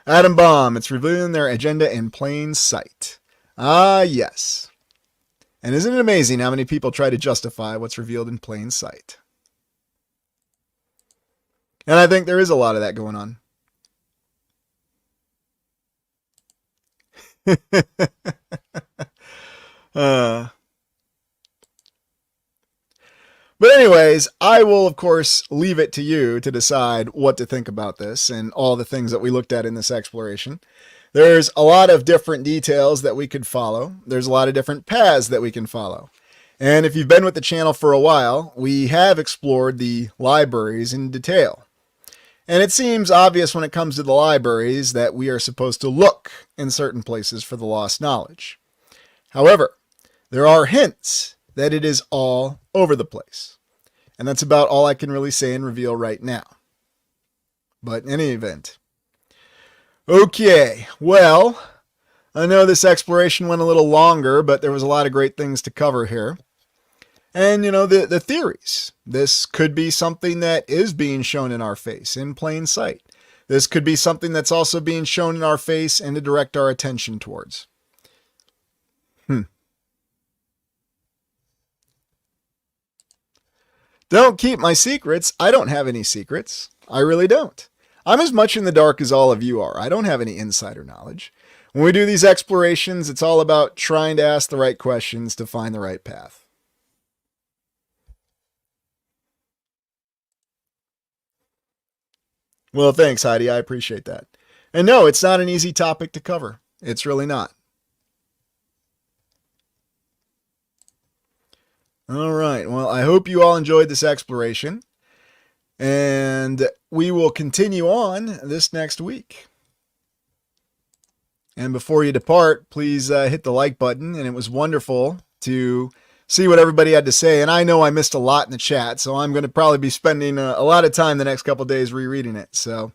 Atom bomb, it's revealing their agenda in plain sight. Ah, yes. And isn't it amazing how many people try to justify what's revealed in plain sight? And I think there is a lot of that going on. But anyways, I will, of course, leave it to you to decide what to think about this and all the things that we looked at in this exploration. There's a lot of different details that we could follow. There's a lot of different paths that we can follow. And if you've been with the channel for a while, we have explored the libraries in detail. And it seems obvious when it comes to the libraries that we are supposed to look in certain places for the lost knowledge. However, there are hints that it is all over the place. And that's about all I can really say and reveal right now. But in any event. Okay, well, I know this exploration went a little longer, but there was a lot of great things to cover here. And, the theories. This could be something that is being shown in our face in plain sight. This could be something that's also being shown in our face and to direct our attention towards. Don't keep my secrets. I don't have any secrets. I really don't. I'm as much in the dark as all of you are. I don't have any insider knowledge. When we do these explorations, it's all about trying to ask the right questions to find the right path. Well, thanks, Heidi. I appreciate that. And no, it's not an easy topic to cover. It's really not. All right. Well, I hope you all enjoyed this exploration. And we will continue on this next week. And before you depart, please hit the like button. And it was wonderful to see what everybody had to say. And I know I missed a lot in the chat, so I'm going to probably be spending a lot of time the next couple of days rereading it. So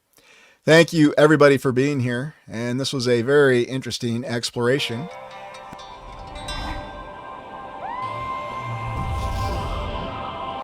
thank you, everybody, for being here. And this was a very interesting exploration